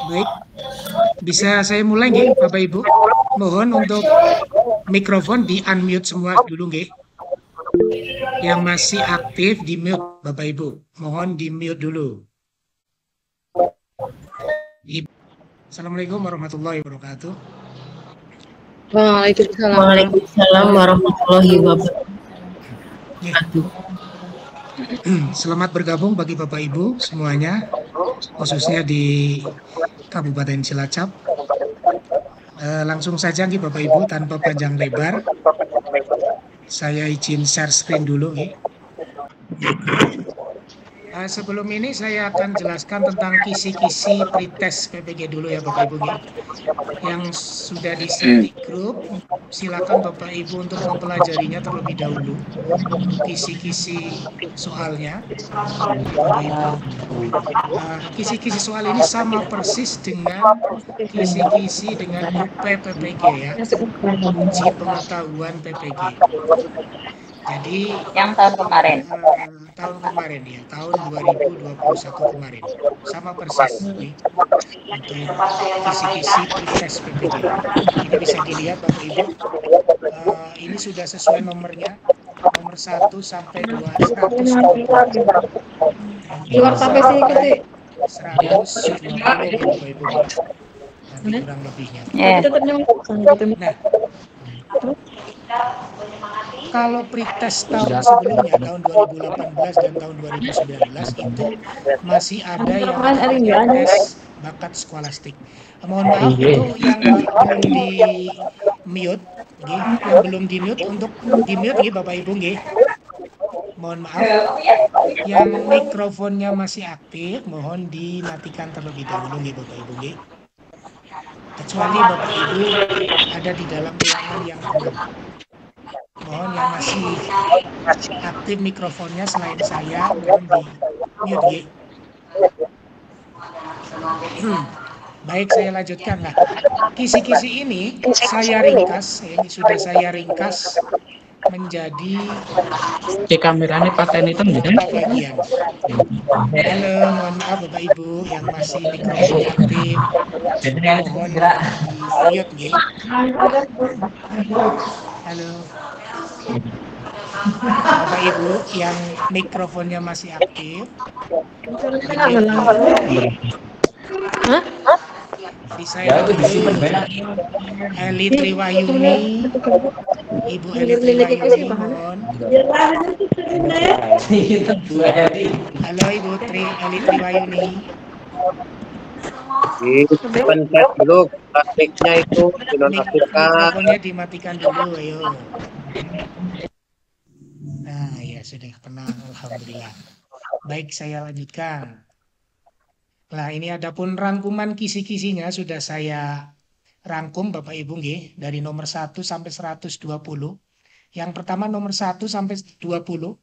Baik, bisa saya mulai nggih, Bapak Ibu? Mohon untuk mikrofon di-unmute semua dulu nggih. Yang masih aktif di-mute, Bapak Ibu. Mohon di-mute dulu. Assalamualaikum warahmatullahi wabarakatuh. Waalaikumsalam warahmatullahi wabarakatuh. Selamat bergabung bagi Bapak Ibu semuanya, khususnya di Kabupaten Cilacap. Langsung saja nih Bapak Ibu, tanpa panjang lebar. Saya izin share screen dulu nih. Sebelum ini saya akan jelaskan tentang kisi-kisi pretest PPG dulu ya Bapak Ibu nih. Yang sudah di-share di grup, silakan Bapak Ibu untuk mempelajarinya terlebih dahulu. Kisi-kisi soalnya, Bapak Ibu. Kisi-kisi soal ini sama persis dengan kisi-kisi dengan UP PPG ya, uji pengetahuan PPG. Jadi yang tahun kemarin. Tahun kemarin ya, tahun 2021 kemarin. Sama persis nih untuk kisi-kisi pretest PPG. Ini bisa dilihat Bapak Ibu. Ini sudah sesuai nomornya. Nomor 1 sampai 2, 120. Luar sampai sih ikuti. 120 Bapak Ibu. Nanti kurang lebihnya. Nah, kalau pretest tahun sebelumnya, tahun 2018 dan tahun 2019 itu masih ada yang tes bakat skolastik. Mohon maaf itu yang belum di mute, yang belum di mute untuk di mute Bapak Ibu nggih. Mohon maaf, yang mikrofonnya masih aktif, mohon dimatikan terlebih dahulu nggih Bapak Ibu nggih. Kecuali Bapak Ibu ada di dalam ruangan yang tenang. Mohon yang masih aktif mikrofonnya selain saya, mohon di mute. Baik, saya lanjutkan. Nah, kisi-kisi ini saya ringkas, ini sudah saya ringkas menjadi di kameranya paten itu gitu. Bagian. Halo, mohon maaf Bapak Ibu yang masih mikrofonnya aktif. Mohon di mute. Halo. Bapak Ibu yang mikrofonnya masih aktif. Di saya Eli Triwayuni, Ibu Eli Triwayuni, mohon. Halo Ibu Eli Triwayuni. Pencet dulu praktiknya itu dinonaktifkan. Mikrofonnya dimatikan dulu, ayo. Nah, ya sudah tenang, alhamdulillah. Baik, saya lanjutkan. Nah, ini adapun rangkuman kisi-kisinya sudah saya rangkum Bapak Ibu nggih dari nomor 1 sampai 120. Yang pertama nomor 1 sampai 20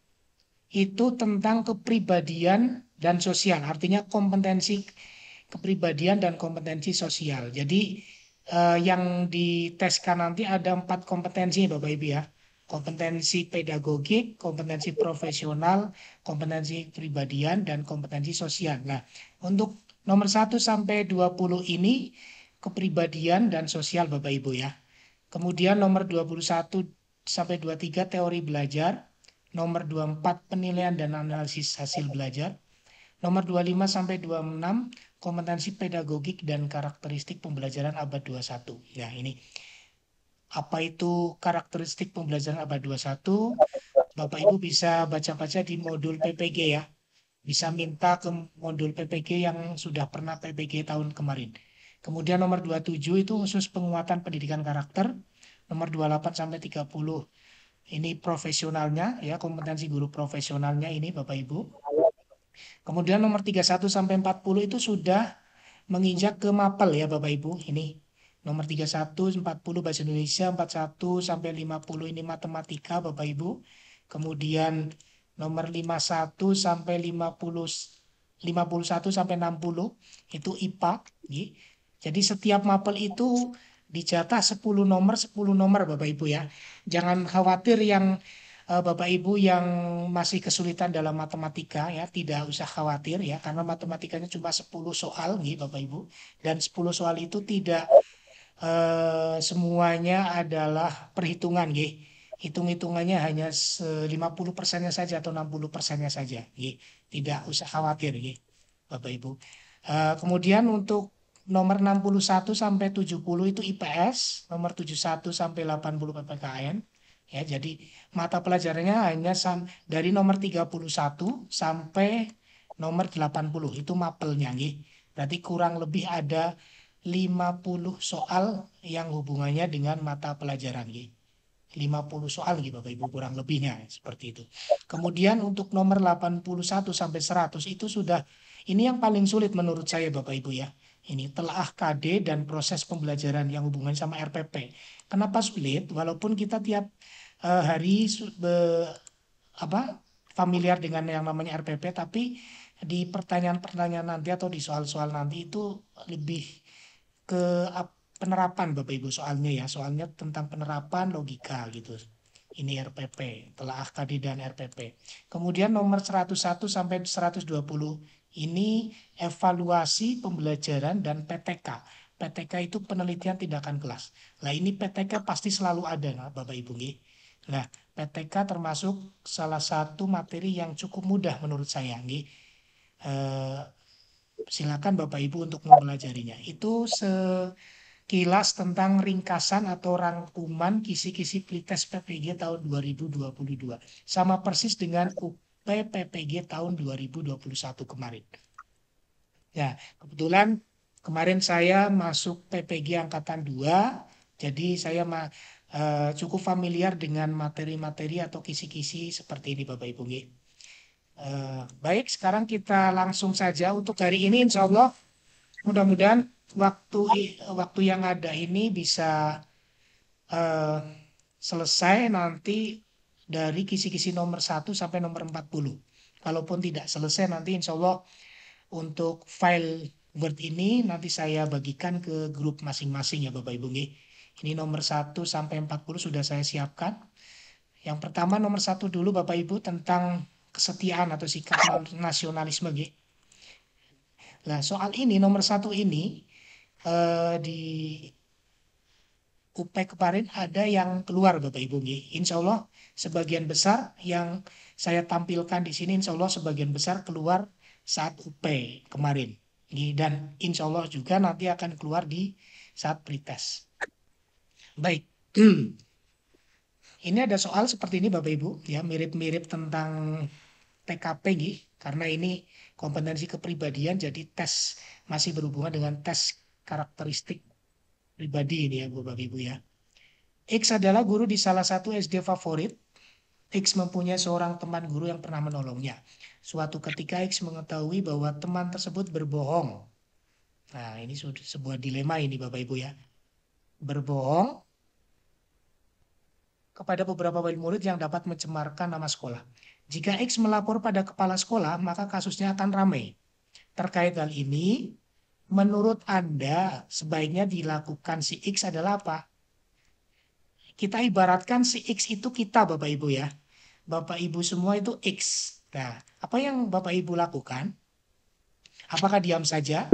itu tentang kepribadian dan sosial, artinya kompetensi kepribadian dan kompetensi sosial. Jadi yang diteskan nanti ada 4 kompetensi Bapak Ibu ya. Kompetensi pedagogik, kompetensi profesional, kompetensi kepribadian, dan kompetensi sosial. Nah, untuk nomor 1 sampai 20 ini kepribadian dan sosial Bapak Ibu ya. Kemudian nomor 21 sampai 23 teori belajar, nomor 24 penilaian dan analisis hasil belajar, nomor 25 sampai 26 kompetensi pedagogik dan karakteristik pembelajaran abad 21. Nah, ini apa itu karakteristik pembelajaran abad 21? Bapak Ibu bisa baca-baca di modul PPG ya. Bisa minta ke modul PPG yang sudah pernah PPG tahun kemarin. Kemudian nomor 27 itu khusus penguatan pendidikan karakter. Nomor 28 sampai 30 ini profesionalnya ya, kompetensi guru profesionalnya ini Bapak Ibu. Kemudian nomor 31 sampai 40 itu sudah menginjak ke mapel ya Bapak Ibu. Ini nomor 31, 40 bahasa Indonesia, 41 sampai 50 ini matematika Bapak Ibu. Kemudian nomor 51 sampai 51 sampai 60 itu IPA. Jadi setiap mapel itu dijatah 10 nomor Bapak Ibu ya. Jangan khawatir yang Bapak Ibu yang masih kesulitan dalam matematika ya tidak usah khawatir ya karena matematikanya cuma 10 soal nih Bapak Ibu dan 10 soal itu tidak semuanya adalah perhitungan nggih. Hitung-hitungannya hanya 50%-nya saja atau 60%-nya saja nggih. Tidak usah khawatir nggih Bapak Ibu. Kemudian untuk nomor 61 sampai 70 itu IPS, nomor 71 sampai 80 PPKN. Ya, jadi mata pelajarannya hanya dari nomor 31 sampai nomor 80 itu mapelnya nggih. Berarti kurang lebih ada 50 soal yang hubungannya dengan mata pelajaran nggih. 50 soal gitu Bapak Ibu kurang lebihnya seperti itu. Kemudian untuk nomor 81 sampai 100 itu sudah ini yang paling sulit menurut saya Bapak Ibu ya. Ini telaah KD dan proses pembelajaran yang hubungan sama RPP. Kenapa sulit? Walaupun kita tiap hari apa familiar dengan yang namanya RPP tapi di pertanyaan-pertanyaan nanti atau di soal-soal nanti itu lebih ke penerapan Bapak Ibu soalnya ya, soalnya tentang penerapan logika gitu. Ini RPP, telaah KD dan RPP. Kemudian nomor 101 sampai 120 ini evaluasi pembelajaran dan PTK. PTK itu penelitian tindakan kelas. Nah, ini PTK pasti selalu ada nah, Bapak Ibu nggih. Nah, PTK termasuk salah satu materi yang cukup mudah menurut saya nggih. Silakan Bapak Ibu untuk mempelajarinya. Itu sekilas tentang ringkasan atau rangkuman kisi-kisi Plites PPG tahun 2022. Sama persis dengan UP PPG tahun 2021 kemarin. Ya, kebetulan kemarin saya masuk PPG Angkatan 2, jadi saya cukup familiar dengan materi-materi atau kisi-kisi seperti ini Bapak Ibu. Baik, sekarang kita langsung saja untuk hari ini insya Allah mudah-mudahan waktu yang ada ini bisa eh, selesai nanti dari kisi-kisi nomor 1 sampai nomor 40. Kalaupun tidak selesai nanti insya Allah untuk file Word ini nanti saya bagikan ke grup masing-masing ya Bapak Ibu. Ini nomor 1 sampai 40 sudah saya siapkan. Yang pertama nomor 1 dulu Bapak Ibu tentang kesetiaan atau sikap nasionalisme. Nah soal ini nomor 1 ini di UP kemarin ada yang keluar Bapak Ibu. Insya Allah sebagian besar yang saya tampilkan di sini insya Allah sebagian besar keluar saat UP kemarin. Dan insya Allah juga nanti akan keluar di saat pretest. Baik. Ini ada soal seperti ini Bapak Ibu. Ya mirip-mirip tentang TKP karena ini kompetensi kepribadian jadi tes masih berhubungan dengan tes karakteristik pribadi ini ya Bapak Ibu ya. X adalah guru di salah satu SD favorit. X mempunyai seorang teman guru yang pernah menolongnya. Suatu ketika X mengetahui bahwa teman tersebut berbohong. Nah ini sebuah dilema ini Bapak Ibu ya. Berbohong kepada beberapa wali murid yang dapat mencemarkan nama sekolah. Jika X melapor pada kepala sekolah, maka kasusnya akan ramai. Terkait hal ini, menurut Anda sebaiknya dilakukan si X adalah apa? Kita ibaratkan si X itu kita Bapak Ibu ya. Bapak Ibu semua itu X. Nah, apa yang Bapak Ibu lakukan? Apakah diam saja?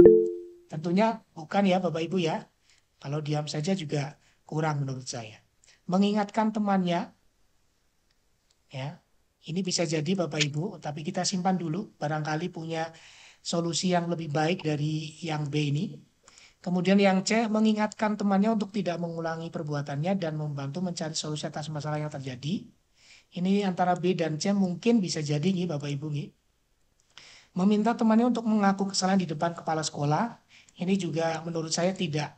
Tentunya bukan ya Bapak Ibu ya. Kalau diam saja juga kurang menurut saya. Mengingatkan temannya, ya, ini bisa jadi Bapak Ibu, tapi kita simpan dulu, barangkali punya solusi yang lebih baik dari yang B ini. Kemudian yang C, mengingatkan temannya untuk tidak mengulangi perbuatannya dan membantu mencari solusi atas masalah yang terjadi. Ini antara B dan C mungkin bisa jadi nih Bapak Ibu nih. Meminta temannya untuk mengaku kesalahan di depan kepala sekolah. Ini juga menurut saya tidak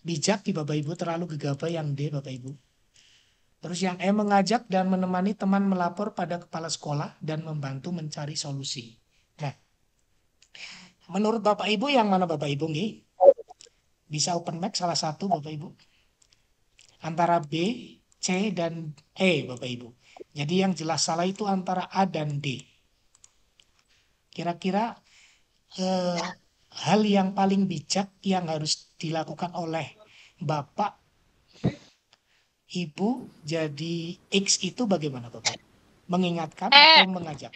bijak di Bapak Ibu, terlalu gegabah yang D Bapak Ibu. Terus yang E, mengajak dan menemani teman melapor pada kepala sekolah dan membantu mencari solusi. Nah, menurut Bapak Ibu yang mana Bapak Ibu nih? Bisa open mic salah satu Bapak Ibu. Antara B, C, dan E Bapak Ibu. Jadi yang jelas salah itu antara A dan D. Kira-kira hal yang paling bijak yang harus dilakukan oleh Bapak Ibu jadi X itu bagaimana Bapak? Mengingatkan atau mengajak?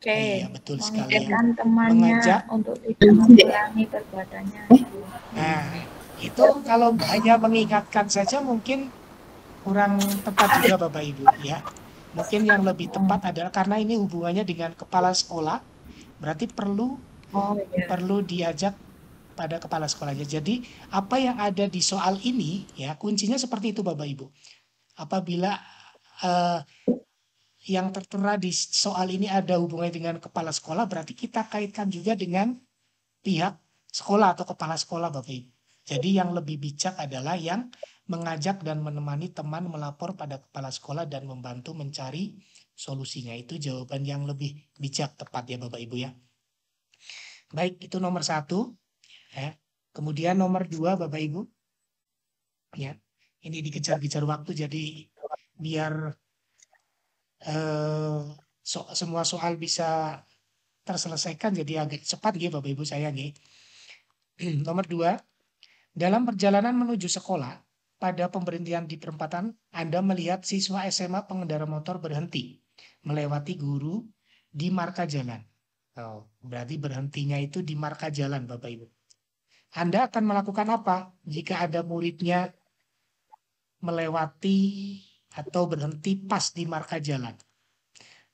Iya, betul sekali ya. Mengingatkan temannya Mengajak. untuk tidak mengulangi perbuatannya. Nah, itu kalau hanya mengingatkan saja mungkin kurang tepat juga Bapak Ibu ya. Mungkin yang lebih tepat adalah karena ini hubungannya dengan kepala sekolah, berarti perlu Oh iya. diajak pada kepala sekolahnya. Jadi apa yang ada di soal ini ya kuncinya seperti itu Bapak Ibu. Apabila yang tertera di soal ini ada hubungannya dengan kepala sekolah, berarti kita kaitkan juga dengan pihak sekolah atau kepala sekolah Bapak Ibu. Jadi yang lebih bijak adalah yang mengajak dan menemani teman melapor pada kepala sekolah dan membantu mencari solusinya. Itu jawaban yang lebih bijak tepat ya Bapak Ibu ya. Baik, itu nomor 1. Ya. Kemudian nomor 2 Bapak Ibu. Ya, ini dikejar-kejar waktu jadi biar semua soal bisa terselesaikan jadi agak cepat gitu Bapak Ibu saya nih. Nomor 2, dalam perjalanan menuju sekolah, pada pemberhentian di perempatan, Anda melihat siswa SMA pengendara motor berhenti, melewati guru di marka jalan. Oh, berarti berhentinya itu di marka jalan, Bapak Ibu. Anda akan melakukan apa jika ada muridnya melewati atau berhenti pas di marka jalan?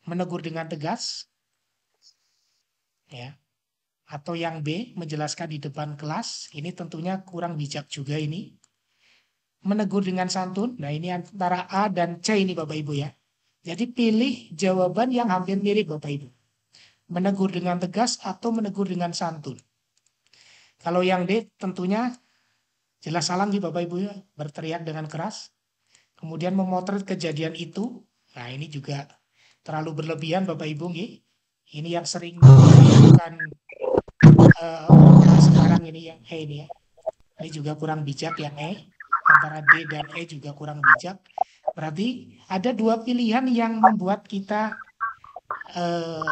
Menegur dengan tegas, ya. Atau yang B, menjelaskan di depan kelas. Ini tentunya kurang bijak juga ini. Menegur dengan santun. Nah ini antara A dan C ini Bapak Ibu ya. Jadi pilih jawaban yang hampir mirip Bapak Ibu. Menegur dengan tegas atau menegur dengan santun. Kalau yang D tentunya jelas salah nih Bapak Ibu ya. Berteriak dengan keras. Kemudian memotret kejadian itu. Nah ini juga terlalu berlebihan Bapak Ibu nih. Ini yang sering dilakukan orang sekarang ini yang E ini ya. Ini juga kurang bijak yang E. Antara D dan E juga kurang bijak. Berarti ada dua pilihan yang membuat kita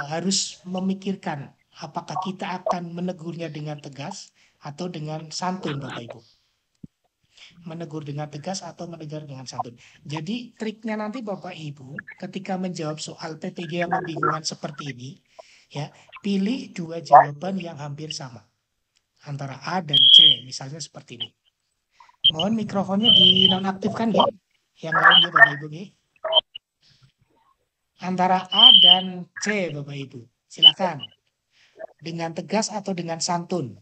harus memikirkan apakah kita akan menegurnya dengan tegas atau dengan santun Bapak Ibu. Menegur dengan tegas atau menegur dengan santun. Jadi triknya nanti Bapak Ibu ketika menjawab soal PPG yang membingungkan seperti ini, ya pilih dua jawaban yang hampir sama antara A dan C, misalnya seperti ini. Mohon mikrofonnya dinonaktifkan, Gi. Yang lain, Gi, Bapak Ibu, Gi. Antara A dan C, Bapak Ibu. Silakan. Dengan tegas atau dengan santun?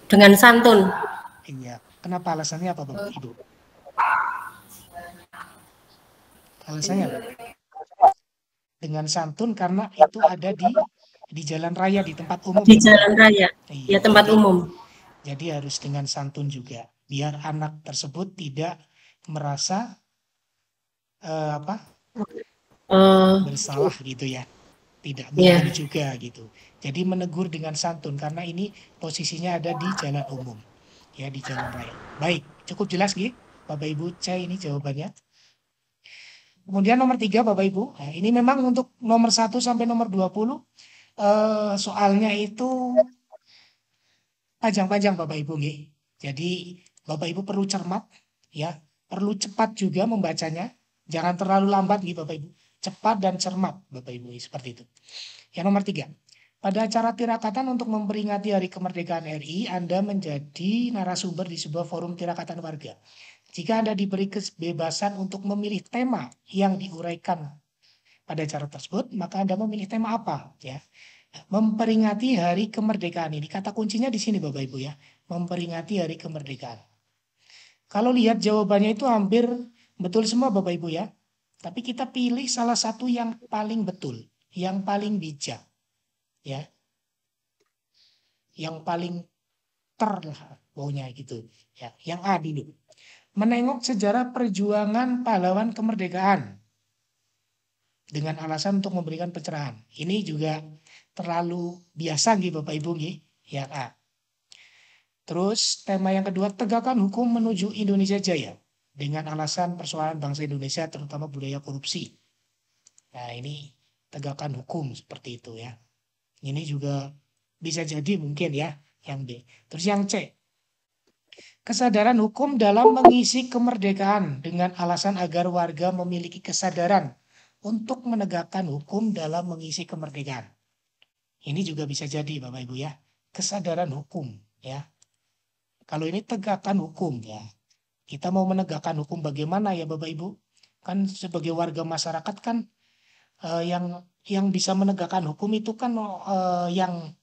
Dengan santun. Iya. Kenapa alasannya apa, Bapak Ibu? Alasannya apa? Dengan santun karena itu ada di jalan raya, di tempat umum. Di jalan raya, ya tempat umum. Jadi harus dengan santun juga, biar anak tersebut tidak merasa bersalah gitu ya, tidak benar juga gitu. Jadi menegur dengan santun karena ini posisinya ada di jalan umum, ya di jalan raya. Baik, cukup jelas Gi, Bapak Ibu. C ini jawabannya. Kemudian nomor 3 Bapak Ibu, nah, ini memang untuk nomor 1 sampai nomor 20 soalnya itu panjang-panjang Bapak Ibu nggih. Jadi Bapak Ibu perlu cermat ya, perlu cepat juga membacanya. Jangan terlalu lambat nggih Bapak Ibu. Cepat dan cermat Bapak Ibu seperti itu. Yang nomor 3. Pada acara tirakatan untuk memperingati Hari Kemerdekaan RI, Anda menjadi narasumber di sebuah forum tirakatan warga. Jika Anda diberi kebebasan untuk memilih tema yang diuraikan pada acara tersebut, maka Anda memilih tema apa ya? Memperingati Hari Kemerdekaan ini. Kata kuncinya di sini Bapak Ibu ya. Memperingati Hari Kemerdekaan. Kalau lihat jawabannya itu hampir betul semua Bapak Ibu ya. Tapi kita pilih salah satu yang paling betul, yang paling bijak. Ya. Yang paling lah baunya gitu. Ya, yang A dulu. Menengok sejarah perjuangan pahlawan kemerdekaan dengan alasan untuk memberikan pencerahan. Ini juga terlalu biasa gitu Bapak Ibu nih, yang A. Terus tema yang kedua, tegakkan hukum menuju Indonesia Jaya dengan alasan persoalan bangsa Indonesia terutama budaya korupsi. Nah, ini tegakkan hukum seperti itu ya. Ini juga bisa jadi mungkin ya yang B. Terus yang C, Kesadaran hukum dalam mengisi kemerdekaan dengan alasan agar warga memiliki kesadaran untuk menegakkan hukum dalam mengisi kemerdekaan. Ini juga bisa jadi Bapak Ibu ya, kesadaran hukum ya. Kalau ini tegakkan hukum ya. Kita mau menegakkan hukum bagaimana ya Bapak Ibu? Kan sebagai warga masyarakat kan yang bisa menegakkan hukum itu kan yang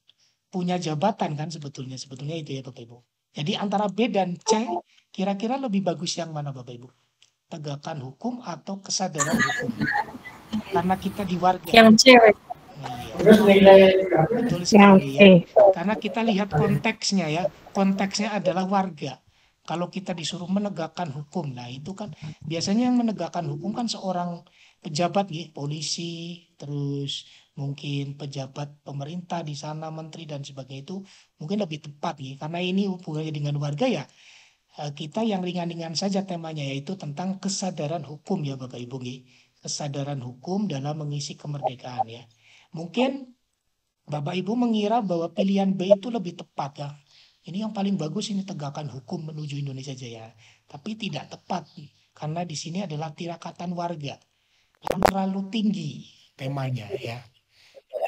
punya jabatan kan sebetulnya itu ya Bapak Ibu. Jadi antara B dan C kira-kira lebih bagus yang mana Bapak Ibu? Tegakkan hukum atau kesadaran hukum? Karena kita di warga. Yang cewek. Iya. Betul sekali ya. Karena kita lihat konteksnya ya. Konteksnya adalah warga. Kalau kita disuruh menegakkan hukum, nah itu kan biasanya yang menegakkan hukum kan seorang pejabat ya, polisi, terus mungkin pejabat pemerintah di sana, menteri dan sebagainya itu mungkin lebih tepat ya. Karena ini hubungannya dengan warga ya, kita yang ringan-ringan saja temanya yaitu tentang kesadaran hukum ya Bapak Ibu ya. Kesadaran hukum dalam mengisi kemerdekaan ya. Mungkin Bapak Ibu mengira bahwa pilihan B itu lebih tepat ya. Ini yang paling bagus ini tegakkan hukum menuju Indonesia Jaya. Tapi tidak tepat karena di sini adalah tirakatan warga yang terlalu tinggi temanya ya.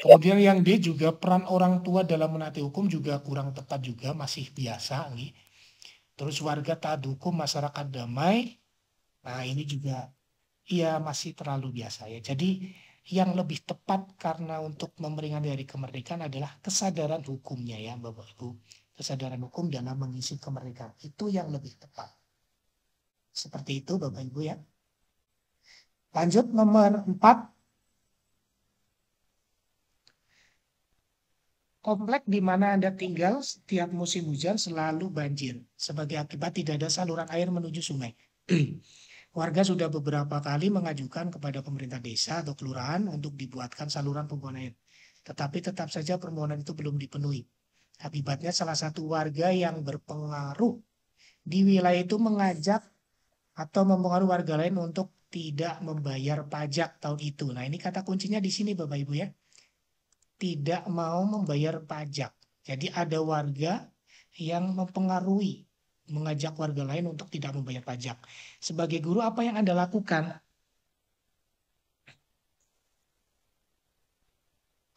Kemudian yang D juga peran orang tua dalam menaati hukum juga kurang tepat juga, masih biasa nih. Terus warga taat hukum, masyarakat damai. Nah ini juga ya masih terlalu biasa ya. Jadi yang lebih tepat karena untuk memperingati hari kemerdekaan adalah kesadaran hukumnya ya Bapak Ibu. Kesadaran hukum dalam mengisi kemerdekaan. Itu yang lebih tepat. Seperti itu Bapak Ibu ya. Lanjut nomor 4. Komplek di mana Anda tinggal setiap musim hujan selalu banjir. Sebagai akibat tidak ada saluran air menuju sungai. Warga sudah beberapa kali mengajukan kepada pemerintah desa atau kelurahan untuk dibuatkan saluran pembuangan air. Tetapi tetap saja permohonan itu belum dipenuhi. Akibatnya salah satu warga yang berpengaruh di wilayah itu mengajak atau mempengaruhi warga lain untuk tidak membayar pajak tahun itu. Nah ini kata kuncinya di sini Bapak Ibu ya. Tidak mau membayar pajak. Jadi ada warga yang mempengaruhi, mengajak warga lain untuk tidak membayar pajak. Sebagai guru apa yang Anda lakukan?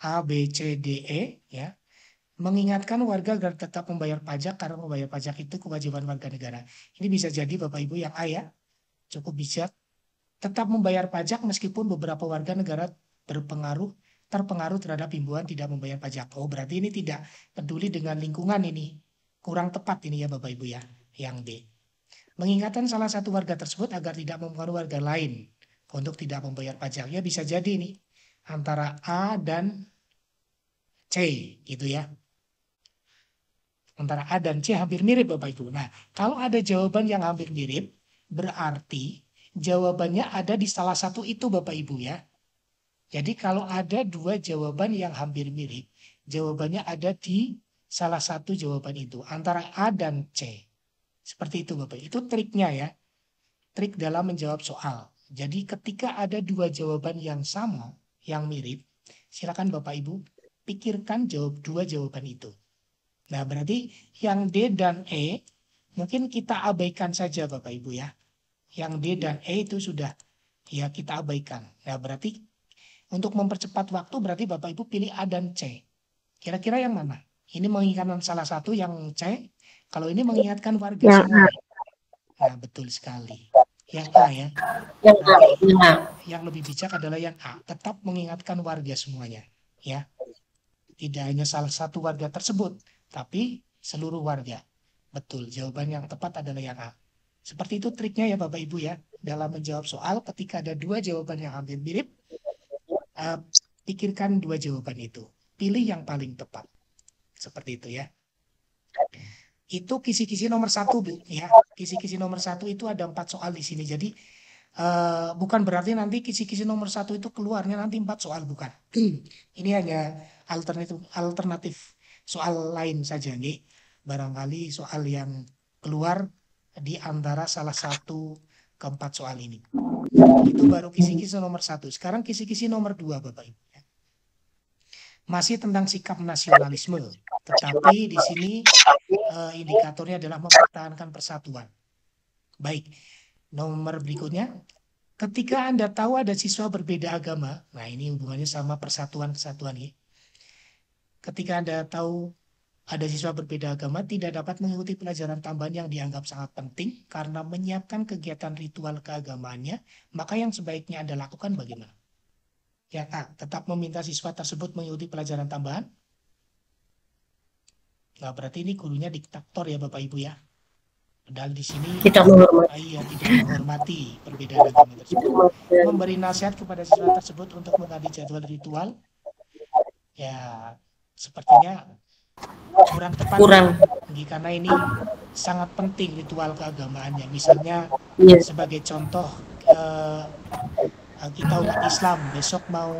A, B, C, D, E ya. Mengingatkan warga agar tetap membayar pajak karena membayar pajak itu kewajiban warga negara. Ini bisa jadi Bapak Ibu yang A ya. Cukup bijak. Tetap membayar pajak meskipun beberapa warga negara terpengaruh terhadap himbauan tidak membayar pajak. Oh berarti ini tidak peduli dengan lingkungan ini. Kurang tepat ini ya Bapak Ibu ya. Yang D. Mengingatkan salah satu warga tersebut agar tidak mempengaruhi warga lain untuk tidak membayar pajak. Ya bisa jadi nih antara A dan C gitu ya. Antara A dan C hampir mirip Bapak Ibu. Nah kalau ada jawaban yang hampir mirip berarti jawabannya ada di salah satu itu Bapak Ibu ya. Jadi kalau ada dua jawaban yang hampir mirip, jawabannya ada di salah satu jawaban itu. Antara A dan C. Seperti itu Bapak. Itu triknya ya. Trik dalam menjawab soal. Jadi ketika ada dua jawaban yang sama, yang mirip, silakan Bapak Ibu pikirkan dua jawaban itu. Nah berarti yang D dan E mungkin kita abaikan saja Bapak Ibu ya. Yang D dan E itu sudah ya kita abaikan. Nah berarti untuk mempercepat waktu berarti Bapak Ibu pilih A dan C. Kira-kira yang mana? Ini mengingatkan salah satu yang C. Kalau ini mengingatkan warga semua. Nah betul sekali. Yang A ya. Yang lebih bijak adalah yang A. Tetap mengingatkan warga semuanya. Ya. Tidak hanya salah satu warga tersebut. Tapi seluruh warga. Betul. Jawaban yang tepat adalah yang A. Seperti itu triknya ya Bapak Ibu ya. Dalam menjawab soal ketika ada dua jawaban yang hampir mirip. Pikirkan dua jawaban itu. Pilih yang paling tepat. Seperti itu ya. Itu kisi-kisi nomor 1 Bu. Ya. Kisi-kisi nomor 1 itu ada 4 soal di sini. Jadi bukan berarti nanti kisi-kisi nomor 1 itu keluarnya nanti 4 soal. Bukan. Ini hanya alternatif soal lain saja nih. Barangkali soal yang keluar di antara salah satu keempat soal ini. Itu baru kisi-kisi nomor 1. Sekarang kisi-kisi nomor 2 Bapak Ibu. Masih tentang sikap nasionalisme, tetapi di sini indikatornya adalah mempertahankan persatuan. Baik, nomor berikutnya, ketika Anda tahu ada siswa berbeda agama, nah ini hubungannya sama persatuan-kesatuan ya. Ketika Anda tahu ada siswa berbeda agama tidak dapat mengikuti pelajaran tambahan yang dianggap sangat penting karena menyiapkan kegiatan ritual keagamaannya, maka yang sebaiknya Anda lakukan bagaimana? Yang A, tetap meminta siswa tersebut mengikuti pelajaran tambahan. Nah, berarti ini gurunya diktator ya Bapak Ibu ya. Padahal di sini Tidak menghormati. tidak menghormati perbedaan agama tersebut. Memberi nasihat kepada siswa tersebut untuk mengganti jadwal ritual, ya sepertinya kurang tepat. Karena ini sangat penting ritual keagamaannya. Misalnya sebagai contoh, kita umat Islam besok mau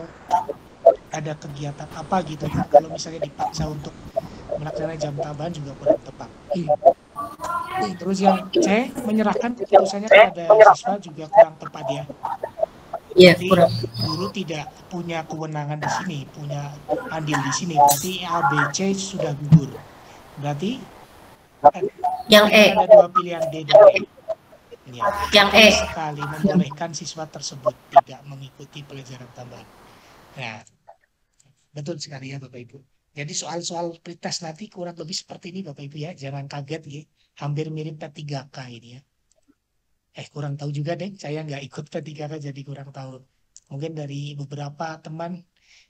ada kegiatan apa gitu, kalau misalnya dipaksa untuk melaksanakan jam tambahan juga kurang tepat. Terus yang C, menyerahkan keputusannya kepada siswa juga kurang tepat ya. Jadi guru tidak punya kewenangan di sini, punya andil di sini. Berarti A, B, C sudah gugur. Berarti yang E. Ada dua pilihan D dan E. Ya, yang E sekali membolehkan siswa tersebut tidak mengikuti pelajaran tambahan. Nah, betul sekali ya Bapak Ibu. Jadi soal-soal pretest nanti kurang lebih seperti ini Bapak Ibu ya. Jangan kaget ya. Hampir mirip P3K ini ya. Kurang tahu juga deh. Saya nggak ikut P3K jadi kurang tahu. Mungkin dari beberapa teman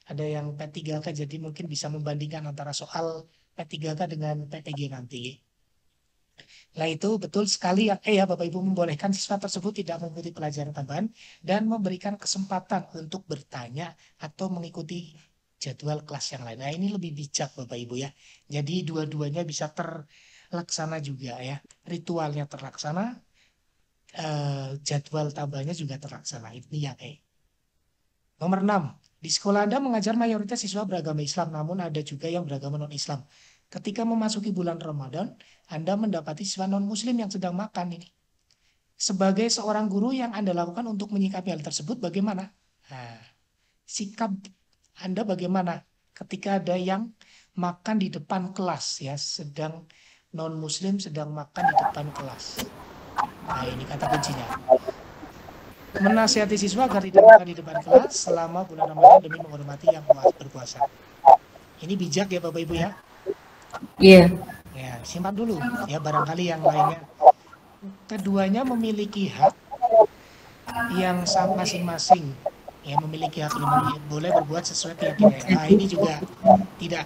ada yang P3K jadi mungkin bisa membandingkan antara soal P3K dengan PTG nanti. Nah itu betul sekali yang ya Bapak Ibu, membolehkan siswa tersebut tidak mengikuti pelajaran tambahan dan memberikan kesempatan untuk bertanya atau mengikuti jadwal kelas yang lain. Nah ini lebih bijak Bapak Ibu ya. Jadi dua-duanya bisa terlaksana juga ya. Ritualnya terlaksana, jadwal tambahnya juga terlaksana. Ini yang Nomor 6. Di sekolah Anda mengajar mayoritas siswa beragama Islam, namun ada juga yang beragama non-Islam. Ketika memasuki bulan Ramadan, Anda mendapati siswa non-Muslim yang sedang makan ini. Sebagai seorang guru yang Anda lakukan untuk menyikapi hal tersebut, bagaimana? Nah, sikap Anda bagaimana ketika ada yang makan di depan kelas ya, sedang non-Muslim sedang makan di depan kelas. Nah, ini kata kuncinya. Menasihati siswa agar tidak makan di depan kelas selama bulan Ramadan demi menghormati yang berpuasa. Ini bijak ya Bapak Ibu ya. Iya. Ya, simpan dulu ya, barangkali yang lainnya. Keduanya memiliki hak yang sama masing-masing. Ya, memiliki hak boleh berbuat sesuai keyakinannya. Nah, ini juga tidak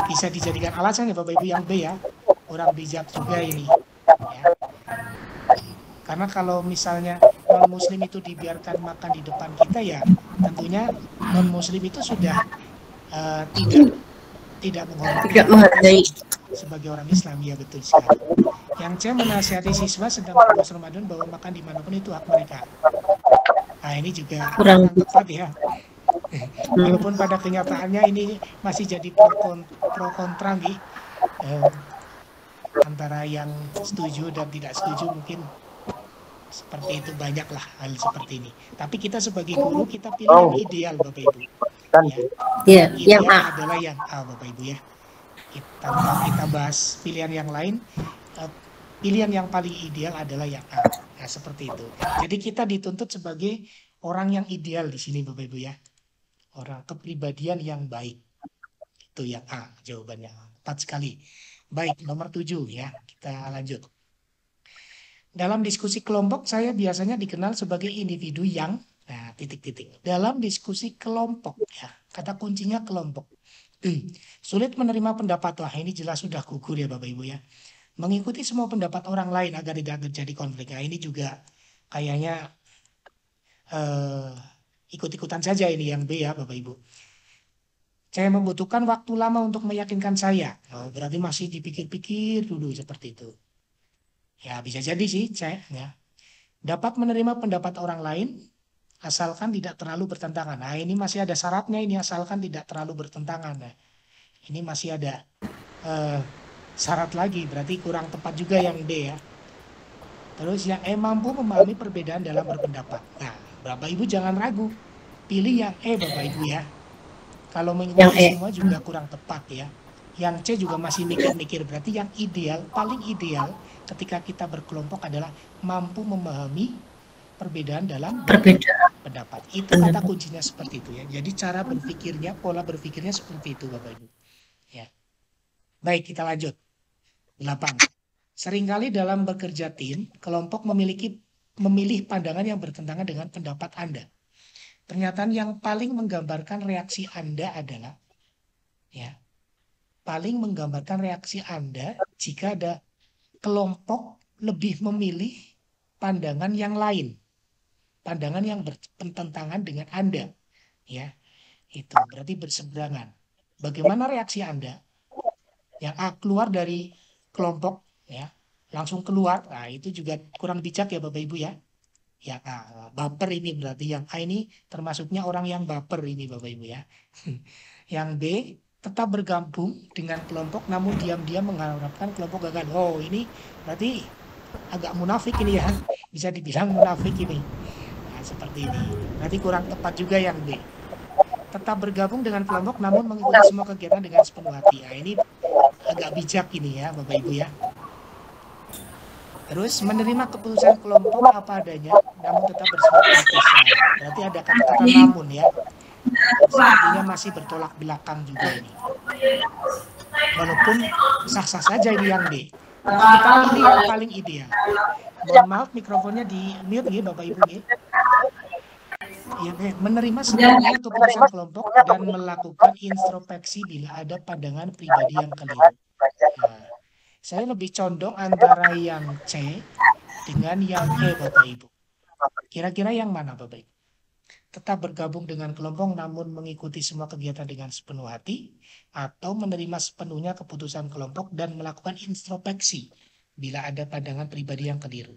bisa dijadikan alasan ya Bapak Ibu yang B ya. Kurang bijak juga ini. Ya. Karena kalau misalnya non-Muslim itu dibiarkan makan di depan kita ya, tentunya non-Muslim itu sudah tidak menghargai sebagai orang Islam, ya betul sekali. Yang C, menasihati siswa sedang berpuasa Ramadan bahwa makan dimanapun itu hak mereka. Nah ini juga kurang tepat ya. Walaupun pada kenyataannya ini masih jadi pro kontra nih, antara yang setuju dan tidak setuju, mungkin seperti itu, banyaklah hal seperti ini. Tapi kita sebagai guru kita pilih yang ideal Bapak Ibu. Ya, yang A adalah yang A Bapak Ibu ya. Kita bahas pilihan yang lain. Pilihan yang paling ideal adalah yang A. Ya, seperti itu. Jadi kita dituntut sebagai orang yang ideal di sini Bapak Ibu ya. Orang kepribadian yang baik. Itu yang A jawabannya. Tepat sekali. Baik, nomor 7 ya. Kita lanjut. Dalam diskusi kelompok saya biasanya dikenal sebagai individu yang titik-titik. Dalam diskusi kelompok ya, kata kuncinya kelompok. Sulit menerima pendapat. Wah, ini jelas sudah gugur ya Bapak Ibu ya. Mengikuti semua pendapat orang lain agar tidak terjadi konflik. Nah, ini juga kayaknya ikut-ikutan saja ini yang B ya Bapak Ibu. Saya membutuhkan waktu lama untuk meyakinkan saya. Oh, berarti masih dipikir-pikir dulu seperti itu. Ya bisa jadi sih saya ya. Dapat menerima pendapat orang lain asalkan tidak terlalu bertentangan. Nah ini masih ada syaratnya ini, asalkan tidak terlalu bertentangan. Nah, ini masih ada syarat lagi, berarti kurang tepat juga yang D ya. Terus yang E, mampu memahami perbedaan dalam berpendapat. Nah Bapak Ibu jangan ragu, pilih yang E Bapak Ibu ya. Kalau Yang mengikuti E. semua juga kurang tepat ya. Yang C juga masih mikir-mikir. Berarti yang ideal, paling ideal ketika kita berkelompok adalah mampu memahami perbedaan dalam Perbedaan. pendapat. Itu kata kuncinya seperti itu ya. Jadi cara berpikirnya, pola berpikirnya seperti itu Bapak Ibu. Ya. Baik, kita lanjut. 8. Seringkali dalam bekerja tim, kelompok memilih pandangan yang bertentangan dengan pendapat Anda. Pernyataan yang paling menggambarkan reaksi Anda adalah ya, paling menggambarkan reaksi Anda jika ada kelompok lebih memilih pandangan yang lain. Pandangan yang bertentangan dengan Anda. Ya, itu berarti berseberangan. Bagaimana reaksi Anda? Yang A, keluar dari kelompok ya, langsung keluar. Nah, itu juga kurang bijak ya Bapak Ibu ya. Yang A, baper ini berarti yang A ini termasuknya orang yang baper ini Bapak Ibu ya. Yang B, tetap bergabung dengan kelompok namun diam-diam mengharapkan kelompok gagal. Oh, ini berarti agak munafik ini ya. Bisa dibilang munafik ini. Nah, seperti ini. Berarti kurang tepat juga yang B. Tetap bergabung dengan kelompok namun mengikuti semua kegiatan dengan sepenuh hati. Nah, ini agak bijak ini ya Bapak Ibu ya. Terus menerima keputusan kelompok apa adanya namun tetap bersifat kritis. Berarti ada kata-kata namun ya. Sepertinya masih bertolak belakang juga ini. Walaupun sah-sah saja ini yang D. Kita pilih yang paling ideal. Mohon maaf mikrofonnya di mute ya Bapak Ibu ya. Ya, menerima sepenuhnya keputusan kelompok dan melakukan introspeksi bila ada pandangan pribadi yang keliru. Nah, saya lebih condong antara yang C dengan yang E Bapak Ibu. Kira-kira yang mana Bapak Ibu? Tetap bergabung dengan kelompok namun mengikuti semua kegiatan dengan sepenuh hati, atau menerima sepenuhnya keputusan kelompok dan melakukan introspeksi bila ada pandangan pribadi yang keliru.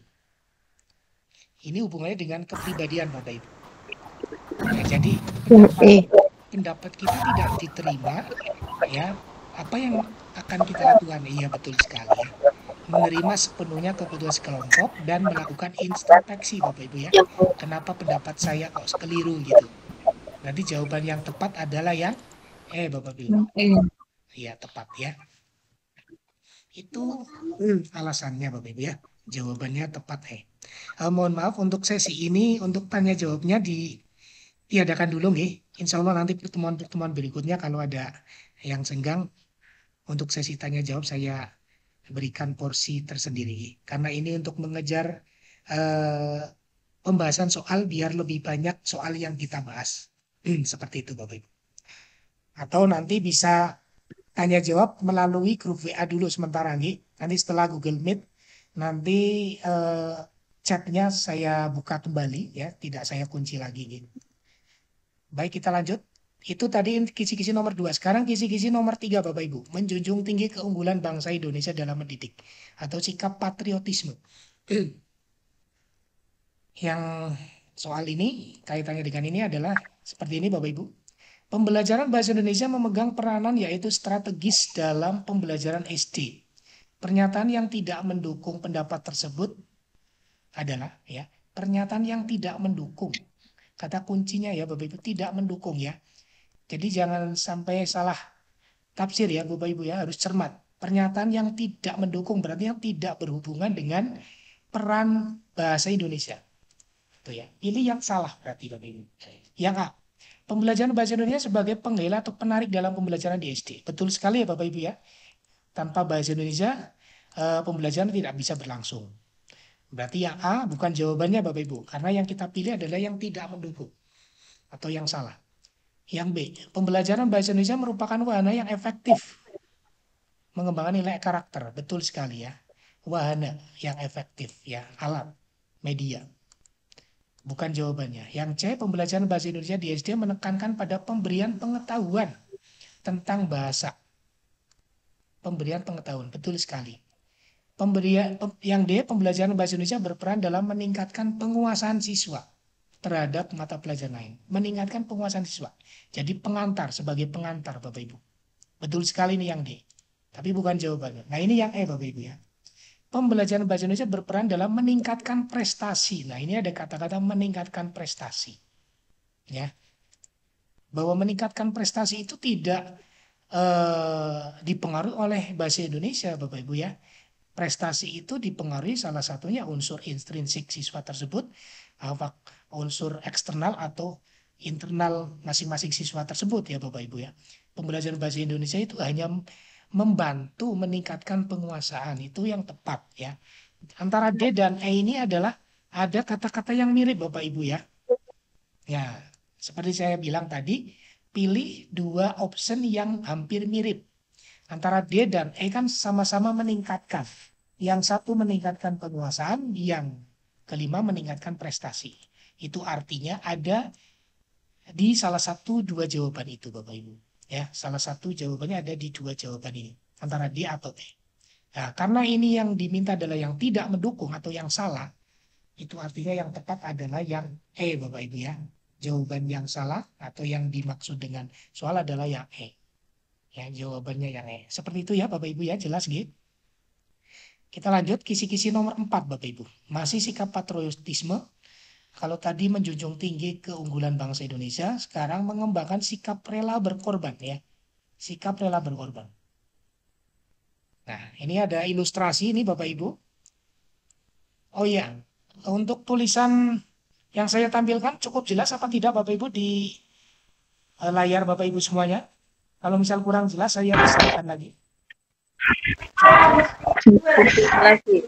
Ini hubungannya dengan kepribadian Bapak Ibu. Ya, jadi pendapat kita tidak diterima, ya apa yang akan kita lakukan? Iya betul sekali ya. Menerima sepenuhnya keputusan kelompok dan melakukan introspeksi Bapak Ibu ya. Kenapa pendapat saya kok keliru gitu? Nanti jawaban yang tepat adalah yang Bapak Ibu. Iya tepat ya. Itu alasannya Bapak Ibu ya. Jawabannya tepat mohon maaf untuk sesi ini, untuk tanya jawabnya ditiadakan dulu nih. Insya Allah nanti pertemuan-pertemuan berikutnya kalau ada yang senggang untuk sesi tanya jawab saya berikan porsi tersendiri. Karena ini untuk mengejar pembahasan soal biar lebih banyak soal yang kita bahas. Seperti itu Bapak Ibu. Atau nanti bisa tanya jawab melalui grup WA dulu sementara nih. Nanti setelah Google Meet nanti chatnya saya buka kembali ya, tidak saya kunci lagi gitu. Baik, kita lanjut. Itu tadi kisi-kisi nomor 2. Sekarang kisi-kisi nomor 3 Bapak Ibu. Menjunjung tinggi keunggulan bangsa Indonesia dalam mendidik atau sikap patriotisme. Yang soal ini kaitannya dengan ini adalah seperti ini Bapak Ibu. Pembelajaran bahasa Indonesia memegang peranan yaitu strategis dalam pembelajaran SD. Pernyataan yang tidak mendukung pendapat tersebut adalah ya, pernyataan yang tidak mendukung. Kata kuncinya ya Bapak Ibu, tidak mendukung ya. Jadi jangan sampai salah tafsir ya Bapak Ibu ya, harus cermat. Pernyataan yang tidak mendukung berarti yang tidak berhubungan dengan peran bahasa Indonesia. Itu ya. Pilih yang salah berarti Bapak Ibu. Yang A, pembelajaran bahasa Indonesia sebagai penggila atau penarik dalam pembelajaran di SD. Betul sekali ya Bapak Ibu ya. Tanpa bahasa Indonesia pembelajaran tidak bisa berlangsung. Berarti yang A bukan jawabannya Bapak Ibu. Karena yang kita pilih adalah yang tidak mendukung. Atau yang salah. Yang B, pembelajaran bahasa Indonesia merupakan wahana yang efektif mengembangkan nilai karakter. Betul sekali ya. Wahana yang efektif ya, alat, media. Bukan jawabannya. Yang C, pembelajaran bahasa Indonesia di SD menekankan pada pemberian pengetahuan tentang bahasa. Pemberian pengetahuan, betul sekali. Yang D, pembelajaran bahasa Indonesia berperan dalam meningkatkan penguasaan siswa terhadap mata pelajaran lain. Meningkatkan penguasaan siswa. Jadi pengantar, sebagai pengantar Bapak Ibu. Betul sekali ini yang D. Tapi bukan jawabannya. Nah ini yang E Bapak Ibu ya. Pembelajaran bahasa Indonesia berperan dalam meningkatkan prestasi. Nah ini ada kata-kata meningkatkan prestasi. Ya. bahwa meningkatkan prestasi itu tidak dipengaruhi oleh bahasa Indonesia, Bapak Ibu ya. Prestasi itu dipengaruhi salah satunya unsur intrinsik siswa tersebut, unsur eksternal atau internal masing-masing siswa tersebut ya Bapak Ibu ya. Pembelajaran bahasa Indonesia itu hanya membantu meningkatkan penguasaan, itu yang tepat ya. Antara D dan E ini adalah ada kata-kata yang mirip Bapak Ibu ya. Ya, seperti saya bilang tadi, pilih dua option yang hampir mirip. Antara D dan E kan sama-sama meningkatkan. Yang satu meningkatkan penguasaan, yang kelima meningkatkan prestasi. Itu artinya ada di salah satu dua jawaban itu Bapak Ibu. Ya, salah satu jawabannya ada di dua jawaban ini. Antara D atau E. Nah, karena ini yang diminta adalah yang tidak mendukung atau yang salah, itu artinya yang tepat adalah yang E Bapak Ibu ya. Jawaban yang salah atau yang dimaksud dengan soal adalah yang E. Ya, jawabannya yang E. Seperti itu ya Bapak Ibu ya, jelas gitu. Kita lanjut kisi-kisi nomor 4 Bapak Ibu. Masih sikap patriotisme. Kalau tadi menjunjung tinggi keunggulan bangsa Indonesia, sekarang mengembangkan sikap rela berkorban ya. Sikap rela berkorban. Nah, ini ada ilustrasi ini Bapak Ibu. Oh iya, untuk tulisan yang saya tampilkan cukup jelas apa tidak Bapak Ibu di layar Bapak Ibu semuanya? Kalau misal kurang jelas saya besarkan lagi. lagi.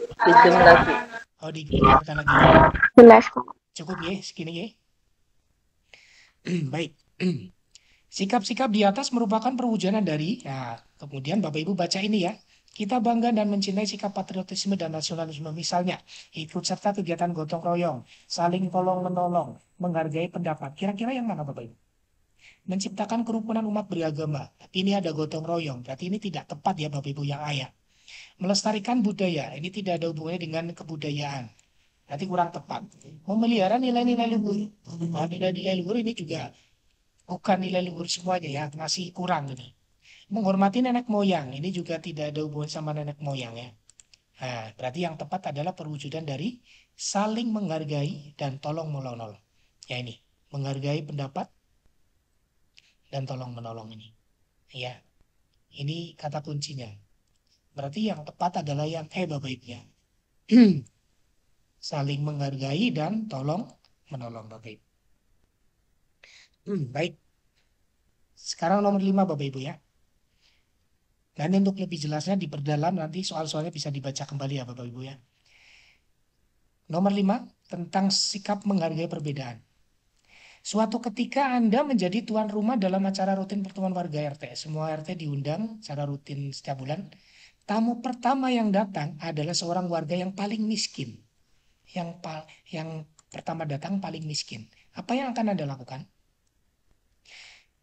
Oh, dikembangkan lagi. Jelas kok. Cukup ya, segini ya. Baik. Sikap-sikap di atas merupakan perwujudan dari, ya, kemudian Bapak Ibu baca ini ya. Kita bangga dan mencintai sikap patriotisme dan nasionalisme. Misalnya, ikut serta kegiatan gotong royong, saling tolong-menolong, menghargai pendapat. Kira-kira yang mana Bapak Ibu? Menciptakan kerukunan umat beragama. Tapi ini ada gotong royong. Berarti ini tidak tepat ya Bapak Ibu yang ayah. Melestarikan budaya. Ini tidak ada hubungannya dengan kebudayaan. Berarti kurang tepat. Memelihara nilai-nilai luhur. Nah, nilai-nilai luhur ini juga bukan nilai luhur semuanya ya. Masih kurang ini. Menghormati nenek moyang. Ini juga tidak ada hubungan sama nenek moyang ya. Nah, berarti yang tepat adalah perwujudan dari saling menghargai dan tolong menolong. Ya ini. Menghargai pendapat dan tolong menolong ini. Ya. Ini kata kuncinya. Berarti yang tepat adalah yang Bapak Ibu ya. Saling menghargai dan tolong menolong Bapak Ibu. Baik. Sekarang nomor 5 Bapak Ibu ya. Dan untuk lebih jelasnya diperdalam nanti soal-soalnya bisa dibaca kembali ya Bapak Ibu ya. Nomor 5 tentang sikap menghargai perbedaan. Suatu ketika Anda menjadi tuan rumah dalam acara rutin pertemuan warga RT. Semua RT diundang secara rutin setiap bulan. Tamu pertama yang datang adalah seorang warga yang paling miskin. Yang pertama datang paling miskin. Apa yang akan Anda lakukan?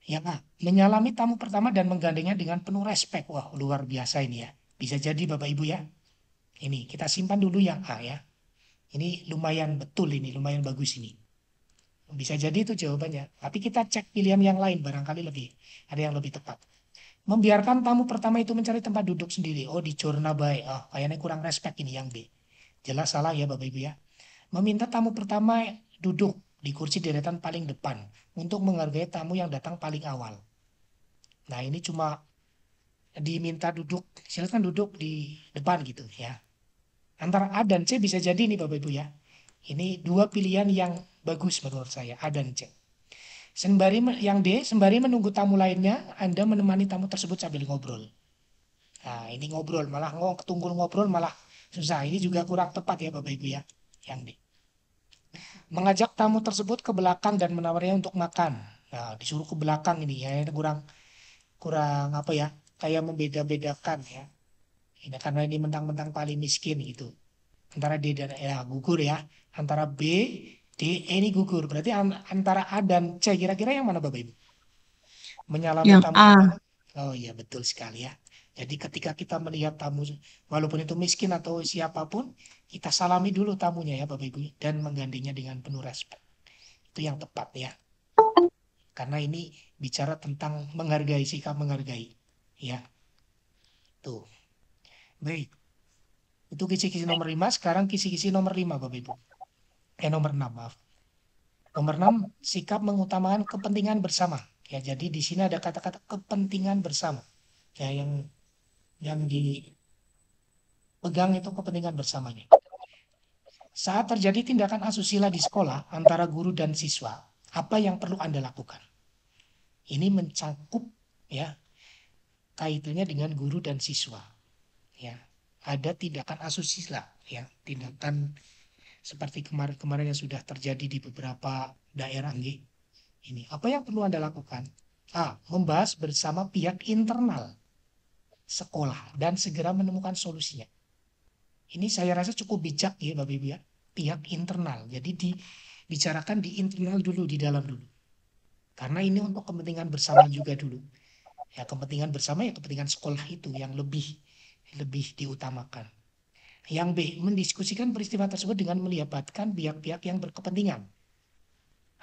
Yang A, menyalami tamu pertama dan menggandengnya dengan penuh respek. Wah, luar biasa ini ya. Bisa jadi Bapak Ibu ya. Ini kita simpan dulu yang A ya. Ini lumayan betul ini, lumayan bagus ini. Bisa jadi itu jawabannya. Tapi kita cek pilihan yang lain, barangkali ada yang lebih tepat. Membiarkan tamu pertama itu mencari tempat duduk sendiri. Oh, dicorna baik. Oh, kayaknya kurang respek ini yang B. Jelas salah ya Bapak Ibu ya. Meminta tamu pertama duduk di kursi deretan paling depan untuk menghargai tamu yang datang paling awal. Nah, ini cuma diminta duduk, silakan duduk di depan gitu ya. Antara A dan C bisa jadi nih Bapak Ibu ya. Ini dua pilihan yang bagus menurut saya, A dan C. Yang D, sembari menunggu tamu lainnya, Anda menemani tamu tersebut sambil ngobrol. Nah, ini ngobrol, malah ketunggul ngobrol malah susah. Ini juga kurang tepat ya Bapak Ibu ya. Yang D. Mengajak tamu tersebut ke belakang dan menawarnya untuk makan. Nah, disuruh ke belakang ini ya, kurang apa ya, kayak membeda-bedakan ya. Ini karena ini mentang-mentang paling miskin gitu. Antara D dan E gugur ya. Antara B, D, E ini gugur. Berarti antara A dan C kira-kira yang mana Bapak Ibu? Menyalami Yang tamu. A. Oh iya betul sekali ya. Jadi ketika kita melihat tamu, walaupun itu miskin atau siapapun, kita salami dulu tamunya ya Bapak Ibu. Dan menggandengnya dengan penuh respek. Itu yang tepat ya. Karena ini bicara tentang menghargai, sikap menghargai. Ya. Tuh. Baik. Itu kisi-kisi nomor 5. Sekarang kisi-kisi nomor 5 Bapak Ibu. Nomor 6 maaf. Nomor 6, sikap mengutamakan kepentingan bersama. Ya, jadi di sini ada kata-kata kepentingan bersama. Ya, yang dipegang itu kepentingan bersamanya. Saat terjadi tindakan asusila di sekolah antara guru dan siswa, apa yang perlu Anda lakukan? Ini mencakup ya kaitannya dengan guru dan siswa. Ya, ada tindakan asusila, ya, tindakan seperti kemarin-kemarin yang sudah terjadi di beberapa daerah, nggih. Ini apa yang perlu Anda lakukan? A. Membahas bersama pihak internal sekolah dan segera menemukan solusinya. Ini saya rasa cukup bijak ya Bapak Ibu ya. Pihak internal. Jadi dibicarakan di internal dulu, di dalam dulu. Karena ini untuk kepentingan bersama juga dulu. Ya, kepentingan bersama ya kepentingan sekolah itu yang lebih diutamakan. Yang B, mendiskusikan peristiwa tersebut dengan melibatkan pihak-pihak yang berkepentingan.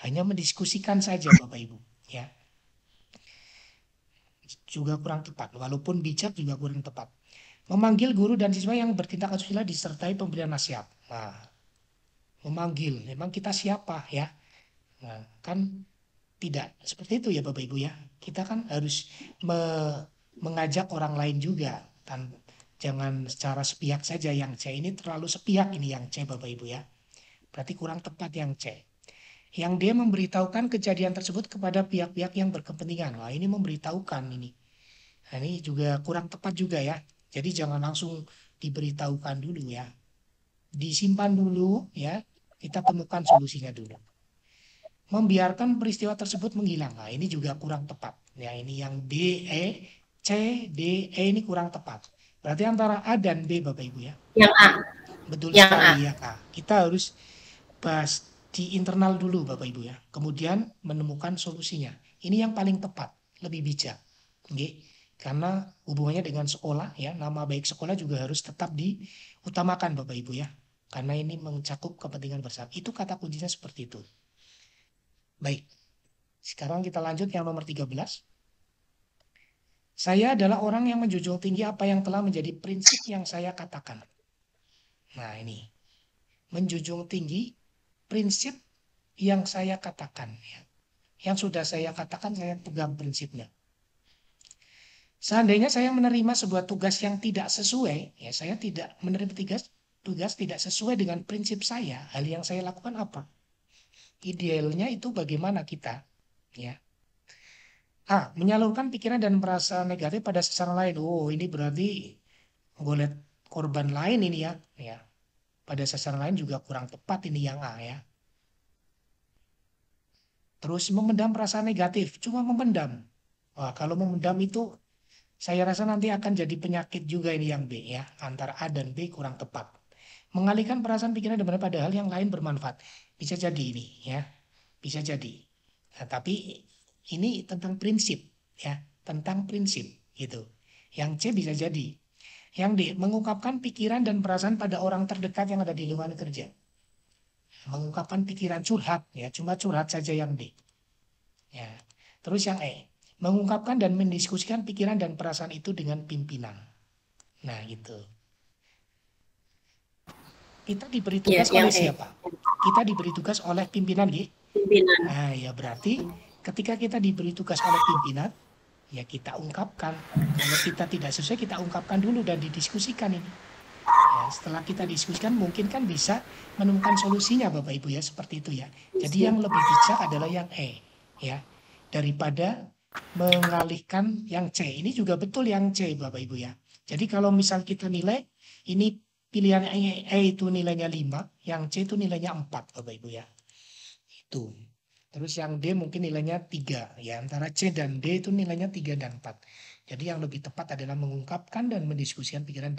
Hanya mendiskusikan saja Bapak Ibu, ya. Juga kurang tepat, walaupun bijak juga kurang tepat. Memanggil guru dan siswa yang bertindak asusila disertai pemberian nasihat. Nah, memanggil, memang kita siapa ya? Nah, kan tidak seperti itu ya Bapak Ibu ya. Kita kan harus mengajak orang lain juga. Jangan secara sepihak saja yang C. Ini terlalu sepihak ini yang C Bapak Ibu ya. Berarti kurang tepat yang C. Yang dia memberitahukan kejadian tersebut kepada pihak-pihak yang berkepentingan. Wah, ini memberitahukan ini. Nah, ini juga kurang tepat juga ya. Jadi jangan langsung diberitahukan dulu ya. Disimpan dulu ya. Kita temukan solusinya dulu. Membiarkan peristiwa tersebut menghilang. Nah, ini juga kurang tepat. Ya, ini yang D, E, C, D, E ini kurang tepat. Berarti antara A dan B Bapak Ibu ya. Yang A. Betul Yang sekali A. ya A. Kita harus bahas di internal dulu Bapak Ibu ya. Kemudian menemukan solusinya. Ini yang paling tepat, lebih bijak. Oke. Karena hubungannya dengan sekolah ya, nama baik sekolah juga harus tetap diutamakan Bapak Ibu ya. Karena ini mencakup kepentingan bersama. Itu kata kuncinya seperti itu. Baik. Sekarang kita lanjut yang nomor 13. Saya adalah orang yang menjunjung tinggi apa yang telah menjadi prinsip yang saya katakan. Nah, ini. Menjunjung tinggi prinsip yang saya katakan ya. Yang sudah saya katakan, saya pegang prinsipnya. Seandainya saya menerima sebuah tugas yang tidak sesuai, ya saya tidak menerima tugas tidak sesuai dengan prinsip saya, hal yang saya lakukan apa? Idealnya itu bagaimana kita, ya? A. Menyalurkan pikiran dan perasaan negatif pada sasaran lain. Oh, ini berarti golek korban lain ini ya, ya. Pada sasaran lain juga kurang tepat ini yang A ya. Terus memendam perasaan negatif, cuma memendam. Wah, kalau memendam itu saya rasa nanti akan jadi penyakit juga ini yang B ya. Antara A dan B kurang tepat. Mengalihkan perasaan pikiran pada hal yang lain bermanfaat. Bisa jadi ini ya. Bisa jadi. Nah, tapi ini tentang prinsip ya. Tentang prinsip gitu. Yang C bisa jadi. Yang D, mengungkapkan pikiran dan perasaan pada orang terdekat yang ada di lingkungan kerja. Mengungkapkan pikiran, curhat ya. Cuma curhat saja yang D. Ya. Terus yang E, mengungkapkan dan mendiskusikan pikiran dan perasaan itu dengan pimpinan. Nah, gitu. Kita diberi tugas oleh siapa? Kita diberi tugas oleh pimpinan, gitu. Pimpinan. Nah, ya berarti ketika kita diberi tugas oleh pimpinan, ya kita ungkapkan. Kalau kita tidak sesuai, kita ungkapkan dulu dan didiskusikan ini. Ya, setelah kita diskusikan, mungkin kan bisa menemukan solusinya, Bapak Ibu ya, seperti itu ya. Jadi yang lebih bijak adalah yang E, ya, daripada mengalihkan yang C. Ini juga betul yang C Bapak Ibu ya. Jadi kalau misal kita nilai, ini pilihan E itu nilainya 5, yang C itu nilainya 4 Bapak Ibu ya. Itu. Terus yang D mungkin nilainya 3. Ya, antara C dan D itu nilainya 3 dan 4. Jadi yang lebih tepat adalah mengungkapkan dan mendiskusikan pikiran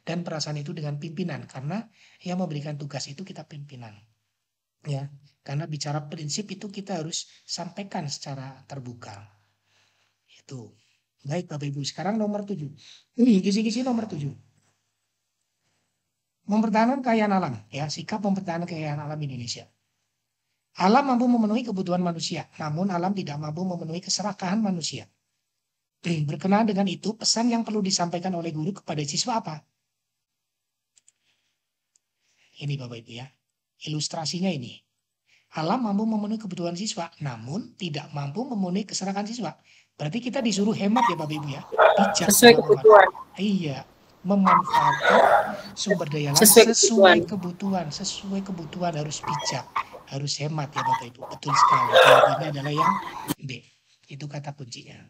dan perasaan itu dengan pimpinan. Karena yang memberikan tugas itu kita pimpinan. Ya, karena bicara prinsip itu kita harus sampaikan secara terbuka. Itu. Baik Bapak Ibu, sekarang nomor 7. Ini kisi-kisi nomor 7. Mempertahankan kekayaan alam, ya, sikap mempertahankan kekayaan alam Indonesia. Alam mampu memenuhi kebutuhan manusia, namun alam tidak mampu memenuhi keserakahan manusia. Berkenaan dengan itu, pesan yang perlu disampaikan oleh guru kepada siswa apa? Ini Bapak Ibu ya, ilustrasinya ini. Alam mampu memenuhi kebutuhan siswa, namun tidak mampu memenuhi keserakahan siswa. Berarti kita disuruh hemat ya Bapak Ibu ya. Bijak Sesuai dalam kebutuhan. Iya, memanfaatkan sumber daya alam Sesuai sesuai kebutuhan harus bijak, harus hemat ya Bapak Ibu. Betul sekali. Jawabannya adalah yang B. Itu kata kuncinya.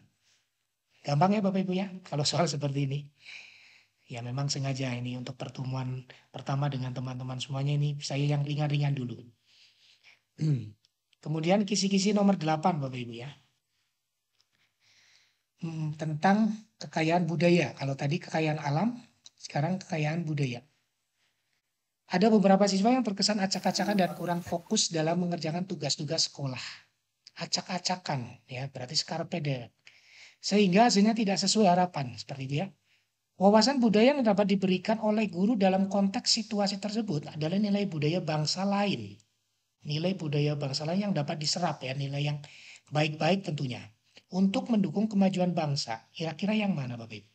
Gampang ya Bapak Ibu ya, kalau soal seperti ini. Ya memang sengaja ini untuk pertemuan pertama dengan teman-teman semuanya ini saya yang ringan-ringan dulu. Kemudian kisi-kisi nomor 8 Bapak Ibu ya. Tentang kekayaan budaya. Kalau tadi kekayaan alam, sekarang kekayaan budaya. Ada beberapa siswa yang terkesan acak-acakan dan kurang fokus dalam mengerjakan tugas-tugas sekolah. Acak-acakan ya, berarti scarpe diem. Sehingga hasilnya tidak sesuai harapan, seperti itu ya. Wawasan budaya yang dapat diberikan oleh guru dalam konteks situasi tersebut adalah nilai budaya bangsa lain. Nilai budaya bangsa lain yang dapat diserap ya, nilai yang baik-baik tentunya. Untuk mendukung kemajuan bangsa, kira-kira yang mana Bapak Ibu?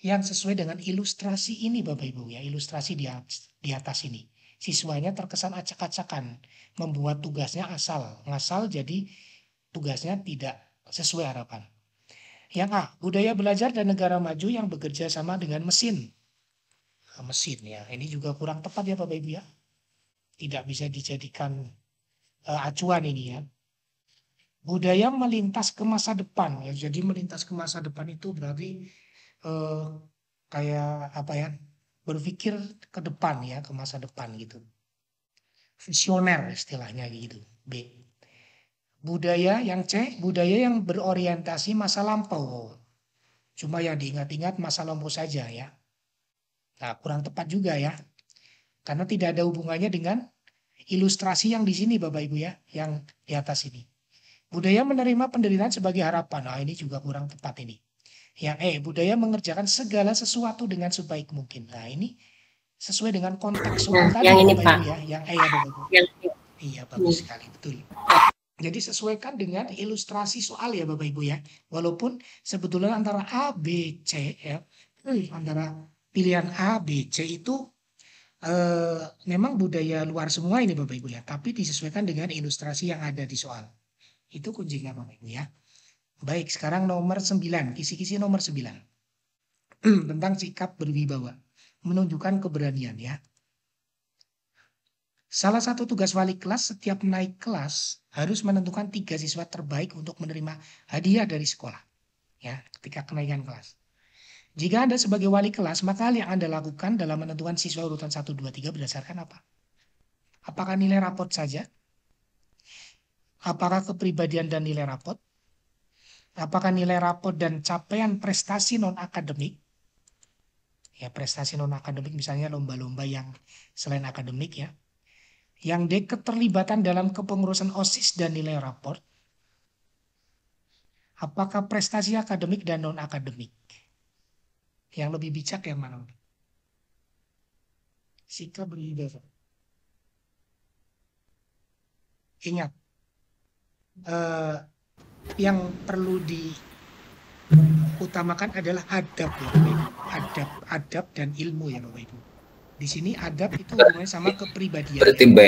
Yang sesuai dengan ilustrasi ini Bapak Ibu ya, ilustrasi di atas ini. Siswanya terkesan acak-acakan, membuat tugasnya ngasal jadi tugasnya tidak sesuai harapan. Yang A, budaya belajar dan negara maju yang bekerja sama dengan mesin. Mesin ya, ini juga kurang tepat ya Bapak Ibu ya. Tidak bisa dijadikan acuan ini ya. Budaya melintas ke masa depan ya. Jadi melintas ke masa depan itu berarti kayak apa ya? Berpikir ke depan ya, ke masa depan gitu. Visioner istilahnya gitu. B. Budaya yang C, budaya yang berorientasi masa lampau. Cuma yang diingat-ingat masa lampau saja ya. Nah, kurang tepat juga ya. Karena tidak ada hubungannya dengan ilustrasi yang di sini Bapak Ibu ya, yang di atas ini. Budaya menerima penderitaan sebagai harapan. Nah, ini juga kurang tepat ini. Yang E, budaya mengerjakan segala sesuatu dengan sebaik mungkin. Nah, ini sesuai dengan konteks soal tadi yang ini Bapak Pak. Ibu ya, yang E ya Bapak Ibu. Iya, bagus sekali, betul. Jadi sesuaikan dengan ilustrasi soal ya Bapak Ibu ya. Walaupun sebetulnya antara A, B, C ya, antara pilihan A, B, C itu memang budaya luar semua ini Bapak Ibu ya, tapi disesuaikan dengan ilustrasi yang ada di soal. Itu kuncinya Bapak Ibu ya. Baik, sekarang nomor 9, kisi-kisi nomor 9. Tentang sikap berwibawa, menunjukkan keberanian ya. Salah satu tugas wali kelas setiap naik kelas harus menentukan 3 siswa terbaik untuk menerima hadiah dari sekolah ya, ketika kenaikan kelas. Jika Anda sebagai wali kelas, maka hal yang Anda lakukan dalam menentukan siswa urutan 1, 2, 3 berdasarkan apa? Apakah nilai raport saja? Apakah kepribadian dan nilai raport? Apakah nilai raport dan capaian prestasi non-akademik? Ya, prestasi non-akademik misalnya lomba-lomba yang selain akademik ya. Yang D, keterlibatan dalam kepengurusan OSIS dan nilai raport. Apakah prestasi akademik dan non-akademik? Yang lebih bijak yang mana? Sikap berwibawa. Ingat, yang perlu diutamakan adalah adab ya Bapak Ibu. Adab dan ilmu ya Bapak Ibu. Di sini adab itu hubungannya sama kepribadian. Berarti B.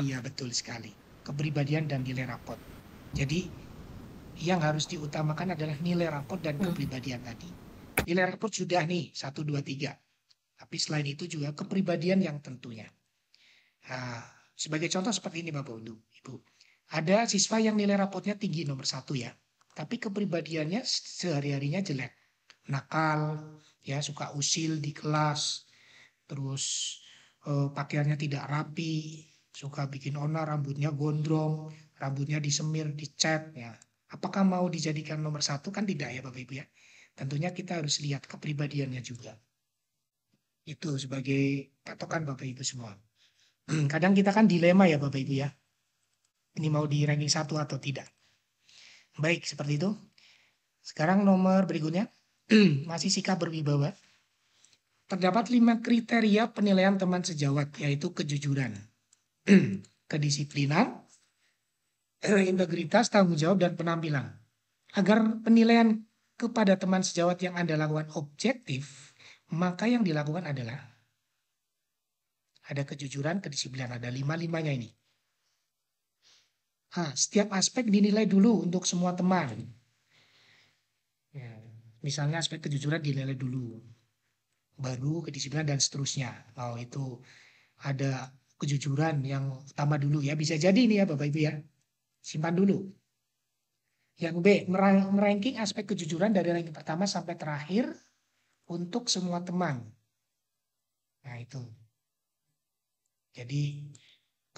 Iya betul sekali. Kepribadian dan nilai raport. Jadi yang harus diutamakan adalah nilai raport dan kepribadian tadi. Nilai raport sudah nih 1, 2, 3. Tapi selain itu juga kepribadian yang tentunya. Nah, sebagai contoh seperti ini Bapak Ibu. Ada siswa yang nilai rapotnya tinggi nomor 1 ya. Tapi kepribadiannya sehari-harinya jelek. Nakal, ya suka usil di kelas. Terus pakaiannya tidak rapi, suka bikin onar, rambutnya gondrong, rambutnya disemir, dicat ya. Apakah mau dijadikan nomor 1? Kan tidak ya Bapak Ibu ya. Tentunya kita harus lihat kepribadiannya juga. Itu sebagai patokan Bapak Ibu semua. Kadang kita kan dilema ya Bapak Ibu ya. Ini mau di ranking 1 atau tidak. Baik, seperti itu. Sekarang nomor berikutnya. Masih sikap berwibawa. Terdapat 5 kriteria penilaian teman sejawat, yaitu kejujuran, kedisiplinan, integritas, tanggung jawab, dan penampilan. Agar penilaian kepada teman sejawat yang Anda lakukan objektif, maka yang dilakukan adalah ada kejujuran, kedisiplinan, ada 5-5-nya ini. Nah, setiap aspek dinilai dulu untuk semua teman. Ya, misalnya aspek kejujuran dinilai dulu, baru kedisiplinan dan seterusnya. Oh, itu ada kejujuran yang utama dulu ya. Bisa jadi ini ya Bapak Ibu ya. Simpan dulu. Yang B, meranking aspek kejujuran dari ranking pertama sampai terakhir untuk semua teman. Nah, itu. Jadi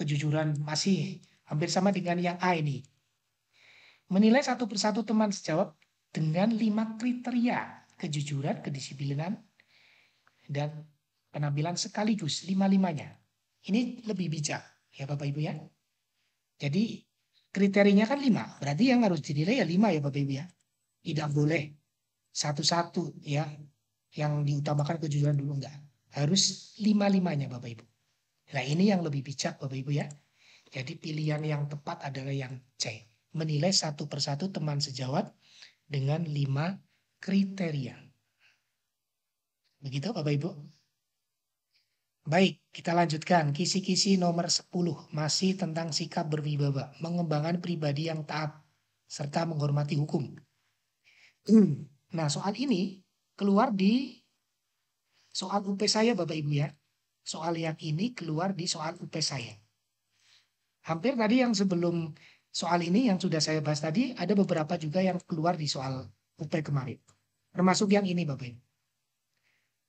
kejujuran masih hampir sama dengan yang A ini. Menilai satu persatu teman sejawat dengan 5 kriteria kejujuran, kedisiplinan, dan penampilan sekaligus 5-5-nya. Ini lebih bijak ya Bapak Ibu ya. Jadi kriterianya kan 5, berarti yang harus dinilai ya 5 ya Bapak Ibu ya. Tidak boleh satu-satu ya, yang diutamakan kejujuran dulu enggak. Harus 5-5-nya Bapak Ibu. Nah ini yang lebih bijak Bapak Ibu ya. Jadi pilihan yang tepat adalah yang C. Menilai satu persatu teman sejawat dengan 5 kriteria. Begitu Bapak Ibu. Baik, kita lanjutkan. Kisi-kisi nomor 10. Masih tentang sikap berwibawa. Mengembangkan pribadi yang taat. Serta menghormati hukum. Nah, soal ini keluar di soal UP saya Bapak Ibu ya. Soal yang ini keluar di soal UP saya. Hampir tadi yang sebelum soal ini yang sudah saya bahas tadi, ada beberapa juga yang keluar di soal UP kemarin. Termasuk yang ini Bapak Ibu.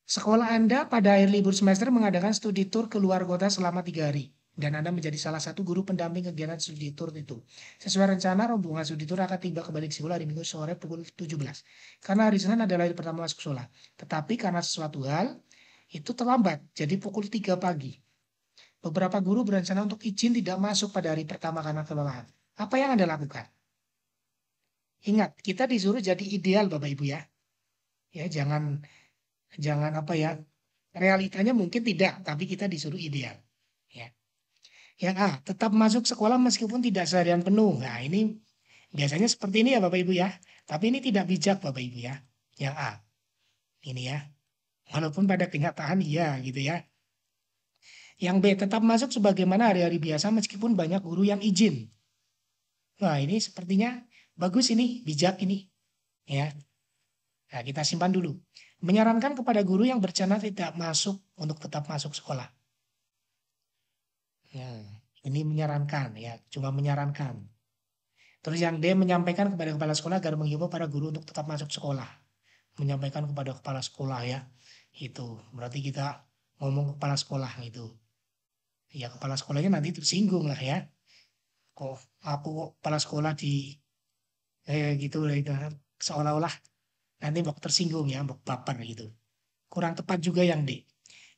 Sekolah Anda pada akhir libur semester mengadakan studi tour ke luar kota selama 3 hari. Dan Anda menjadi salah satu guru pendamping kegiatan studi tour itu. Sesuai rencana, rombongan studi tour akan tiba kembali ke sekolah hari Minggu sore pukul 17. Karena hari Senin adalah hari pertama masuk sekolah. Tetapi karena sesuatu hal, itu terlambat. Jadi pukul 3 pagi. Beberapa guru berencana untuk izin tidak masuk pada hari pertama karena kelelahan. Apa yang Anda lakukan? Ingat, kita disuruh jadi ideal Bapak Ibu ya. Ya, jangan apa ya, realitanya mungkin tidak, tapi kita disuruh ideal. Ya. Yang A, tetap masuk sekolah meskipun tidak seharian penuh. Nah ini biasanya seperti ini ya Bapak Ibu ya. Tapi ini tidak bijak Bapak Ibu ya. Yang A, ini ya. Walaupun pada kenyataan iya gitu ya. Yang B, tetap masuk sebagaimana hari-hari biasa meskipun banyak guru yang izin. Nah ini sepertinya bagus ini, bijak ini. Ya. Nah kita simpan dulu. Menyarankan kepada guru yang berencana tidak masuk untuk tetap masuk sekolah. Ini menyarankan ya, cuma menyarankan. Terus yang D, menyampaikan kepada kepala sekolah agar menghimbau para guru untuk tetap masuk sekolah. Menyampaikan kepada kepala sekolah ya. Itu berarti kita ngomong ke kepala sekolah gitu. Ya kepala sekolahnya nanti tersinggung lah ya. Kok aku kepala sekolah di gitu seolah-olah nanti mau tersinggung ya, mau baper gitu. Kurang tepat juga yang D.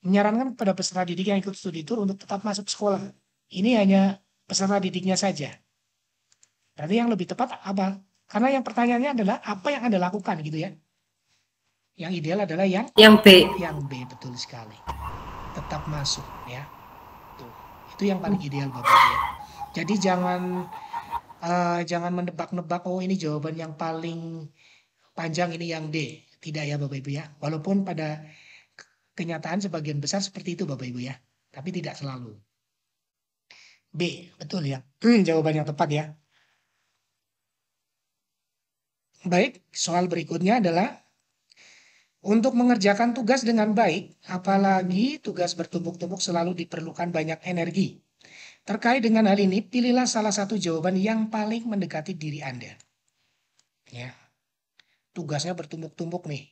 Menyarankan kepada peserta didik yang ikut studi tour untuk tetap masuk sekolah. Ini hanya peserta didiknya saja. Berarti yang lebih tepat apa? Karena yang pertanyaannya adalah apa yang Anda lakukan gitu ya. Yang ideal adalah yang B. Yang B, betul sekali. Tetap masuk ya. Tuh. Itu yang paling ideal Bapak Ibu ya. Jadi jangan menebak-nebak, oh ini jawaban yang paling panjang ini yang D. Tidak ya Bapak Ibu ya. Walaupun pada kenyataan sebagian besar seperti itu Bapak Ibu ya. Tapi tidak selalu. B, betul ya. Jawaban yang tepat ya. Baik, soal berikutnya adalah untuk mengerjakan tugas dengan baik, apalagi tugas bertumpuk-tumpuk selalu diperlukan banyak energi. Terkait dengan hal ini, pilihlah salah satu jawaban yang paling mendekati diri Anda. Ya. Tugasnya bertumpuk-tumpuk nih.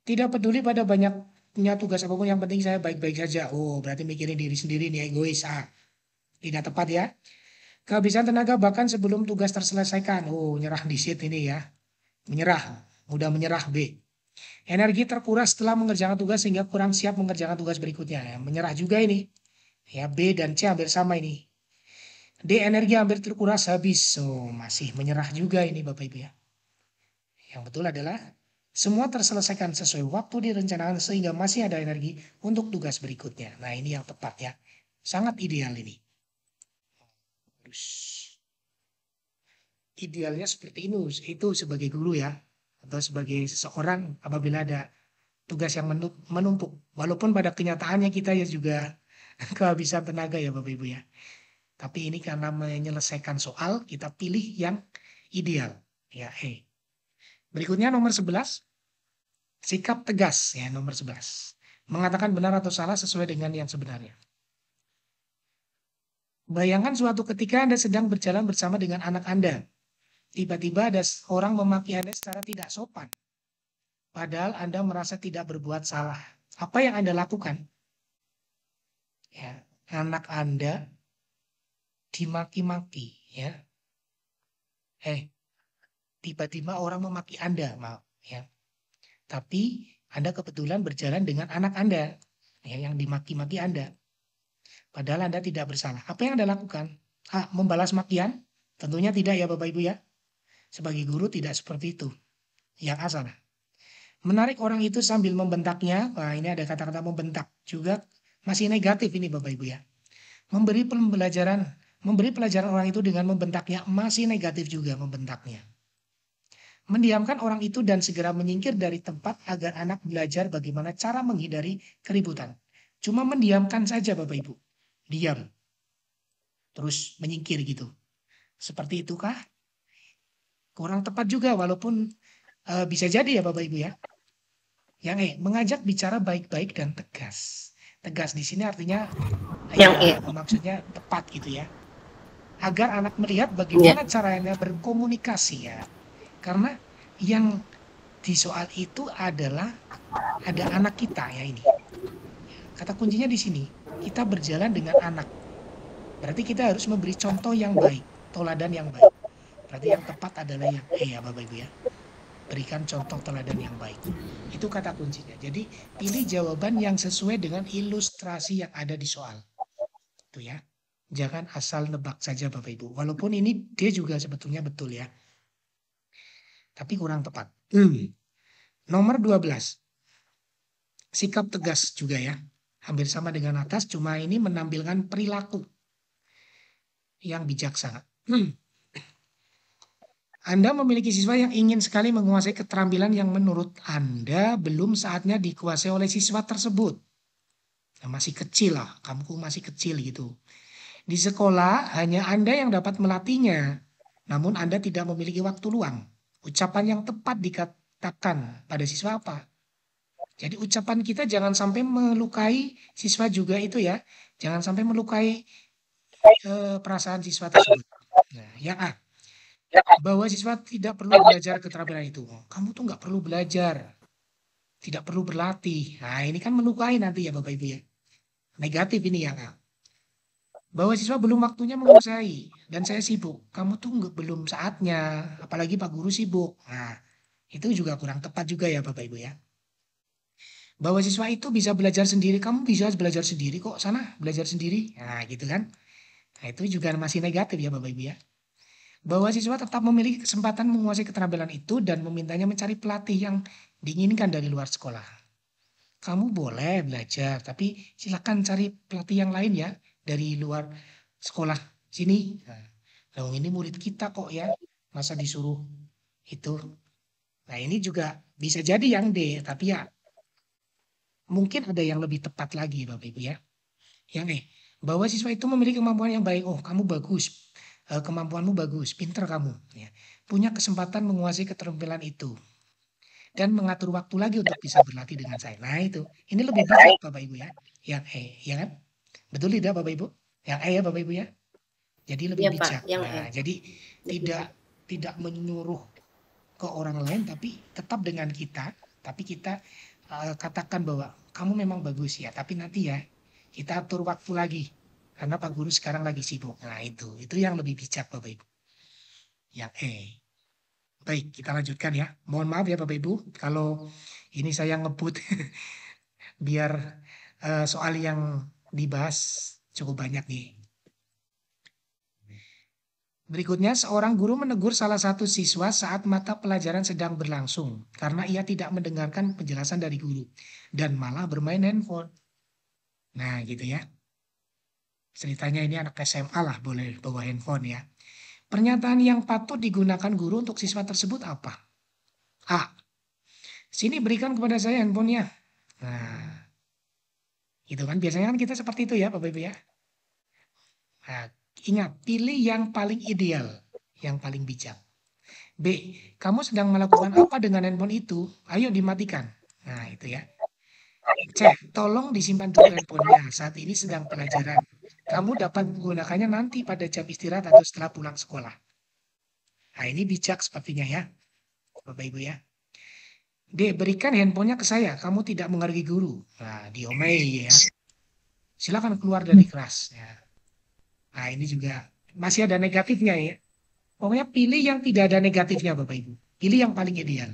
Tidak peduli pada banyaknya tugas apapun, yang penting saya baik-baik saja. Oh, berarti mikirin diri sendiri nih, egois. Tidak tepat ya. Kehabisan tenaga bahkan sebelum tugas terselesaikan. Oh, nyerah di sit ini ya. Menyerah, mudah menyerah B. Energi terkuras setelah mengerjakan tugas sehingga kurang siap mengerjakan tugas berikutnya. Ya, menyerah juga ini. Ya, B dan C hampir sama ini. D, energi hampir terkuras habis. Oh, masih menyerah juga ini Bapak Ibu ya. Yang betul adalah semua terselesaikan sesuai waktu direncanakan sehingga masih ada energi untuk tugas berikutnya. Nah, ini yang tepat ya. Sangat ideal ini. Idealnya seperti itu sebagai guru ya. Atau sebagai seseorang apabila ada tugas yang menumpuk. Walaupun pada kenyataannya kita ya juga kehabisan tenaga ya Bapak Ibu ya. Tapi ini karena menyelesaikan soal, kita pilih yang ideal. Ya, Berikutnya nomor 11. Sikap tegas, ya nomor 11. Mengatakan benar atau salah sesuai dengan yang sebenarnya. Bayangkan suatu ketika Anda sedang berjalan bersama dengan anak Anda. Tiba-tiba ada orang memaki Anda secara tidak sopan. Padahal Anda merasa tidak berbuat salah. Apa yang Anda lakukan? Ya, anak Anda dimaki-maki, ya. Tiba-tiba orang memaki Anda, maaf, ya. Tapi Anda kebetulan berjalan dengan anak Anda, ya, yang dimaki-maki Anda. Padahal Anda tidak bersalah. Apa yang Anda lakukan? Membalas makian? Tentunya tidak ya Bapak Ibu ya. Sebagai guru tidak seperti itu. Yang A salah. Menarik orang itu sambil membentaknya. Wah, ini ada kata-kata membentak. Juga masih negatif ini Bapak Ibu ya. Memberi pelajaran orang itu dengan membentaknya masih negatif juga membentaknya. Mendiamkan orang itu dan segera menyingkir dari tempat agar anak belajar bagaimana cara menghindari keributan. Cuma mendiamkan saja Bapak Ibu. Diam. Terus menyingkir gitu. Seperti itukah? Kurang tepat juga walaupun bisa jadi ya Bapak Ibu ya. Yang mengajak bicara baik-baik dan tegas. Tegas di sini artinya maksudnya tepat gitu ya. Agar anak melihat bagaimana caranya berkomunikasi ya. Karena yang di soal itu adalah ada anak kita ya ini. Kata kuncinya di sini, kita berjalan dengan anak. Berarti kita harus memberi contoh yang baik, teladan yang baik. Berarti yang tepat adalah yang ya Bapak Ibu ya. Berikan contoh teladan yang baik. Itu kata kuncinya. Jadi pilih jawaban yang sesuai dengan ilustrasi yang ada di soal. Itu ya. Jangan asal nebak saja Bapak Ibu. Walaupun ini dia juga sebetulnya betul ya. Tapi kurang tepat. Nomor 12. Sikap tegas juga ya. Hampir sama dengan atas, cuma ini menampilkan perilaku yang bijaksana. Anda memiliki siswa yang ingin sekali menguasai keterampilan yang menurut Anda belum saatnya dikuasai oleh siswa tersebut. Nah, masih kecil lah, kamu masih kecil gitu. Di sekolah hanya Anda yang dapat melatihnya, namun Anda tidak memiliki waktu luang. Ucapan yang tepat dikatakan pada siswa apa? Jadi ucapan kita jangan sampai melukai siswa juga itu ya. Jangan sampai melukai perasaan siswa tersebut. Nah, yang A. Bahwa siswa tidak perlu belajar keterampilan itu. Kamu tuh nggak perlu belajar. Tidak perlu berlatih. Nah ini kan melukai nanti ya Bapak Ibu ya. Negatif ini yang A. Bahwa siswa belum waktunya menguasai dan saya sibuk. Kamu tuh belum saatnya, apalagi Pak Guru sibuk. Nah, itu juga kurang tepat juga ya Bapak Ibu ya. Bahwa siswa itu bisa belajar sendiri, kamu bisa belajar sendiri kok, sana belajar sendiri. Nah, gitu kan. Nah, itu juga masih negatif ya Bapak Ibu ya. Bahwa siswa tetap memiliki kesempatan menguasai keterampilan itu dan memintanya mencari pelatih yang diinginkan dari luar sekolah. Kamu boleh belajar, tapi silakan cari pelatih yang lain ya. Dari luar sekolah sini. Nah, ini murid kita kok ya. Masa disuruh itu. Nah ini juga bisa jadi yang D. Tapi ya mungkin ada yang lebih tepat lagi Bapak Ibu ya. Yang bahwa siswa itu memiliki kemampuan yang baik. Oh kamu bagus. Kemampuanmu bagus. Pinter kamu. Ya. Punya kesempatan menguasai keterampilan itu. Dan mengatur waktu lagi untuk bisa berlatih dengan saya. Nah itu. Ini lebih bijak Bapak Ibu ya. Yang ya kan? Betul tidak Bapak Ibu? Yang ya Bapak Ibu ya. Jadi lebih bijak. Nah, jadi tidak menyuruh ke orang lain tapi tetap dengan kita. Tapi kita katakan bahwa kamu memang bagus ya. Tapi nanti ya kita atur waktu lagi. Karena Pak Guru sekarang lagi sibuk. Nah itu yang lebih bijak Bapak Ibu. Yang Baik, kita lanjutkan ya. Mohon maaf ya Bapak Ibu. Kalau ini saya ngebut. Biar soal yang dibahas cukup banyak nih. Berikutnya, seorang guru menegur salah satu siswa saat mata pelajaran sedang berlangsung karena ia tidak mendengarkan penjelasan dari guru dan malah bermain handphone. Nah, gitu ya. Ceritanya ini anak SMA lah boleh bawa handphone ya. Pernyataan yang patut digunakan guru untuk siswa tersebut apa? A. Sini berikan kepada saya handphonenya. Nah, itu kan biasanya kan kita seperti itu ya Bapak Ibu ya. Nah, Ingat, pilih yang paling ideal, yang paling bijak. B, kamu sedang melakukan apa dengan handphone itu? Ayo dimatikan. Nah, itu ya. C, tolong disimpan dulu handphonenya. Saat ini sedang pelajaran. Kamu dapat menggunakannya nanti pada jam istirahat atau setelah pulang sekolah. Nah, ini bijak sepertinya ya, Bapak Ibu ya. D, berikan handphonenya ke saya. Kamu tidak menghargai guru. Nah, diomei ya. Silakan keluar dari kelas. Ya. Nah, ini juga masih ada negatifnya ya. Pokoknya pilih yang tidak ada negatifnya Bapak Ibu. Pilih yang paling ideal.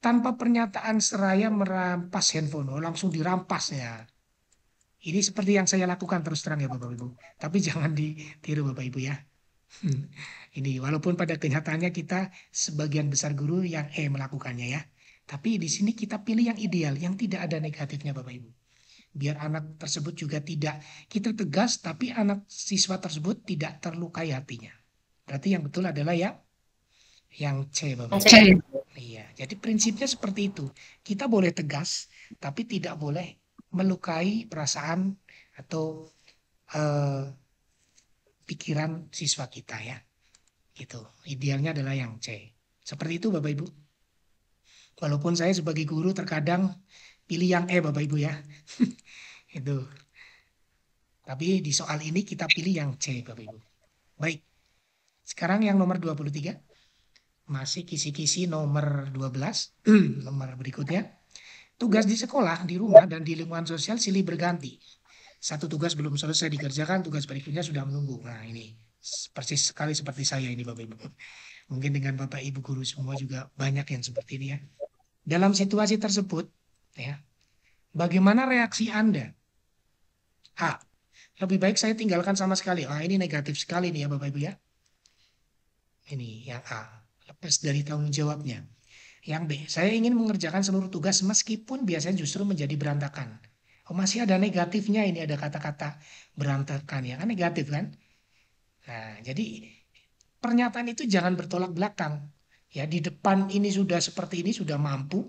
Tanpa pernyataan seraya merampas handphone, langsung dirampas ya. Ini seperti yang saya lakukan terus terang ya Bapak Ibu. Tapi jangan ditiru Bapak Ibu ya. Ini walaupun pada kenyataannya kita sebagian besar guru yang melakukannya ya. Tapi di sini kita pilih yang ideal, yang tidak ada negatifnya Bapak Ibu. Biar anak tersebut juga tidak, kita tegas tapi anak siswa tersebut tidak terlukai hatinya. Berarti yang betul adalah yang C Bapak Ibu. Iya, jadi prinsipnya seperti itu. Kita boleh tegas, tapi tidak boleh melukai perasaan atau pikiran siswa kita ya. Gitu. Idealnya adalah yang C. Seperti itu Bapak Ibu. Walaupun saya sebagai guru terkadang pilih yang E Bapak Ibu ya. Itu. Tapi di soal ini kita pilih yang C Bapak Ibu. Baik. Sekarang yang nomor 23. Masih kisi-kisi nomor 12. Nomor berikutnya. Tugas di sekolah, di rumah, dan di lingkungan sosial silih berganti. Satu tugas belum selesai dikerjakan, tugas berikutnya sudah menunggu. Nah ini persis sekali seperti saya ini Bapak Ibu. Mungkin dengan Bapak Ibu guru semua juga banyak yang seperti ini ya. Dalam situasi tersebut, ya, bagaimana reaksi Anda? A. Lebih baik saya tinggalkan sama sekali. Ini negatif sekali nih ya Bapak Ibu ya. Ini yang A. Lepas dari tanggung jawabnya. Yang B. Saya ingin mengerjakan seluruh tugas meskipun biasanya justru menjadi berantakan. Masih ada negatifnya ini, ada kata-kata berantakan ya kan negatif kan. Nah jadi pernyataan itu jangan bertolak belakang. Ya di depan ini sudah seperti ini, sudah mampu.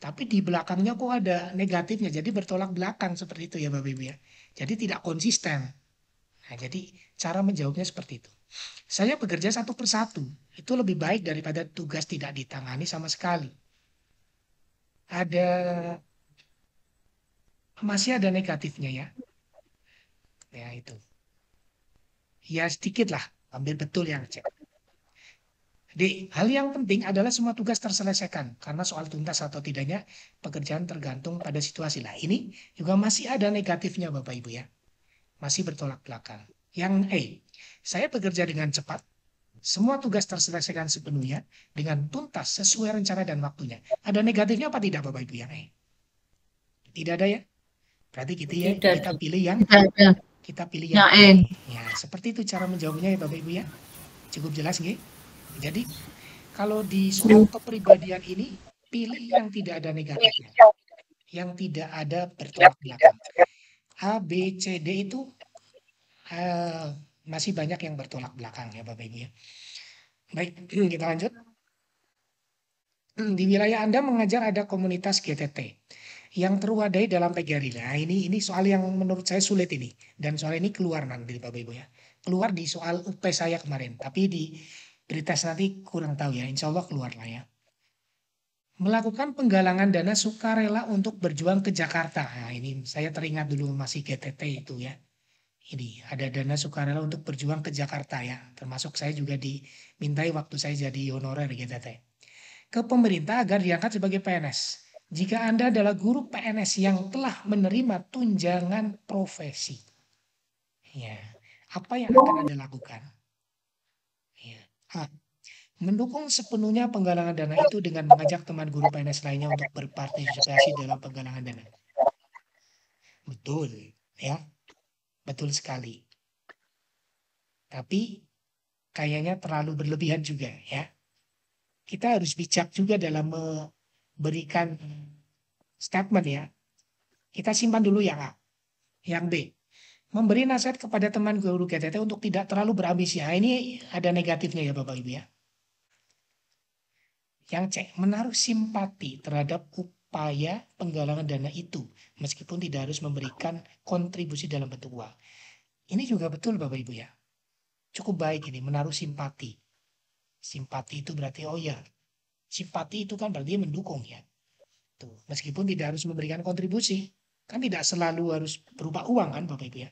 Tapi di belakangnya kok ada negatifnya. Jadi bertolak belakang seperti itu ya Bapak Ibu ya. Jadi tidak konsisten. Nah jadi cara menjawabnya seperti itu. Saya bekerja satu persatu. Itu lebih baik daripada tugas tidak ditangani sama sekali. Masih ada negatifnya ya. Ya itu. Ya sedikit lah. Ambil betul yang cek. Jadi hal yang penting adalah semua tugas terselesaikan. Karena soal tuntas atau tidaknya pekerjaan tergantung pada situasi lah. Ini juga masih ada negatifnya Bapak Ibu ya. Masih bertolak belakang. Yang saya bekerja dengan cepat. Semua tugas terselesaikan sepenuhnya dengan tuntas sesuai rencana dan waktunya. Ada negatifnya apa tidak Bapak Ibu yang Tidak ada ya? Berarti kita pilih yang ya, seperti itu cara menjawabnya ya Bapak Ibu ya. Cukup jelas nggih? Jadi kalau di soal kepribadian ini pilih yang tidak ada negatifnya. Yang tidak ada bertolak belakang. A, B, C, D itu masih banyak yang bertolak belakang ya Bapak Ibu ya. Baik, kita lanjut. Di wilayah Anda mengajar ada komunitas GTT yang terwadai dalam PGRI. Nah, ini soal yang menurut saya sulit ini. Dan soal ini keluar nanti Bapak Ibu ya. Keluar di soal UP saya kemarin. Tapi di berita nanti kurang tahu ya. Insya Allah keluar lah ya. Melakukan penggalangan dana sukarela untuk berjuang ke Jakarta. Nah, ini saya teringat dulu masih GTT itu ya. Ini ada dana sukarela untuk berjuang ke Jakarta ya. Termasuk saya juga dimintai waktu saya jadi honorer GTT. Ke pemerintah agar diangkat sebagai PNS. Jika Anda adalah guru PNS yang telah menerima tunjangan profesi. Ya, apa yang akan Anda lakukan? Ya. A. Mendukung sepenuhnya penggalangan dana itu dengan mengajak teman guru PNS lainnya untuk berpartisipasi dalam penggalangan dana. Betul, ya. Betul sekali. Tapi kayaknya terlalu berlebihan juga ya. Kita harus bijak juga dalam memberikan statement ya. Kita simpan dulu yang A. Yang B. Memberi nasihat kepada teman guru GTT untuk tidak terlalu berambisi. Nah, ini ada negatifnya ya Bapak Ibu ya. Yang C. Menaruh simpati terhadap upaya penggalangan dana itu. Meskipun tidak harus memberikan kontribusi dalam bentuk uang. Ini juga betul Bapak Ibu ya. Cukup baik ini, menaruh simpati. Simpati itu berarti, oh ya, simpati itu kan berarti mendukung ya. Tuh, meskipun tidak harus memberikan kontribusi. Kan tidak selalu harus berupa uang kan Bapak Ibu ya.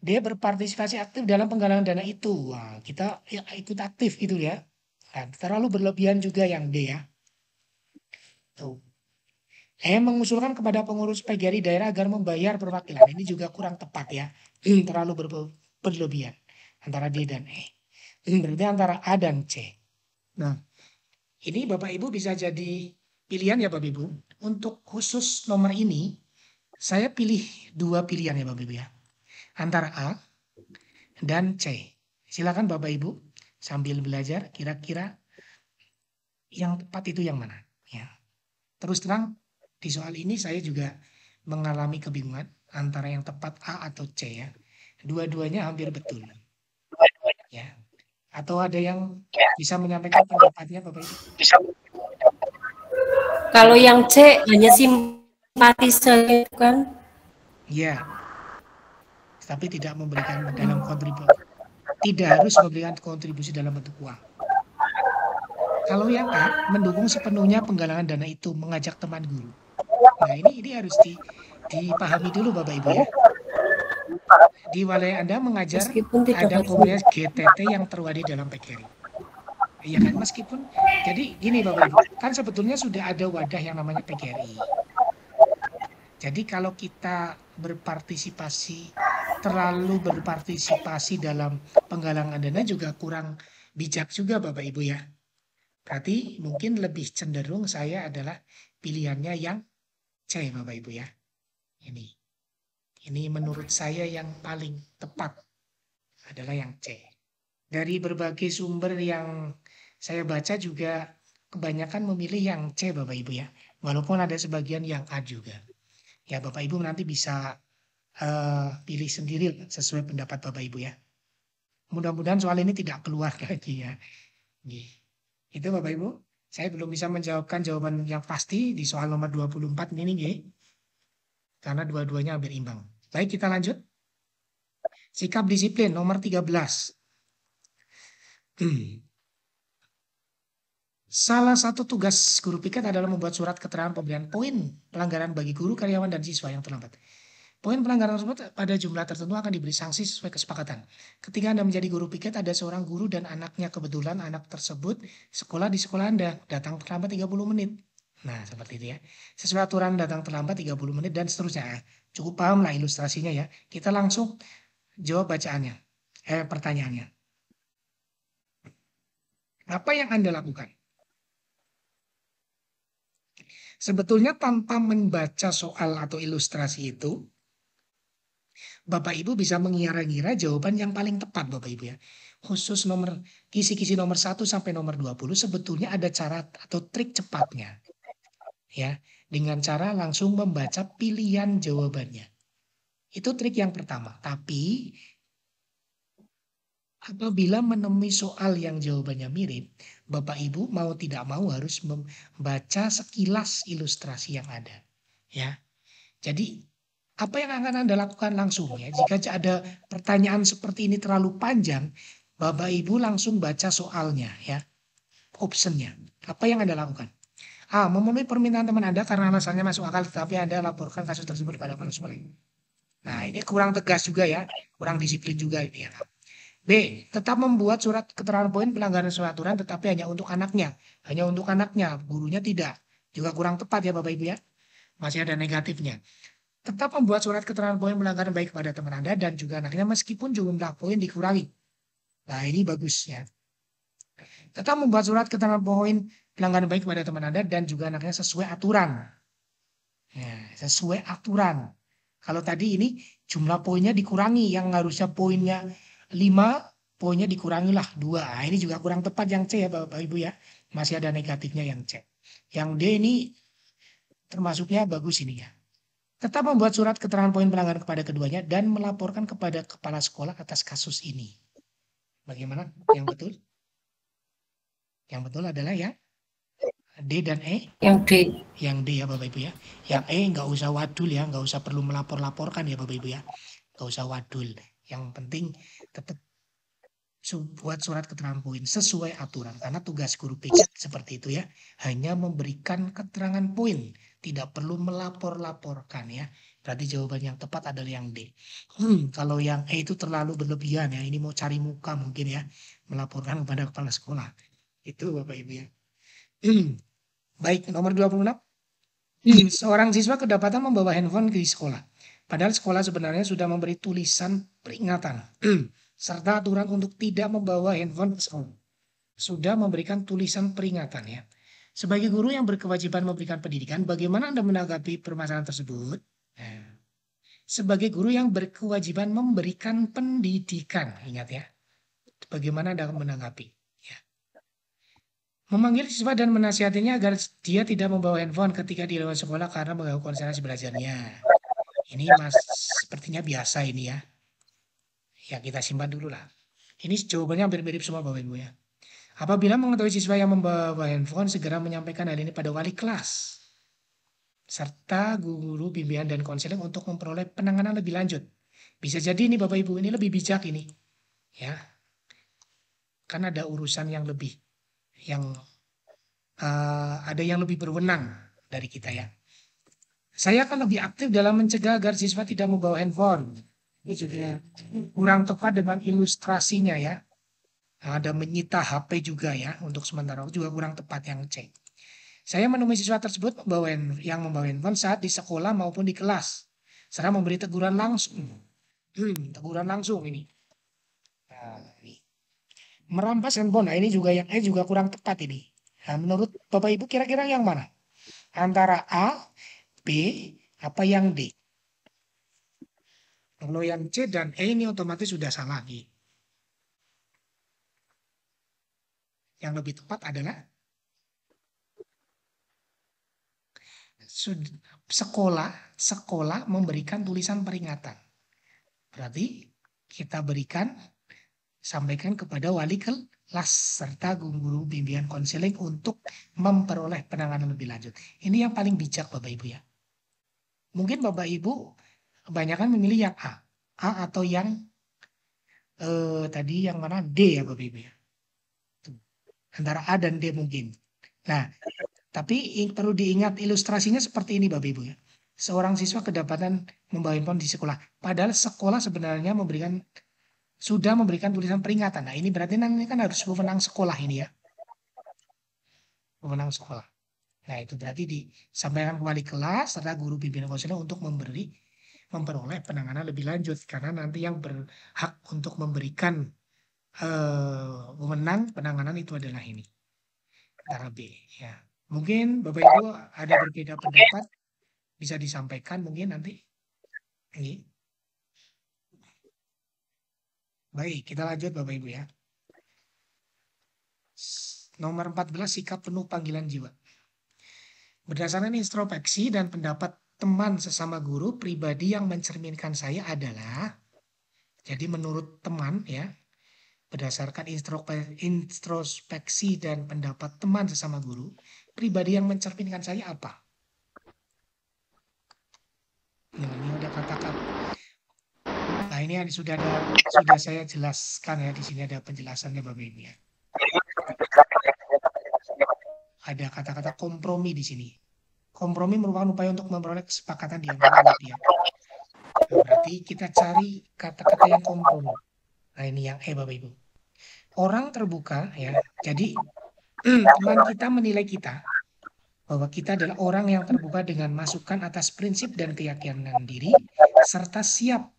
Dia berpartisipasi aktif dalam penggalangan dana itu. Wah, kita ya, ikut aktif gitu ya. Nah, terlalu berlebihan juga yang D ya. Tuh. Mengusulkan kepada pengurus PGRI daerah agar membayar perwakilan. Ini juga kurang tepat ya. Terlalu berlebihan. Antara D dan E. Berarti antara A dan C. Nah, ini Bapak Ibu bisa jadi pilihan ya Bapak Ibu. Untuk khusus nomor ini, saya pilih 2 pilihan ya Bapak Ibu ya. Antara A dan C. Silakan Bapak Ibu sambil belajar kira-kira yang tepat itu yang mana. Ya. Terus terang di soal ini saya juga mengalami kebingungan antara yang tepat A atau C ya. Dua-duanya hampir betul. Ya. Atau ada yang bisa menyampaikan pendapatnya Bapak Ibu? Kalau yang C hanya simpatisan kan? Ya. Tapi tidak memberikan dalam kontribusi. Tidak harus memberikan kontribusi dalam bentuk uang. Kalau yang A, mendukung sepenuhnya penggalangan dana itu, mengajak teman guru. Nah ini harus dipahami dulu Bapak Ibu ya. Di wilayah Anda mengajar ada komunitas GTT yang terwadi dalam PGRI. Iya kan, meskipun, jadi gini Bapak Ibu, kan sebetulnya sudah ada wadah yang namanya PGRI. Jadi kalau kita terlalu berpartisipasi dalam penggalangan dana juga kurang bijak juga Bapak Ibu ya. Berarti mungkin lebih cenderung saya adalah pilihannya yang C Bapak Ibu ya. Ini menurut saya yang paling tepat adalah yang C. Dari berbagai sumber yang saya baca juga kebanyakan memilih yang C Bapak Ibu ya. Walaupun ada sebagian yang A juga. Ya Bapak Ibu nanti bisa pilih sendiri sesuai pendapat Bapak Ibu ya. Mudah-mudahan soal ini tidak keluar lagi ya. Itu Bapak Ibu. Saya belum bisa menjawabkan jawaban yang pasti di soal nomor 24 ini nih. Karena dua-duanya hampir imbang. Baik, kita lanjut. Sikap disiplin nomor 13. Salah satu tugas guru piket adalah membuat surat keterangan pemberian poin pelanggaran bagi guru, karyawan, dan siswa yang terlambat. Poin pelanggaran tersebut pada jumlah tertentu akan diberi sanksi sesuai kesepakatan. Ketika Anda menjadi guru piket, ada seorang guru dan anaknya, kebetulan anak tersebut sekolah di sekolah Anda, datang terlambat 30 menit. Nah, seperti itu ya. Sesuai aturan datang terlambat 30 menit dan seterusnya. Cukup paham lah ilustrasinya ya. Kita langsung jawab bacaannya. Pertanyaannya. Apa yang Anda lakukan? Sebetulnya tanpa membaca soal atau ilustrasi itu, Bapak Ibu bisa mengira-ngira jawaban yang paling tepat Bapak Ibu ya. Khusus kisi-kisi nomor 1 sampai nomor 20 sebetulnya ada cara atau trik cepatnya. Ya, dengan cara langsung membaca pilihan jawabannya. Itu trik yang pertama. Tapi apabila menemui soal yang jawabannya mirip, Bapak Ibu mau tidak mau harus membaca sekilas ilustrasi yang ada. Ya. Jadi apa yang akan Anda lakukan langsung ya? Jika ada pertanyaan seperti ini terlalu panjang, Bapak Ibu langsung baca soalnya ya. Optionnya. Apa yang Anda lakukan? A. Memenuhi permintaan teman Anda karena alasannya masuk akal, tetapi Anda laporkan kasus tersebut pada polisi. Nah, ini kurang tegas juga ya. Kurang disiplin juga ini ya. B. Tetap membuat surat keterangan poin pelanggaran sesuai aturan, tetapi hanya untuk anaknya. Hanya untuk anaknya, gurunya tidak. Juga kurang tepat ya Bapak Ibu ya. Masih ada negatifnya. Tetap membuat surat keterangan poin pelanggaran baik kepada teman Anda dan juga anaknya meskipun jumlah poin dikurangi. Nah, ini bagus ya. Tetap membuat surat keterangan poin pelanggaran baik kepada teman Anda dan juga anaknya sesuai aturan. Ya, sesuai aturan. Kalau tadi ini jumlah poinnya dikurangi, yang harusnya poinnya 5, poinnya dikurangilah 2. Nah, ini juga kurang tepat yang C ya Bapak Ibu ya. Masih ada negatifnya yang C. Yang D ini termasuknya bagus ini ya. Tetap membuat surat keterangan poin pelanggaran kepada keduanya dan melaporkan kepada kepala sekolah atas kasus ini. Bagaimana? Yang betul? Yang betul adalah ya D dan E. Yang D. Yang D ya Bapak Ibu ya. Yang E nggak usah wadul ya, nggak usah perlu melapor-laporkan ya Bapak Ibu ya. Gak usah wadul. Yang penting tetap buat surat keterangan poin sesuai aturan. Karena tugas guru PJ seperti itu ya. Hanya memberikan keterangan poin. Tidak perlu melapor-laporkan ya. Berarti jawaban yang tepat adalah yang D. Kalau yang E itu terlalu berlebihan ya. Ini mau cari muka mungkin ya. Melaporkan kepada kepala sekolah. Itu Bapak Ibu ya. Baik, nomor 26. Seorang siswa kedapatan membawa handphone ke sekolah. Padahal sekolah sebenarnya sudah memberi tulisan peringatan. Serta aturan untuk tidak membawa handphone ke sekolah. Sudah memberikan tulisan peringatan ya. Sebagai guru yang berkewajiban memberikan pendidikan, bagaimana Anda menanggapi permasalahan tersebut? Nah, sebagai guru yang berkewajiban memberikan pendidikan, ingat ya. Bagaimana Anda menanggapi? Ya. Memanggil siswa dan menasihatinya agar dia tidak membawa handphone ketika di luar sekolah karena mengganggu konsentrasi belajarnya. Ini sepertinya biasa ini ya. Ya kita simpan dulu lah. Ini jawabannya hampir mirip semua Bapak Ibu ya. Apabila mengetahui siswa yang membawa handphone, segera menyampaikan hal ini pada wali kelas. Serta guru bimbingan dan konseling untuk memperoleh penanganan lebih lanjut. Bisa jadi ini Bapak Ibu, ini lebih bijak ini. Ya. Kan ada urusan yang lebih. Yang ada yang lebih berwenang dari kita ya. Saya akan lebih aktif dalam mencegah agar siswa tidak membawa handphone. Ini juga kurang tepat dengan ilustrasinya ya. Ada menyita HP juga ya. Untuk sementara juga kurang tepat yang C. Saya menemui siswa tersebut yang membawa handphone saat di sekolah maupun di kelas. Serta memberi teguran langsung. Teguran langsung ini. Nah, ini. Merampas handphone. Nah ini juga yang E juga kurang tepat ini. Nah, menurut Bapak Ibu kira-kira yang mana? Antara A, B, apa yang D? Kalau yang C dan E ini otomatis sudah salah lagi. Yang lebih tepat adalah sekolah memberikan tulisan peringatan. Berarti kita sampaikan kepada wali kelas serta guru bimbingan konseling untuk memperoleh penanganan lebih lanjut. Ini yang paling bijak Bapak Ibu ya. Mungkin Bapak Ibu kebanyakan memilih yang A atau yang tadi yang mana D ya Bapak Ibu ya. Antara A dan D mungkin. Nah, tapi perlu diingat ilustrasinya seperti ini Bapak Ibu ya. Seorang siswa kedapatan membawa handphone di sekolah. Padahal sekolah sebenarnya sudah memberikan tulisan peringatan. Nah ini berarti nanti kan harus wewenang sekolah ini ya. Wewenang sekolah. Nah itu berarti disampaikan ke wali kelas serta guru bimbingan konseling untuk memperoleh penanganan lebih lanjut. Karena nanti yang berhak untuk memberikan wewenang penanganan itu adalah ini. Antara B ya. Mungkin Bapak Ibu ada berbeda pendapat bisa disampaikan mungkin nanti. Ini. Baik, kita lanjut Bapak Ibu ya. Nomor 14, sikap penuh panggilan jiwa. Berdasarkan introspeksi dan pendapat teman sesama guru, pribadi yang mencerminkan saya adalah, jadi menurut teman ya, berdasarkan introspeksi dan pendapat teman sesama guru, pribadi yang mencerminkan saya apa? Nah, ini ada kata-kata. Nah, ini sudah saya jelaskan ya, di sini ada penjelasannya Bapak Ibu ya. Ada kata-kata kompromi di sini. Kompromi merupakan upaya untuk memperoleh kesepakatan di antara pihak. Nah, berarti kita cari kata-kata yang kompromi. Nah, ini yang E Bapak Ibu. Orang terbuka ya. Jadi teman kita menilai kita bahwa kita adalah orang yang terbuka dengan masukan atas prinsip dan keyakinan diri serta siap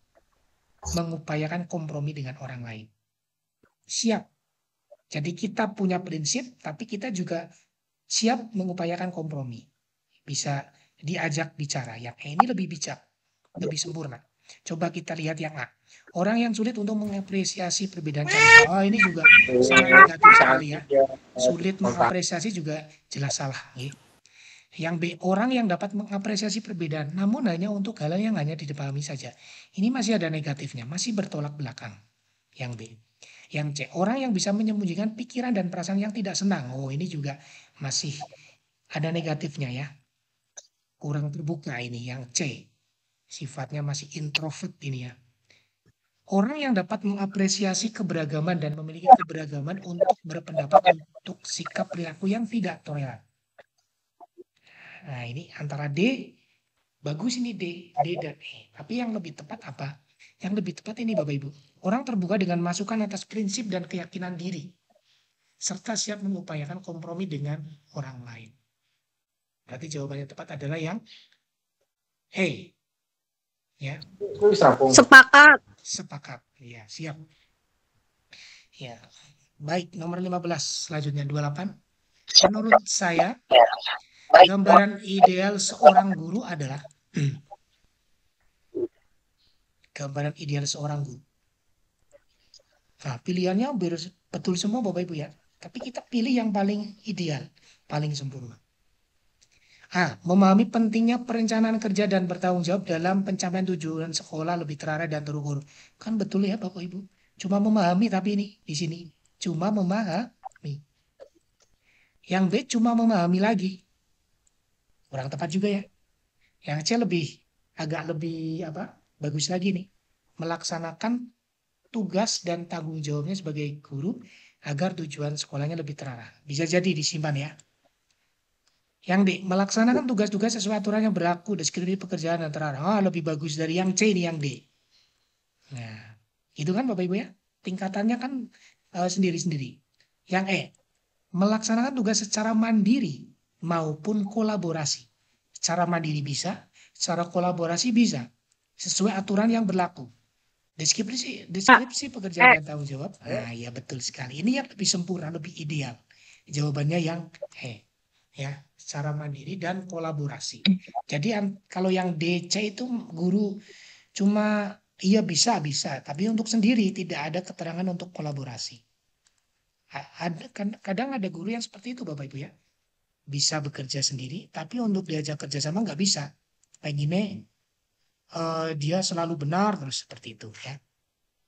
mengupayakan kompromi dengan orang lain. Siap. Jadi kita punya prinsip tapi kita juga siap mengupayakan kompromi. Bisa diajak bicara. Yang E ini lebih bijak, lebih sempurna. Coba kita lihat yang A. Orang yang sulit untuk mengapresiasi perbedaan cara. Oh ini juga sangat negatif sekali ya. Sulit mengapresiasi juga jelas salah. Yang B. Orang yang dapat mengapresiasi perbedaan. Namun hanya untuk hal yang hanya dipahami saja. Ini masih ada negatifnya. Masih bertolak belakang. Yang B. Yang C. Orang yang bisa menyembunyikan pikiran dan perasaan yang tidak senang. Oh ini juga masih ada negatifnya ya. Kurang terbuka ini yang C. Sifatnya masih introvert ini ya. Orang yang dapat mengapresiasi keberagaman dan memiliki keberagaman untuk berpendapat untuk sikap perilaku yang tidak toleran. Nah, ini antara D, bagus ini D dan E. Tapi yang lebih tepat apa? Yang lebih tepat ini Bapak Ibu. Orang terbuka dengan masukan atas prinsip dan keyakinan diri. Serta siap mengupayakan kompromi dengan orang lain. Berarti jawabannya tepat adalah yang E. Ya. Sepakat. Sepakat. Ya, siap. Ya. Baik, nomor 15 selanjutnya 28. Menurut saya gambaran ideal seorang guru adalah gambaran ideal seorang guru. Nah, pilihannya betul semua Bapak Ibu ya. Tapi kita pilih yang paling ideal, paling sempurna. A. Memahami pentingnya perencanaan kerja dan bertanggung jawab dalam pencapaian tujuan sekolah lebih terarah dan terukur. Kan betul ya Bapak Ibu. Cuma memahami tapi ini di sini cuma memahami. Yang B cuma memahami lagi. Kurang tepat juga ya. Yang C agak lebih bagus lagi nih. Melaksanakan tugas dan tanggung jawabnya sebagai guru agar tujuan sekolahnya lebih terarah. Bisa jadi disimpan ya. Yang D, melaksanakan tugas-tugas sesuai aturan yang berlaku, deskripsi pekerjaan dan terarah. Lebih bagus dari yang C ini yang D. Nah, itu kan Bapak Ibu ya. Tingkatannya kan sendiri-sendiri. Yang E, melaksanakan tugas secara mandiri maupun kolaborasi. Secara mandiri bisa, secara kolaborasi bisa. Sesuai aturan yang berlaku. Deskripsi pekerjaan dan tanggung jawab. Nah, ya betul sekali. Ini yang lebih sempurna, lebih ideal. Jawabannya yang E. Ya, secara mandiri dan kolaborasi. Jadi kalau yang DC itu guru cuma iya bisa, tapi untuk sendiri tidak ada keterangan untuk kolaborasi. Kadang ada guru yang seperti itu Bapak Ibu ya. Bisa bekerja sendiri, tapi untuk diajak kerjasama nggak bisa. Pengennya dia selalu benar terus seperti itu ya.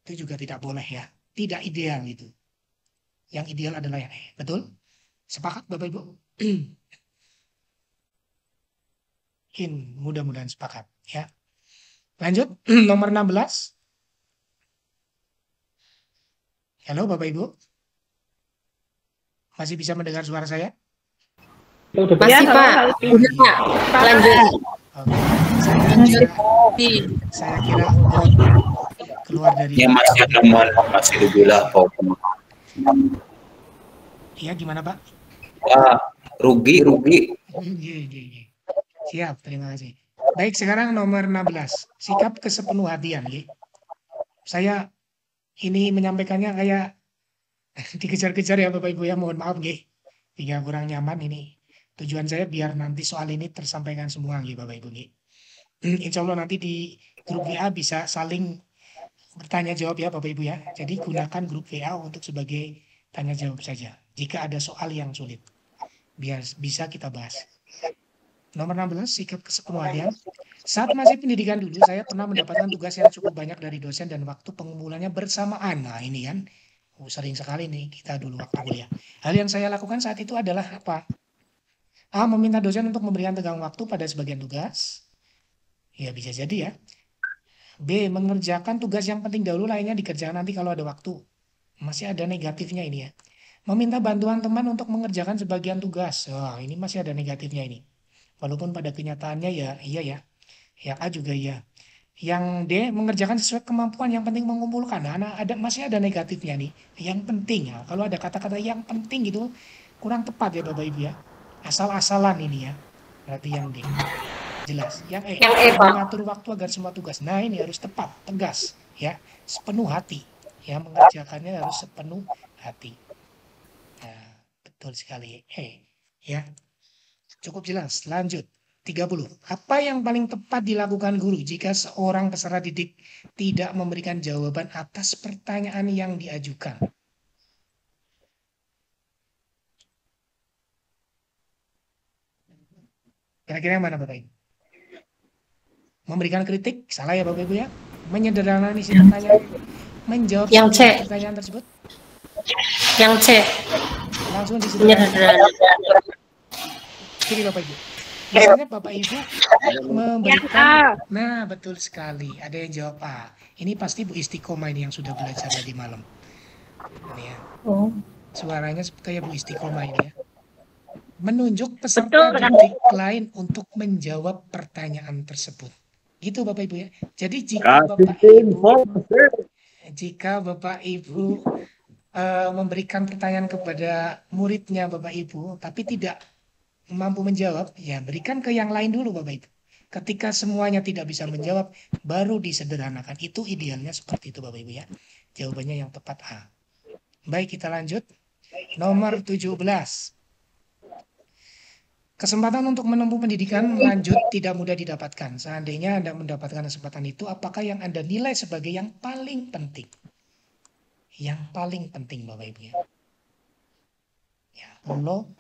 Itu juga tidak boleh ya. Tidak ideal itu. Yang ideal adalah yang E. Betul? Sepakat Bapak Ibu? Mudah-mudahan sepakat ya. Lanjut nomor 16. Halo Bapak Ibu. Masih bisa mendengar suara saya? Masih Pak. Udah Pak. Lanjut. Oke. Saya kira keluar dari ya masih dibilang Iya gimana Pak? Rugi. Siap, terima kasih. Baik, sekarang nomor 16. Sikap kesepenuh hatian. Saya ini menyampaikannya kayak dikejar-kejar ya Bapak Ibu ya. Mohon maaf. Jika kurang nyaman ini. Tujuan saya biar nanti soal ini tersampaikan semua Bapak Ibu. Insya Allah nanti di grup WA bisa saling bertanya jawab ya Bapak Ibu ya. Jadi gunakan grup WA untuk sebagai tanya jawab saja. Jika ada soal yang sulit. Biar bisa kita bahas. Nomor 16, sikap kesepenuhan. Saat masih pendidikan dulu, saya pernah mendapatkan tugas yang cukup banyak dari dosen dan waktu pengumpulannya bersamaan. Nah ini kan, sering sekali nih kita dulu waktu kuliah. Hal yang saya lakukan saat itu adalah apa? A. Meminta dosen untuk memberikan tenggang waktu pada sebagian tugas. Ya bisa jadi ya. B. Mengerjakan tugas yang penting dahulu, lainnya dikerjakan nanti kalau ada waktu. Masih ada negatifnya ini ya. Meminta bantuan teman untuk mengerjakan sebagian tugas. Wah ini masih ada negatifnya ini. Walaupun pada kenyataannya ya iya ya. Yang A juga ya. Yang D mengerjakan sesuai kemampuan, yang penting mengumpulkan. Nah, masih ada negatifnya nih. Yang penting ya. Kalau ada kata-kata yang penting gitu kurang tepat ya Bapak Ibu ya. Asal-asalan ini ya. Berarti yang D. Jelas. Yang E mengatur waktu agar semua tugas. Nah, ini harus tepat, tegas ya. Sepenuh hati. Ya, mengerjakannya harus sepenuh hati. Nah, betul sekali. Ya. Cukup jelas. Lanjut. 30. Apa yang paling tepat dilakukan guru jika seorang peserta didik tidak memberikan jawaban atas pertanyaan yang diajukan? Kira-kira yang mana Bapak Ibu? Memberikan kritik, salah ya Bapak Ibu ya? Menyederhanakan isi pertanyaan, menjawab yang C. pertanyaan tersebut? Yang C. Langsung disederhanakan. Ini Bapak Ibu. Biasanya Bapak Ibu memberikan, nah betul sekali, ada yang jawab A. Ini pasti Bu Istiqomah ini yang sudah belajar tadi malam. Ini ya. Oh. Suaranya kayak Bu Istiqomah ini ya. Menunjuk peserta didik lain untuk menjawab pertanyaan tersebut. Gitu Bapak Ibu ya. Jadi jika Bapak Ibu memberikan pertanyaan kepada muridnya Bapak Ibu, tapi tidak mampu menjawab, ya berikan ke yang lain dulu Bapak Ibu. Ketika semuanya tidak bisa menjawab, baru disederhanakan. Itu idealnya seperti itu Bapak Ibu ya. Jawabannya yang tepat A. Baik, kita lanjut. Nomor 17. Kesempatan untuk menempuh pendidikan lanjut tidak mudah didapatkan. Seandainya Anda mendapatkan kesempatan itu, apakah yang Anda nilai sebagai yang paling penting? Yang paling penting Bapak Ibu ya. Ya, untuk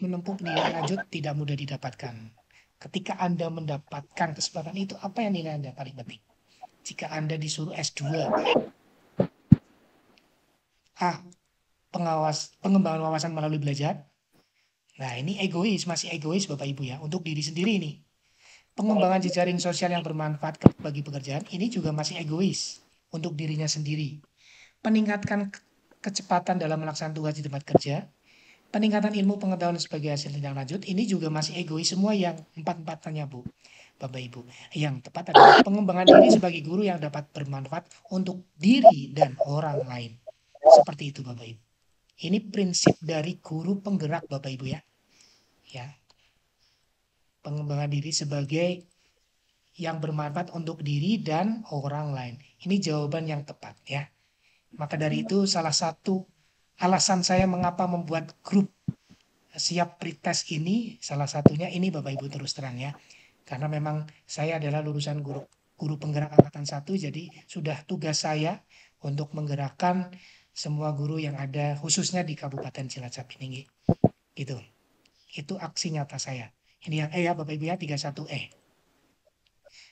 menempuh pendidikan lanjut tidak mudah didapatkan. Ketika Anda mendapatkan kesempatan itu, apa yang nilai Anda paling penting? Jika Anda disuruh S2, A. Pengembangan wawasan melalui belajar. Nah, ini masih egois Bapak Ibu ya, untuk diri sendiri nih. Pengembangan jejaring sosial yang bermanfaat bagi pekerjaan, ini juga masih egois untuk dirinya sendiri. Peningkatkan kecepatan dalam melaksanakan tugas di tempat kerja, peningkatan ilmu pengetahuan sebagai hasil tindak lanjut, ini juga masih egois semua yang empat-empatnya Bu, Bapak Ibu. Yang tepat adalah pengembangan diri sebagai guru yang dapat bermanfaat untuk diri dan orang lain. Seperti itu Bapak Ibu. Ini prinsip dari guru penggerak Bapak Ibu ya. Ya. Pengembangan diri sebagai yang bermanfaat untuk diri dan orang lain. Ini jawaban yang tepat ya. Maka dari itu salah satu alasan saya mengapa membuat grup siap pretest ini, salah satunya ini Bapak Ibu terus terang ya. Karena memang saya adalah lulusan guru penggerak angkatan 1, jadi sudah tugas saya untuk menggerakkan semua guru yang ada khususnya di Kabupaten Cilacap ini. Gitu. Itu aksi nyata saya. Ini yang E ya Bapak Ibu ya, 31E.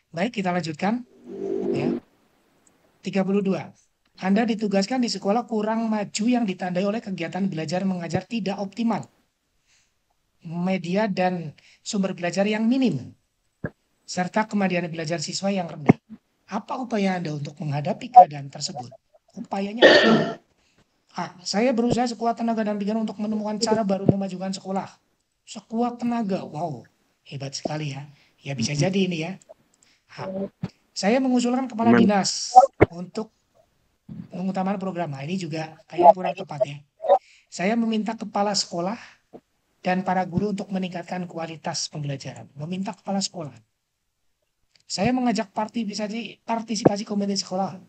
Baik, kita lanjutkan ya. 32. Anda ditugaskan di sekolah kurang maju yang ditandai oleh kegiatan belajar mengajar tidak optimal. Media dan sumber belajar yang minim. Serta kemandirian belajar siswa yang rendah. Apa upaya Anda untuk menghadapi keadaan tersebut? Upayanya apa? Saya berusaha sekuat tenaga dan pikiran untuk menemukan cara baru memajukan sekolah. Sekuat tenaga, wow, hebat sekali ya. Ya bisa jadi ini ya. Saya mengusulkan kepala dinas untuk mengutamakan program. Nah, ini juga kayaknya kurang tepat ya. Saya meminta kepala sekolah dan para guru untuk meningkatkan kualitas pembelajaran. Meminta kepala sekolah. Saya mengajak partisipasi komite sekolah.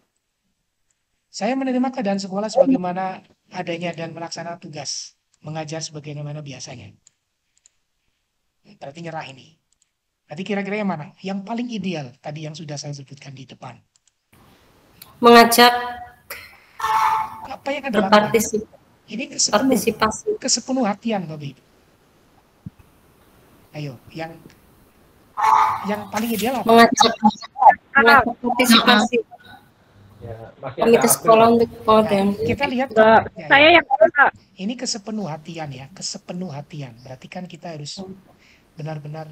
Saya menerima keadaan sekolah sebagaimana adanya dan melaksanakan tugas mengajar sebagaimana biasanya. Berarti nyerah ini. Berarti kira-kira yang mana? Yang paling ideal tadi yang sudah saya sebutkan di depan. Mengajak apa yang Anda lakukan? Ini kesepenuh hatian Bapak Ibu. Ayo, yang paling ideal apa? Mengajak partisipasi. Komite sekolah untuk pengertian. Kita lihat Saya yang ini kesepenuh hatian ya, kesepenuh hatian. Berarti kan kita harus benar-benar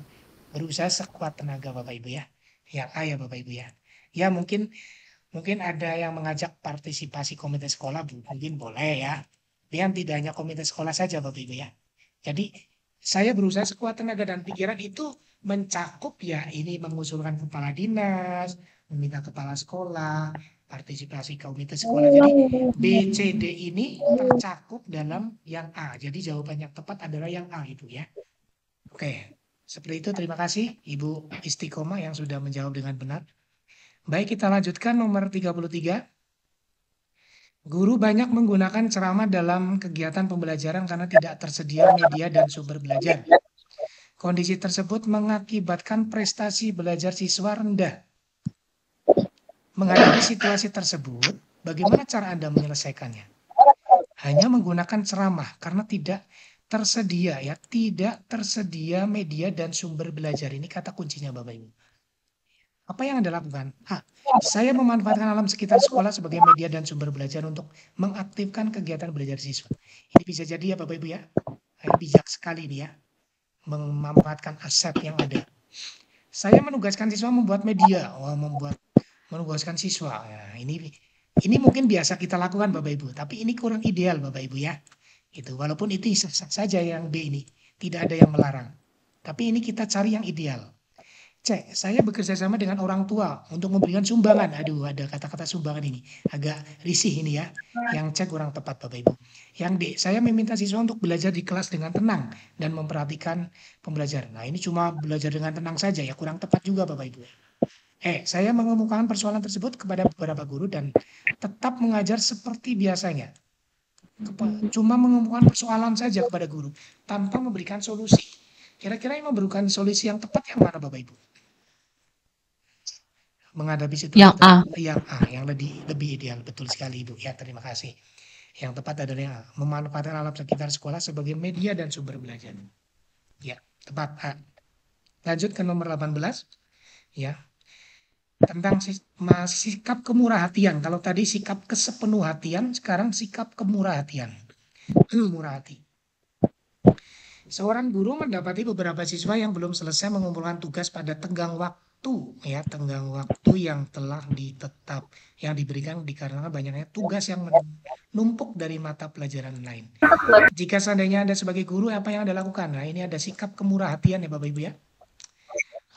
berusaha sekuat tenaga Bapak Ibu ya. Yang A ya Bapak Ibu ya. Ya mungkin ada yang mengajak partisipasi komite sekolah, mungkin boleh ya. Dan tidak hanya komite sekolah saja Bapak Ibu ya. Jadi saya berusaha sekuat tenaga dan pikiran itu mencakup ya, ini mengusulkan kepala dinas, meminta kepala sekolah, partisipasi komite sekolah. Jadi B, C, D ini tercakup dalam yang A. Jadi jawaban yang tepat adalah yang A Ibu ya. Oke, seperti itu. Terima kasih Ibu Istiqomah yang sudah menjawab dengan benar. Baik, kita lanjutkan nomor 33. Guru banyak menggunakan ceramah dalam kegiatan pembelajaran karena tidak tersedia media dan sumber belajar. Kondisi tersebut mengakibatkan prestasi belajar siswa rendah. Menghadapi situasi tersebut, bagaimana cara Anda menyelesaikannya? Hanya menggunakan ceramah karena tidak tersedia media dan sumber belajar. Ini kata kuncinya Bapak Ibu. Apa yang Anda lakukan? Saya memanfaatkan alam sekitar sekolah sebagai media dan sumber belajar untuk mengaktifkan kegiatan belajar siswa. Ini bisa jadi ya Bapak Ibu ya. Bijak sekali nih ya, memanfaatkan aset yang ada. Saya menugaskan siswa membuat media, menugaskan siswa. Nah, ini mungkin biasa kita lakukan Bapak Ibu, tapi ini kurang ideal Bapak Ibu ya. Itu walaupun itu sah saja yang B ini, tidak ada yang melarang. Tapi ini kita cari yang ideal. C, saya bekerja sama dengan orang tua untuk memberikan sumbangan. Aduh, ada kata-kata sumbangan ini. Agak risih ini ya. Yang C kurang tepat Bapak Ibu. Yang D, saya meminta siswa untuk belajar di kelas dengan tenang dan memperhatikan pembelajaran. Nah, ini cuma belajar dengan tenang saja ya, kurang tepat juga Bapak Ibu. Saya mengemukakan persoalan tersebut kepada beberapa guru dan tetap mengajar seperti biasanya. Cuma mengemukakan persoalan saja kepada guru tanpa memberikan solusi. Kira-kira yang memberikan solusi yang tepat yang mana Bapak Ibu? Menghadapi situasi Yang A. Yang lebih ideal, betul sekali Ibu. Ya, terima kasih. Yang tepat adalah yang A, memanfaatkan alam sekitar sekolah sebagai media dan sumber belajar. Ya, tepat A. Lanjut ke nomor 18. Ya. Tentang sikap kemurahatian. Kalau tadi sikap kesepenuhatian, sekarang sikap kemurahatian. Murah hati. Seorang guru mendapati beberapa siswa yang belum selesai mengumpulkan tugas pada tenggang waktu yang telah yang diberikan dikarenakan banyaknya tugas yang menumpuk dari mata pelajaran lain. Jika seandainya Anda sebagai guru, apa yang Anda lakukan? Nah, ini ada sikap kemurahatian ya Bapak Ibu ya.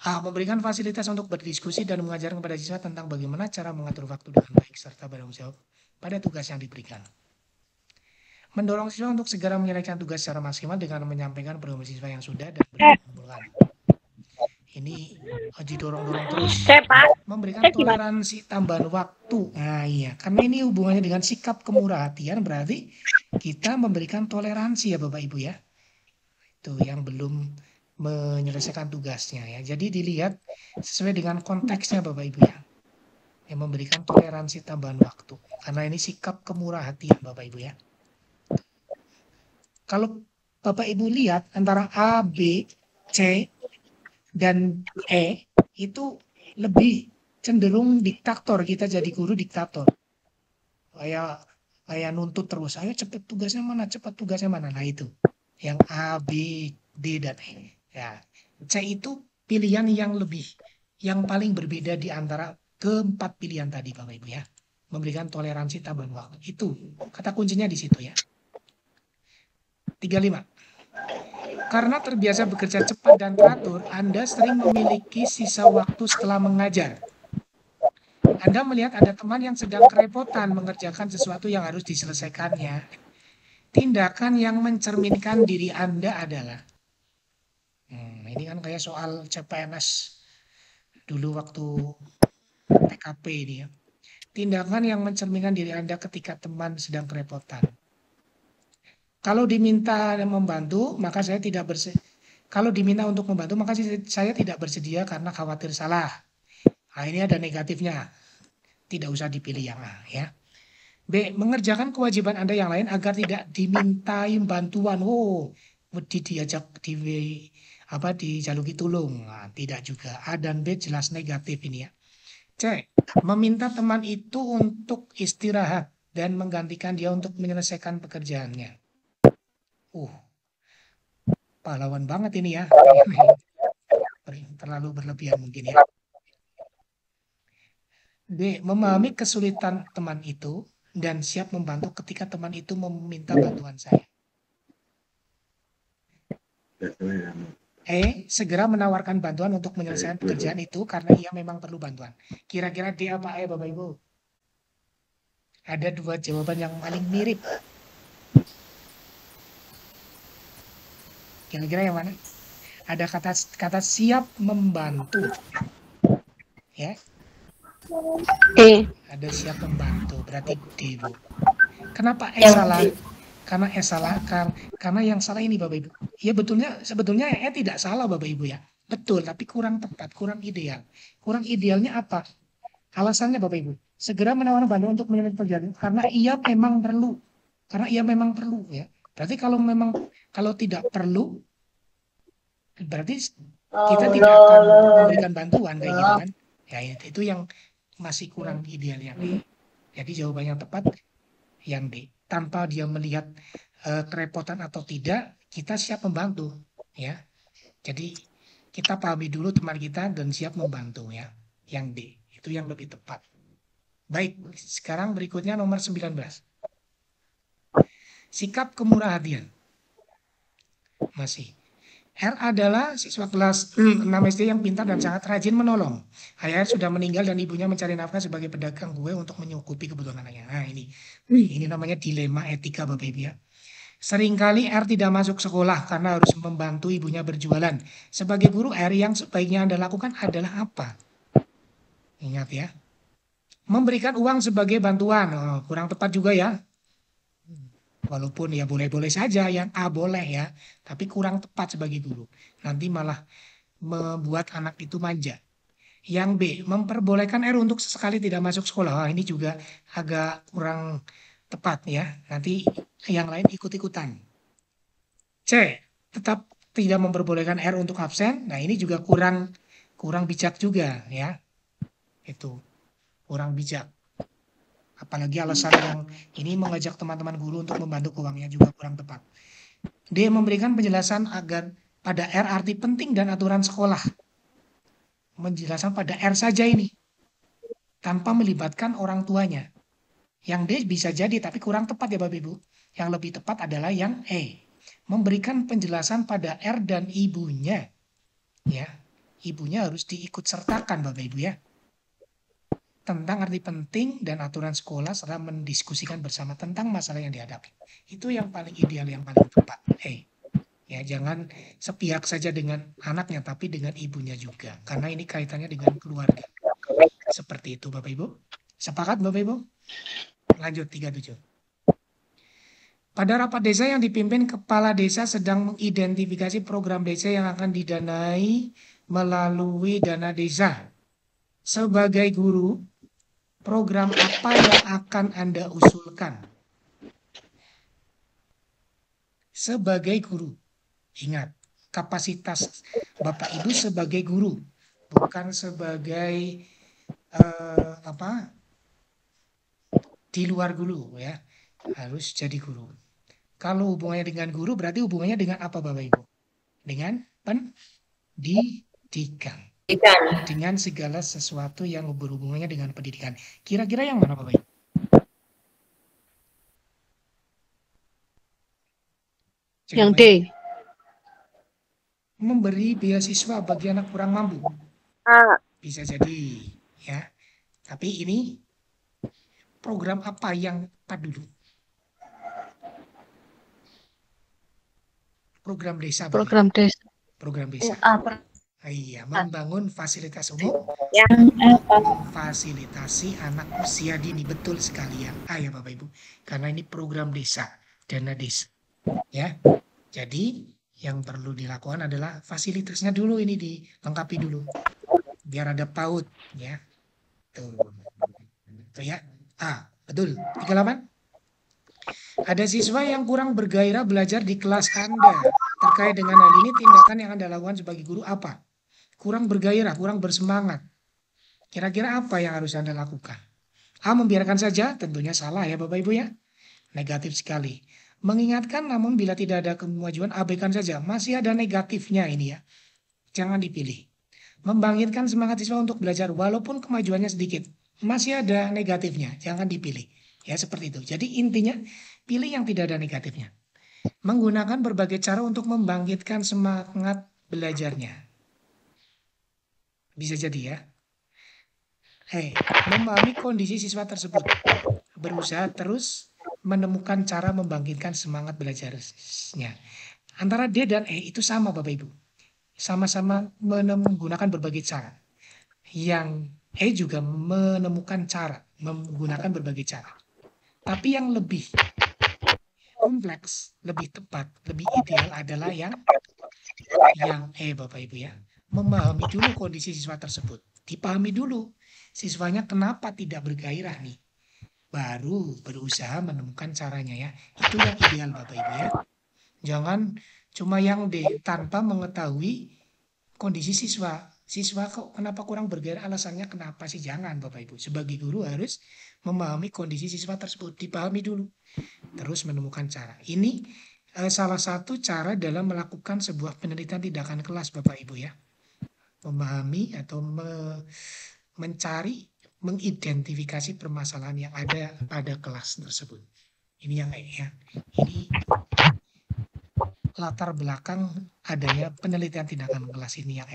A, memberikan fasilitas untuk berdiskusi dan mengajarkan kepada siswa tentang bagaimana cara mengatur waktu dengan baik serta bertanggung jawab pada tugas yang diberikan. Mendorong siswa untuk segera menyelesaikan tugas secara maksimal dengan menyampaikan program siswa yang sudah dan berkumpulkan. Ini didorong-dorong terus. Memberikan toleransi tambahan waktu. Nah iya, karena ini hubungannya dengan sikap kemurahatian, berarti kita memberikan toleransi ya Bapak Ibu ya. Itu yang belum menyelesaikan tugasnya ya. Jadi dilihat sesuai dengan konteksnya Bapak Ibu ya. Yang memberikan toleransi tambahan waktu. Karena ini sikap kemurahatian Bapak Ibu ya. Kalau Bapak Ibu lihat antara A, B, C, dan E itu lebih cenderung diktator. Kita jadi guru diktator. Kayak nuntut terus. Ayo cepat tugasnya mana. Nah itu. Yang A, B, D, dan E. Ya. C itu pilihan yang paling berbeda di antara keempat pilihan tadi Bapak Ibu ya. Memberikan toleransi tambahan waktu. Itu kata kuncinya di situ ya. 35. Karena terbiasa bekerja cepat dan teratur, Anda sering memiliki sisa waktu setelah mengajar. Anda melihat ada teman yang sedang kerepotan mengerjakan sesuatu yang harus diselesaikannya. Tindakan yang mencerminkan diri Anda adalah, ini kan kayak soal CPNS dulu waktu PKP ini ya. Tindakan yang mencerminkan diri Anda ketika teman sedang kerepotan. Kalau diminta membantu, maka saya tidak bersedia. Kalau diminta untuk membantu, maka saya tidak bersedia karena khawatir salah. Nah, ini ada negatifnya. Tidak usah dipilih yang A ya. B, mengerjakan kewajiban Anda yang lain agar tidak dimintai bantuan. Dijaluki tulung. Nah, tidak juga. A dan B jelas negatif ini ya. C, meminta teman itu untuk istirahat dan menggantikan dia untuk menyelesaikan pekerjaannya. Pahlawan banget ini ya. Terlalu berlebihan mungkin ya. D, memahami kesulitan teman itu dan siap membantu ketika teman itu meminta bantuan saya. E, segera menawarkan bantuan untuk menyelesaikan pekerjaan itu karena ia memang perlu bantuan. Kira-kira D apa E Bapak Ibu? Ada dua jawaban yang paling mirip. Kira-kira yang mana? Ada kata siap membantu. Ya. Ada siap membantu, berarti D, Bu. Kenapa E salah? Karena E salah, karena yang salah ini Bapak Ibu. Ya sebetulnya E tidak salah Bapak Ibu ya. Betul, tapi kurang tepat, kurang ideal. Kurang idealnya apa? Alasannya Bapak Ibu. Segera menawarkan bantuan untuk menyelesaikan pekerjaan karena ia memang perlu. Karena ia memang perlu ya. Berarti kalau tidak perlu, berarti kita tidak akan memberikan bantuan kayak gitu kan. Ya itu yang masih kurang ideal yang D. Jadi jawaban yang tepat yang D. Tanpa dia melihat kerepotan atau tidak, kita siap membantu ya. Jadi kita pahami dulu teman kita dan siap membantu ya. Yang D itu yang lebih tepat. Baik, sekarang berikutnya nomor 19. Sikap kemurahan hatian. Masih. R adalah siswa kelas 6 SD yang pintar dan sangat rajin menolong. Ayah R sudah meninggal dan ibunya mencari nafkah sebagai pedagang kue untuk menyukupi kebutuhan anaknya. Nah ini namanya dilema etika Bapak Ibu ya. Seringkali R tidak masuk sekolah karena harus membantu ibunya berjualan. Sebagai guru R yang sebaiknya Anda lakukan adalah apa? Ingat ya. Memberikan uang sebagai bantuan. Oh, kurang tepat juga ya. Walaupun ya boleh-boleh saja, yang A boleh ya, tapi kurang tepat sebagai guru. Nanti malah membuat anak itu manja. Yang B, memperbolehkan R untuk sesekali tidak masuk sekolah. Wah, ini juga agak kurang tepat ya. Nanti yang lain ikut-ikutan. C, tetap tidak memperbolehkan R untuk absen. Nah, ini juga kurang bijak juga ya. Itu kurang bijak. Apalagi alasan yang ini mengajak teman-teman guru untuk membantu keuangannya juga kurang tepat. D, memberikan penjelasan agar pada R arti penting dan aturan sekolah. Menjelaskan pada R saja ini. Tanpa melibatkan orang tuanya. Yang D bisa jadi tapi kurang tepat ya Bapak Ibu. Yang lebih tepat adalah yang E. Memberikan penjelasan pada R dan ibunya. Ya, ibunya harus diikut sertakan Bapak Ibu ya. Tentang arti penting dan aturan sekolah serta mendiskusikan bersama tentang masalah yang dihadapi. Itu yang paling ideal, yang paling tepat. Ya, jangan sepihak saja dengan anaknya, tapi dengan ibunya juga. Karena ini kaitannya dengan keluarga. Seperti itu Bapak Ibu. Sepakat Bapak Ibu? Lanjut 37. Pada rapat desa yang dipimpin kepala desa sedang mengidentifikasi program desa yang akan didanai melalui dana desa. Sebagai guru, program apa yang akan Anda usulkan? Sebagai guru. Ingat, kapasitas Bapak Ibu sebagai guru, bukan sebagai di luar guru ya. Harus jadi guru. Kalau hubungannya dengan guru berarti hubungannya dengan apa Bapak Ibu? Dengan pendidikan. Dengan segala sesuatu yang berhubungannya dengan pendidikan. Kira-kira yang mana Bapak Ibu? Yang D. Memberi beasiswa bagi anak kurang mampu. Bisa jadi ya. Tapi ini program apa yang tepat dulu? Program desa. Program desa. Program desa. Iya, membangun fasilitas umum, fasilitasi anak usia dini, betul sekali ya. Ya Bapak Ibu, karena ini program desa, dana desa, ya. Jadi yang perlu dilakukan adalah fasilitasnya dulu ini dilengkapi dulu, biar ada PAUD, ya. Tuh ya. Betul. 38. Ada siswa yang kurang bergairah belajar di kelas Anda. Terkait dengan hal ini, tindakan yang Anda lakukan sebagai guru apa? Kurang bergairah, kurang bersemangat. Kira-kira apa yang harus Anda lakukan? A, membiarkan saja, tentunya salah ya Bapak Ibu ya. Negatif sekali. Mengingatkan namun bila tidak ada kemajuan, abaikan saja. Masih ada negatifnya ini ya. Jangan dipilih. Membangkitkan semangat siswa untuk belajar walaupun kemajuannya sedikit. Masih ada negatifnya, jangan dipilih. Ya seperti itu. Jadi intinya pilih yang tidak ada negatifnya. Menggunakan berbagai cara untuk membangkitkan semangat belajarnya. Bisa jadi ya. Memahami kondisi siswa tersebut. Berusaha terus menemukan cara membangkitkan semangat belajarnya. Antara D dan E itu sama Bapak Ibu. Sama-sama menggunakan berbagai cara. Yang E juga menemukan cara, menggunakan berbagai cara. Tapi yang lebih kompleks, lebih tepat, lebih ideal adalah yang E Bapak Ibu ya. Memahami dulu kondisi siswa tersebut. Dipahami dulu siswanya kenapa tidak bergairah nih. Baru berusaha menemukan caranya ya. Itu yang ideal Bapak Ibu ya. Jangan cuma yang D tanpa mengetahui kondisi siswa. Siswa kok kenapa kurang bergairah, alasannya kenapa sih? Jangan Bapak Ibu. Sebagai guru harus memahami kondisi siswa tersebut. Dipahami dulu. Terus menemukan cara. Ini salah satu cara dalam melakukan sebuah penelitian tindakan kelas Bapak Ibu ya. Memahami atau mencari, mengidentifikasi permasalahan yang ada pada kelas tersebut. Ini yang ya. Ini latar belakang adanya penelitian tindakan kelas ini yang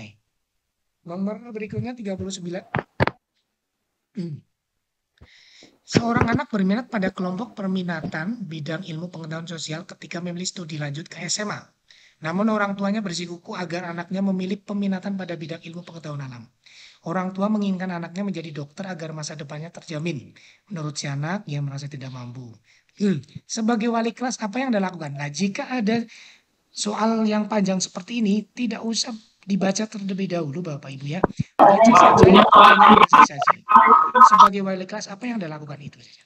Nomor berikutnya 39. Seorang anak berminat pada kelompok perminatan bidang ilmu pengetahuan sosial ketika memilih studi lanjut ke SMA. Namun orang tuanya bersikukuh agar anaknya memilih peminatan pada bidang ilmu pengetahuan alam. Orang tua menginginkan anaknya menjadi dokter agar masa depannya terjamin. Menurut si anak, ia merasa tidak mampu. Sebagai wali kelas, apa yang Anda lakukan? Nah, jika ada soal yang panjang seperti ini, tidak usah dibaca terlebih dahulu Bapak Ibu ya. Baca saja, sebagai wali kelas, apa yang Anda lakukan itu saja.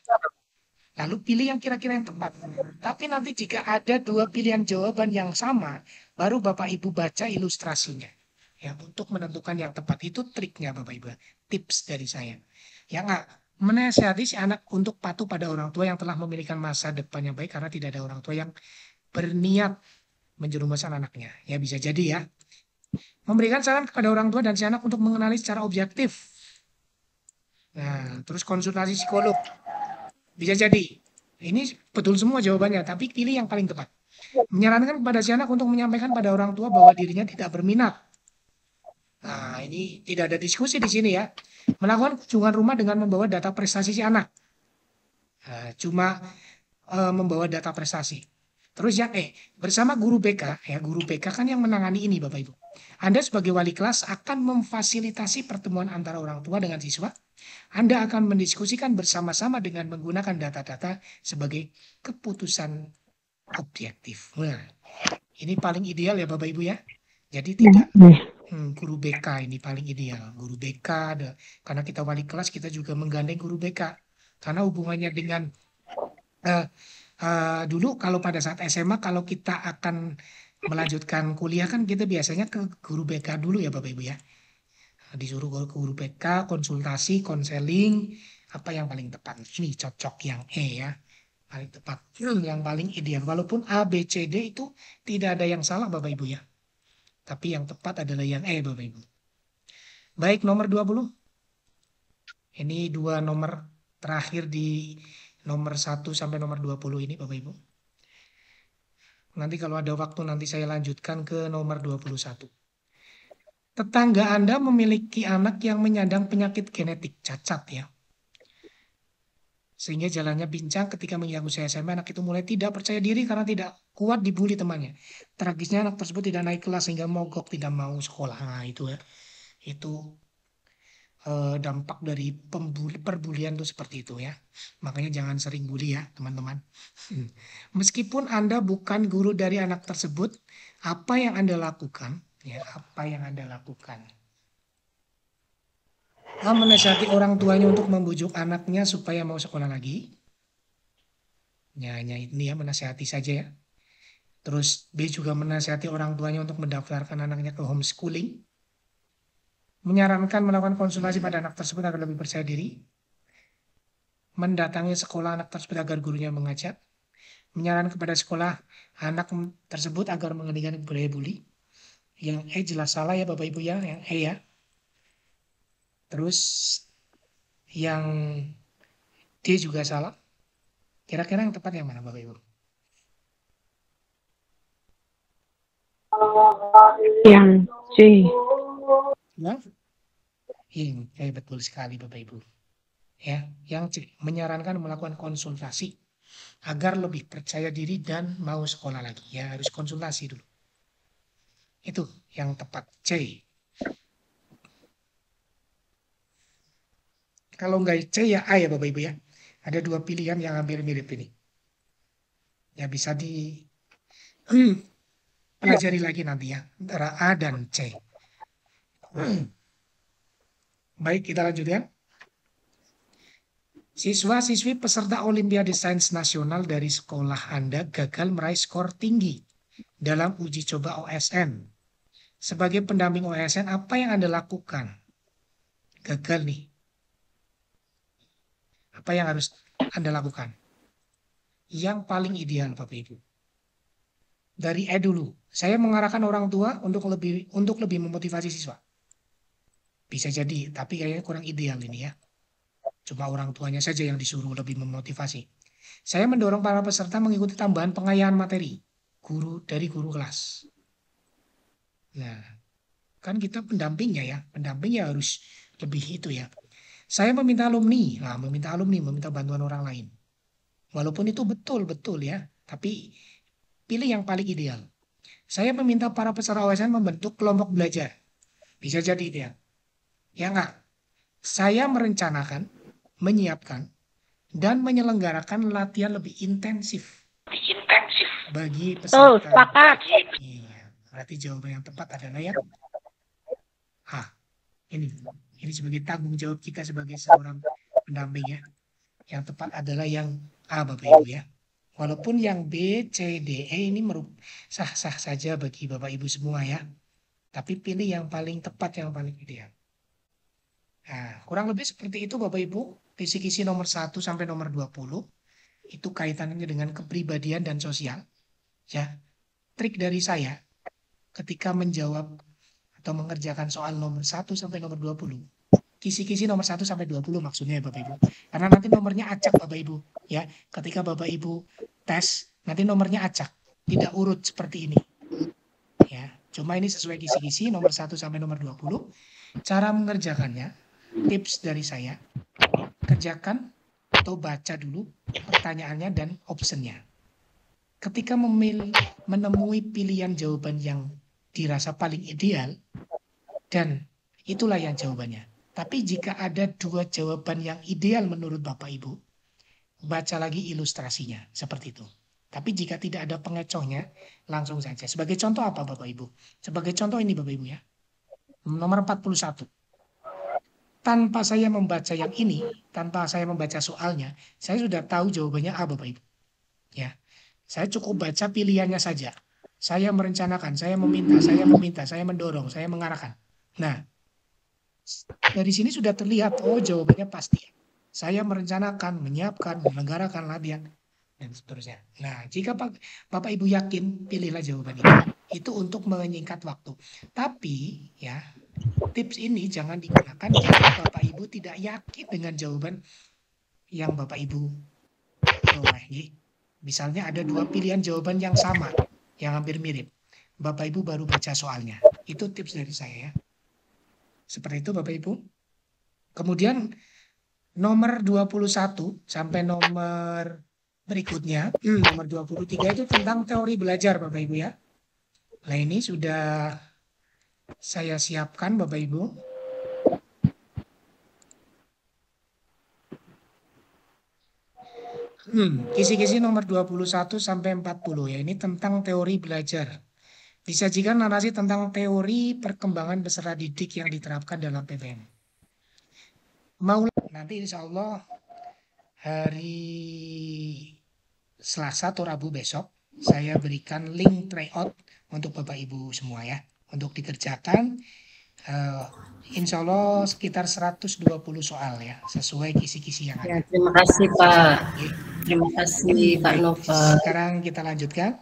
Lalu pilih yang kira-kira yang tepat. Tapi nanti jika ada dua pilihan jawaban yang sama, baru Bapak Ibu baca ilustrasinya. Ya, untuk menentukan yang tepat itu triknya Bapak Ibu. Tips dari saya. Ya enggak, menasihati si anak untuk patuh pada orang tua yang telah memiliki masa depan yang baik karena tidak ada orang tua yang berniat menjerumuskan anaknya. Ya bisa jadi ya. Memberikan saran kepada orang tua dan si anak untuk mengenali secara objektif. Nah, terus konsultasi psikolog. Bisa jadi. Ini betul semua jawabannya, tapi pilih yang paling tepat. Menyarankan kepada si anak untuk menyampaikan pada orang tua bahwa dirinya tidak berminat. Nah, ini tidak ada diskusi di sini ya. Melakukan kunjungan rumah dengan membawa data prestasi si anak. Cuma membawa data prestasi. Terus yang bersama guru BK, ya guru BK kan yang menangani ini Bapak Ibu. Anda sebagai wali kelas akan memfasilitasi pertemuan antara orang tua dengan siswa. Anda akan mendiskusikan bersama-sama dengan menggunakan data-data sebagai keputusan objektif. Nah, ini paling ideal ya Bapak Ibu ya. Jadi tidak guru BK ini paling ideal. Guru BK ada, karena kita wali kelas kita juga menggandeng guru BK. Karena hubungannya dengan dulu kalau pada saat SMA kalau kita akan melanjutkan kuliah kan kita biasanya ke guru BK dulu ya Bapak Ibu ya. Disuruh ke guru BK, konsultasi, konseling, apa yang paling tepat. Ini cocok yang ya. Paling tepat. Yang paling ideal. Walaupun A, B, C, D itu tidak ada yang salah Bapak Ibu ya. Tapi yang tepat adalah yang Bapak Ibu. Baik, nomor 20. Ini dua nomor terakhir di nomor 1 sampai nomor 20 ini Bapak Ibu. Nanti kalau ada waktu nanti saya lanjutkan ke nomor 21. Tetangga Anda memiliki anak yang menyandang penyakit genetik cacat ya. Sehingga jalannya bincang ketika menginjak usia SMA, anak itu mulai tidak percaya diri karena tidak kuat dibully temannya. Tragisnya anak tersebut tidak naik kelas sehingga mogok, tidak mau sekolah. Nah itu ya. Itu dampak dari perbulian itu seperti itu ya. Makanya jangan sering bully ya teman-teman. Meskipun Anda bukan guru dari anak tersebut, apa yang Anda lakukan? Ya, apa yang Anda lakukan? A. Menasihati orang tuanya untuk membujuk anaknya supaya mau sekolah lagi. Ya, ini ya menasihati saja ya. Terus B juga menasihati orang tuanya untuk mendaftarkan anaknya ke homeschooling. Menyarankan melakukan konsultasi pada anak tersebut agar lebih percaya diri. Mendatangi sekolah anak tersebut agar gurunya mengajak. Menyarankan kepada sekolah anak tersebut agar menghentikan budaya bully. Yang jelas salah ya Bapak Ibu ya, yang ya. Terus yang D juga salah. Kira-kira yang tepat yang mana Bapak Ibu? Yang C. Nah, betul sekali Bapak Ibu. Ya, yang C, menyarankan melakukan konsultasi agar lebih percaya diri dan mau sekolah lagi. Ya, harus konsultasi dulu. Itu yang tepat C. Kalau nggak C ya A ya Bapak Ibu ya. Ada dua pilihan yang hampir mirip ini. Ya bisa di pelajari lagi nanti ya. Antara A dan C. Baik, kita lanjut ya. Siswa-siswi peserta Olimpiade Sains Nasional dari sekolah Anda gagal meraih skor tinggi dalam uji coba OSN. Sebagai pendamping OSN, apa yang Anda lakukan? Gagal nih. Apa yang harus Anda lakukan? Yang paling ideal, Bapak Ibu. Dari E dulu. Saya mengarahkan orang tua untuk lebih memotivasi siswa. Bisa jadi, tapi kayaknya kurang ideal ini ya. Cuma orang tuanya saja yang disuruh lebih memotivasi. Saya mendorong para peserta mengikuti tambahan pengayaan materi dari guru kelas. Nah, kan kita pendampingnya ya. Pendampingnya harus lebih itu ya. Saya meminta meminta bantuan orang lain. Walaupun itu betul ya, tapi pilih yang paling ideal. Saya meminta para peserta OSN membentuk kelompok belajar. Bisa jadi itu ya. Ya enggak. Saya merencanakan, menyiapkan, dan menyelenggarakan latihan lebih intensif bagi peserta. sepakat. Iya, berarti jawaban yang tepat adalah yang A. Ini sebagai tanggung jawab kita sebagai seorang pendamping ya. Yang tepat adalah yang A, Bapak Ibu ya. Walaupun yang B, C, D, E ini sah-sah saja bagi Bapak Ibu semua ya. Tapi pilih yang paling tepat, yang paling ideal. Nah, kurang lebih seperti itu Bapak Ibu. Kisi-kisi nomor 1 sampai nomor 20. Itu kaitannya dengan kepribadian dan sosial. Ya, trik dari saya ketika menjawab atau mengerjakan soal nomor 1 sampai nomor 20. Kisi-kisi nomor 1 sampai 20 maksudnya ya Bapak Ibu. Karena nanti nomornya acak Bapak Ibu. Ya, ketika Bapak Ibu tes, nanti nomornya acak. Tidak urut seperti ini. Ya, cuma ini sesuai kisi-kisi nomor 1 sampai nomor 20. Cara mengerjakannya, tips dari saya, kerjakan atau baca dulu pertanyaannya dan optionnya. Ketika menemui pilihan jawaban yang dirasa paling ideal, dan itulah yang jawabannya. Tapi jika ada 2 jawaban yang ideal menurut Bapak Ibu, baca lagi ilustrasinya, seperti itu. Tapi jika tidak ada pengecohnya, langsung saja. Sebagai contoh apa Bapak Ibu? Sebagai contoh ini Bapak Ibu ya. Nomor 41. Tanpa saya membaca yang ini, tanpa saya membaca soalnya, saya sudah tahu jawabannya A Bapak Ibu. Ya. Saya cukup baca pilihannya saja. Saya merencanakan, saya meminta, saya mendorong, saya mengarahkan. Nah, dari sini sudah terlihat, oh jawabannya pasti. Saya merencanakan, menyiapkan, menyelenggarakan latihan, dan seterusnya. Nah, jika Bapak Ibu yakin, pilihlah jawaban itu. Itu untuk menyingkat waktu. Tapi, ya, tips ini jangan digunakan jika Bapak Ibu tidak yakin dengan jawaban yang Bapak Ibu peroleh. Misalnya ada 2 pilihan jawaban yang sama, yang hampir mirip. Bapak Ibu baru baca soalnya. Itu tips dari saya ya. Seperti itu Bapak Ibu. Kemudian nomor 21 sampai nomor berikutnya, nomor 23 itu tentang teori belajar Bapak Ibu ya. Nah ini sudah saya siapkan Bapak Ibu. Kisi-kisi nomor 21 sampai 40 ya. Ini tentang teori belajar. Disajikan narasi tentang teori perkembangan peserta didik yang diterapkan dalam PPM. Nanti insya Allah hari Selasa atau Rabu besok saya berikan link tryout untuk Bapak Ibu semua ya. Untuk dikerjakan insya Allah sekitar 120 soal ya. Sesuai kisi-kisi yang ada. Ya, terima kasih Pak. Terima kasih Pak Nova. Sekarang kita lanjutkan.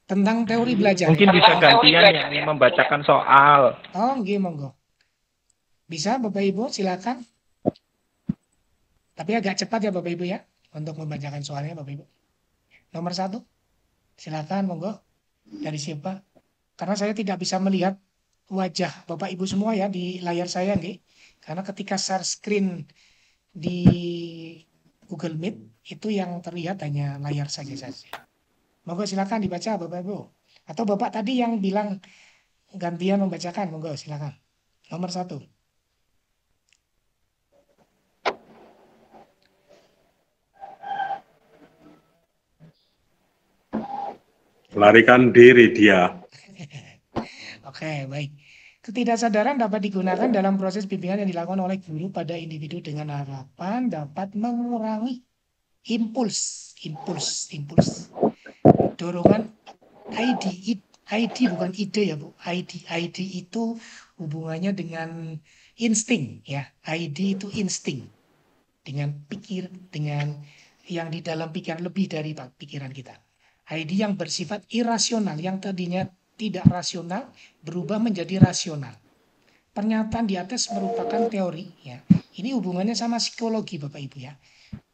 Tentang teori belajar. Mungkin bisa gantian yang membacakan soal. Oh, nggih, monggo. Bisa Bapak Ibu, silakan. Tapi agak cepat ya Bapak Ibu ya, untuk membacakan soalnya Bapak Ibu. Nomor 1, silakan monggo. Dari siapa? Karena saya tidak bisa melihat wajah Bapak Ibu semua ya di layar saya, nggih. Karena ketika share screen di Google Meet, itu yang terlihat hanya layar saja. Monggo silakan dibaca Bapak Ibu. Atau Bapak tadi yang bilang gantian membacakan, monggo silakan. Nomor 1. Larikan diri dia. Oke, baik. Ketidaksadaran dapat digunakan dalam proses bimbingan yang dilakukan oleh guru pada individu dengan harapan dapat mengurangi impuls. Dorongan ID bukan ide ya Bu. ID itu hubungannya dengan insting ya. ID itu insting. Dengan dengan yang di dalam pikiran lebih dari pikiran kita. ID yang bersifat irasional, yang tadinya tidak rasional berubah menjadi rasional. Pernyataan di atas merupakan teori, ya. Ini hubungannya sama psikologi, Bapak Ibu, ya.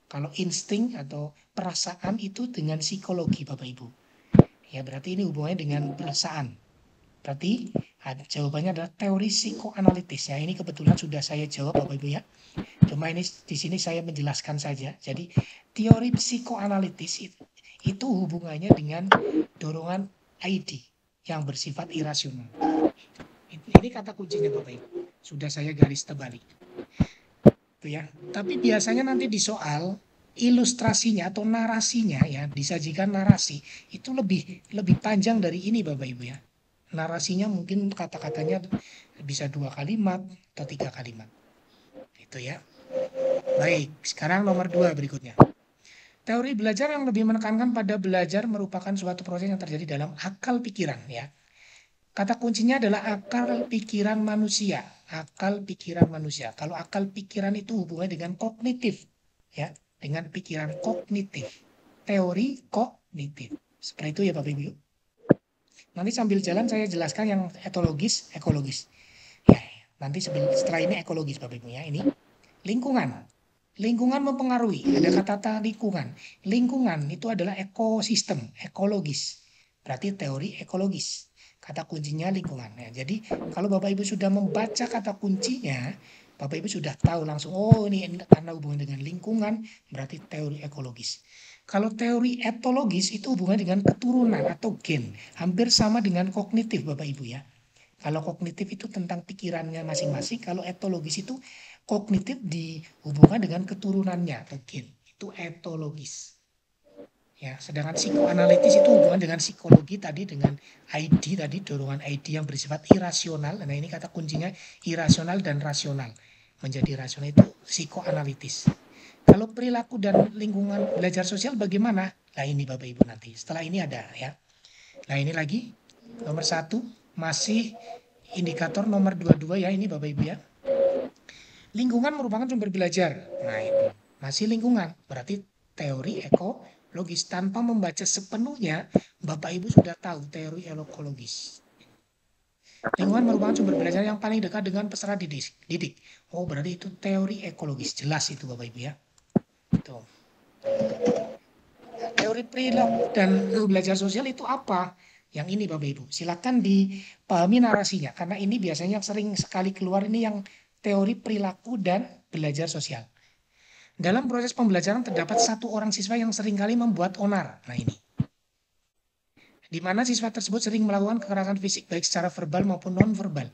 Kalau insting atau perasaan itu dengan psikologi, Bapak Ibu. Ya, berarti ini hubungannya dengan perasaan. Berarti jawabannya adalah teori psikoanalitis, ya. Ini kebetulan sudah saya jawab, Bapak Ibu, ya. Cuma ini di sini saya menjelaskan saja. Jadi teori psikoanalitis itu hubungannya dengan dorongan ID yang bersifat irasional. Ini kata kuncinya, Bapak Ibu. Sudah saya garis tebalik. Itu ya. Tapi biasanya nanti di soal ilustrasinya atau narasinya, ya, disajikan narasi itu lebih panjang dari ini, Bapak Ibu, ya. Narasinya mungkin kata-katanya bisa 2 kalimat atau 3 kalimat. Itu ya. Baik, sekarang nomor 2 berikutnya. Teori belajar yang lebih menekankan pada belajar merupakan suatu proses yang terjadi dalam akal pikiran, ya. Kata kuncinya adalah akal pikiran manusia. Akal pikiran manusia. Kalau akal pikiran itu hubungannya dengan kognitif, ya, dengan pikiran kognitif. Teori kognitif. Seperti itu ya Bapak Ibu. Nanti sambil jalan saya jelaskan yang ekologis. Ya, nanti setelah ini ekologis Bapak Ibu, ya. Ini lingkungan. Lingkungan mempengaruhi. Ada kata lingkungan. Lingkungan itu adalah ekosistem, ekologis. Berarti teori ekologis. Kata kuncinya lingkungan. Ya, jadi kalau Bapak Ibu sudah membaca kata kuncinya, Bapak Ibu sudah tahu langsung, oh ini karena hubungan dengan lingkungan, berarti teori ekologis. Kalau teori etologis itu hubungan dengan keturunan atau gen. Hampir sama dengan kognitif Bapak Ibu, ya. Kalau kognitif itu tentang pikirannya masing-masing, kalau etologis itu kognitif dihubungkan dengan keturunannya atau gen. Itu etologis. Ya, sedangkan psikoanalitis itu hubungan dengan psikologi tadi, dengan ID tadi, dorongan ID yang bersifat irasional. Nah, ini kata kuncinya irasional dan rasional. Menjadi rasional itu psikoanalitis. Kalau perilaku dan lingkungan belajar sosial bagaimana? Nah, ini Bapak Ibu nanti. Setelah ini ada, ya. Nah, ini lagi nomor 1 masih indikator nomor 22, ya, ini Bapak Ibu, ya. Lingkungan merupakan sumber belajar. Nah, ini masih lingkungan. Berarti teori ekologis. Tanpa membaca sepenuhnya, Bapak Ibu sudah tahu teori ekologis. Lingkungan merupakan sumber belajar yang paling dekat dengan peserta didik. Oh, berarti itu teori ekologis. Jelas itu Bapak Ibu, ya. Tuh. Teori perilaku dan belajar sosial itu apa? Yang ini Bapak Ibu. Silakan dipahami narasinya. Karena ini biasanya sering sekali keluar ini yang teori perilaku dan belajar sosial. Dalam proses pembelajaran terdapat satu orang siswa yang seringkali membuat onar. Nah, ini. Di mana siswa tersebut sering melakukan kekerasan fisik baik secara verbal maupun non-verbal.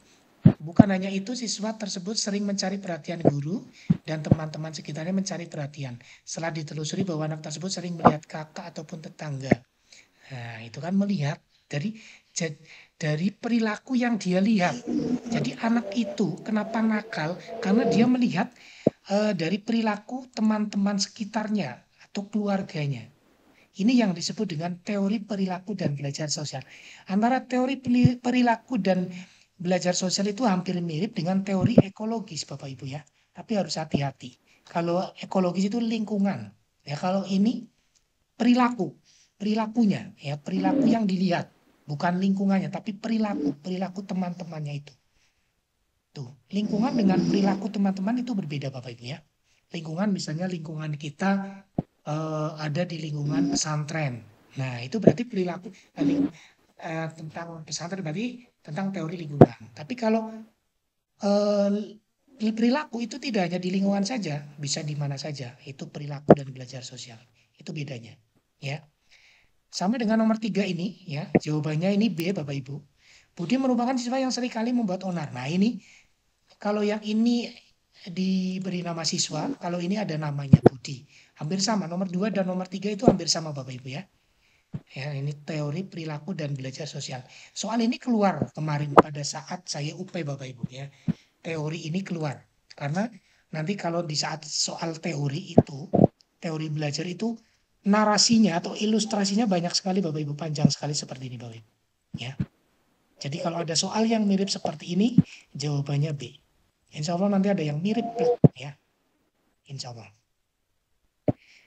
Bukan hanya itu, siswa tersebut sering mencari perhatian guru dan teman-teman sekitarnya mencari perhatian. Setelah ditelusuri bahwa anak tersebut sering melihat kakak ataupun tetangga. Nah, itu kan melihat dari perilaku yang dia lihat. Jadi anak itu kenapa nakal? Karena dia melihat dari perilaku teman-teman sekitarnya atau keluarganya. Ini yang disebut dengan teori perilaku dan belajar sosial. Antara teori perilaku dan belajar sosial itu hampir mirip dengan teori ekologis Bapak Ibu, ya. Tapi harus hati-hati. Kalau ekologis itu lingkungan. Ya, kalau ini perilakunya, ya, perilaku yang dilihat. Bukan lingkungannya, tapi perilaku teman-temannya itu. Tuh, lingkungan dengan perilaku teman-teman itu berbeda Bapak Ibu, ya. Lingkungan misalnya lingkungan kita ada di lingkungan pesantren. Nah, itu berarti perilaku tentang pesantren berarti tentang teori lingkungan. Tapi kalau perilaku itu tidak hanya di lingkungan saja, bisa di mana saja. Itu perilaku dan belajar sosial. Itu bedanya, ya. Sama dengan nomor 3 ini, ya. Jawabannya ini B Bapak Ibu. Budi merupakan siswa yang seringkali membuat onar. Nah, ini kalau yang ini diberi nama siswa, kalau ini ada namanya Budi. Hampir sama, nomor 2 dan nomor 3 itu hampir sama Bapak Ibu, ya. Ya, ini teori perilaku dan belajar sosial. Soal ini keluar kemarin pada saat saya UP Bapak Ibu, ya. Teori ini keluar. Karena nanti kalau di saat soal teori itu, teori belajar itu narasinya atau ilustrasinya banyak sekali Bapak Ibu, panjang sekali seperti ini Bapak Ibu, ya. Jadi kalau ada soal yang mirip seperti ini, jawabannya B. Insya Allah nanti ada yang mirip, ya. Insya Allah.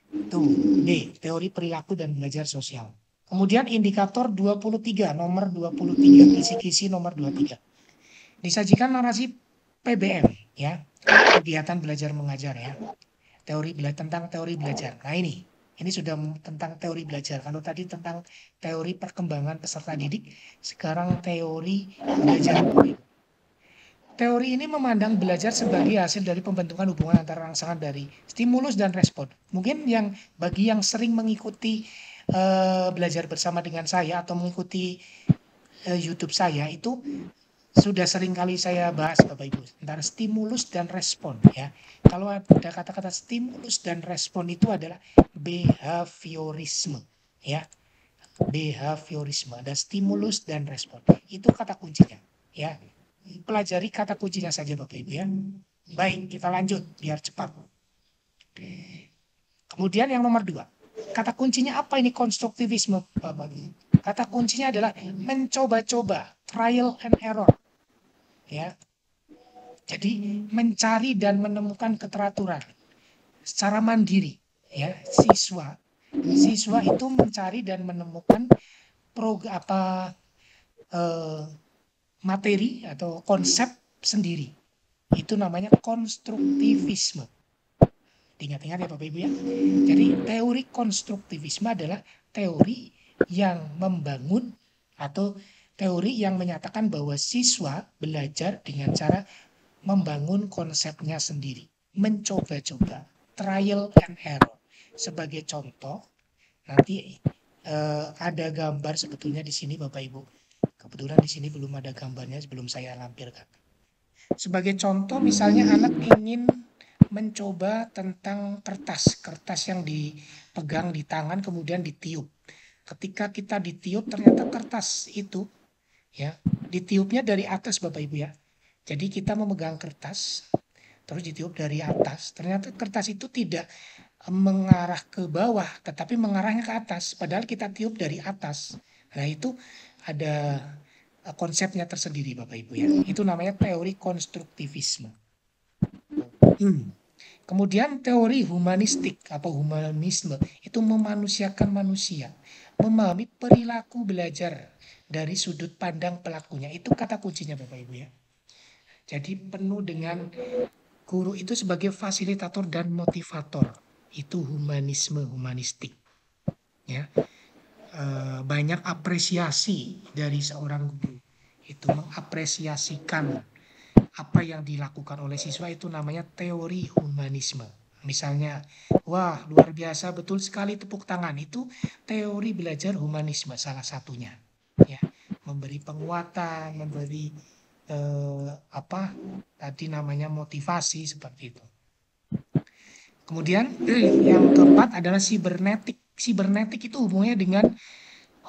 Tuh, B, teori perilaku dan belajar sosial. Kemudian indikator 23, nomor 23, kisi-kisi nomor 23. Disajikan narasi PBM, ya, kegiatan belajar mengajar, ya, tentang teori belajar. Nah ini sudah tentang teori belajar. Kalau tadi tentang teori perkembangan peserta didik, sekarang teori belajar. Teori ini memandang belajar sebagai hasil dari pembentukan hubungan antara rangsangan dari stimulus dan respon. Mungkin bagi yang sering mengikuti belajar bersama dengan saya atau mengikuti YouTube saya, itu sudah sering kali saya bahas Bapak Ibu antara stimulus dan respon, ya. Kalau ada kata-kata stimulus dan respon itu adalah behaviorisme, ya. Behaviorisme, ada stimulus dan respon. Itu kata kuncinya, ya. Pelajari kata kuncinya saja Bapak Ibu, ya. Baik, kita lanjut biar cepat. Kemudian yang nomor 2, kata kuncinya apa ini konstruktivisme Bapak Ibu? Kata kuncinya adalah mencoba-coba, trial and error, ya. Jadi mencari dan menemukan keteraturan secara mandiri, ya. Siswa itu mencari dan menemukan materi atau konsep sendiri. Itu namanya konstruktivisme. Ingat-ingat ya Bapak Ibu, ya. Jadi teori konstruktivisme adalah teori yang membangun atau teori yang menyatakan bahwa siswa belajar dengan cara membangun konsepnya sendiri, mencoba-coba, trial and error. Sebagai contoh, nanti ada gambar sebetulnya di sini Bapak Ibu. Kebetulan di sini belum ada gambarnya, belum saya lampirkan. Sebagai contoh, misalnya anak ingin mencoba tentang kertas yang dipegang di tangan kemudian ditiup. Ketika kita ditiup, ternyata kertas itu, ya, ditiupnya dari atas Bapak Ibu, ya. Jadi kita memegang kertas, terus ditiup dari atas. Ternyata kertas itu tidak mengarah ke bawah, tetapi mengarahnya ke atas. Padahal kita tiup dari atas. Nah itu ada konsepnya tersendiri Bapak Ibu, ya. Itu namanya teori konstruktivisme. Kemudian teori humanistik atau humanisme itu memanusiakan manusia, memahami perilaku belajar dari sudut pandang pelakunya. Itu kata kuncinya Bapak Ibu, ya. Jadi penuh dengan guru itu sebagai fasilitator dan motivator. Itu humanistik, ya. Banyak apresiasi dari seorang guru, itu mengapresiasikan apa yang dilakukan oleh siswa, itu namanya teori humanisme. Misalnya, wah luar biasa, betul sekali, tepuk tangan. Itu teori belajar humanisme salah satunya, ya. Memberi penguatan, memberi tadi namanya motivasi, seperti itu. Kemudian yang keempat adalah sibernetik. Sibernetik itu hubungannya dengan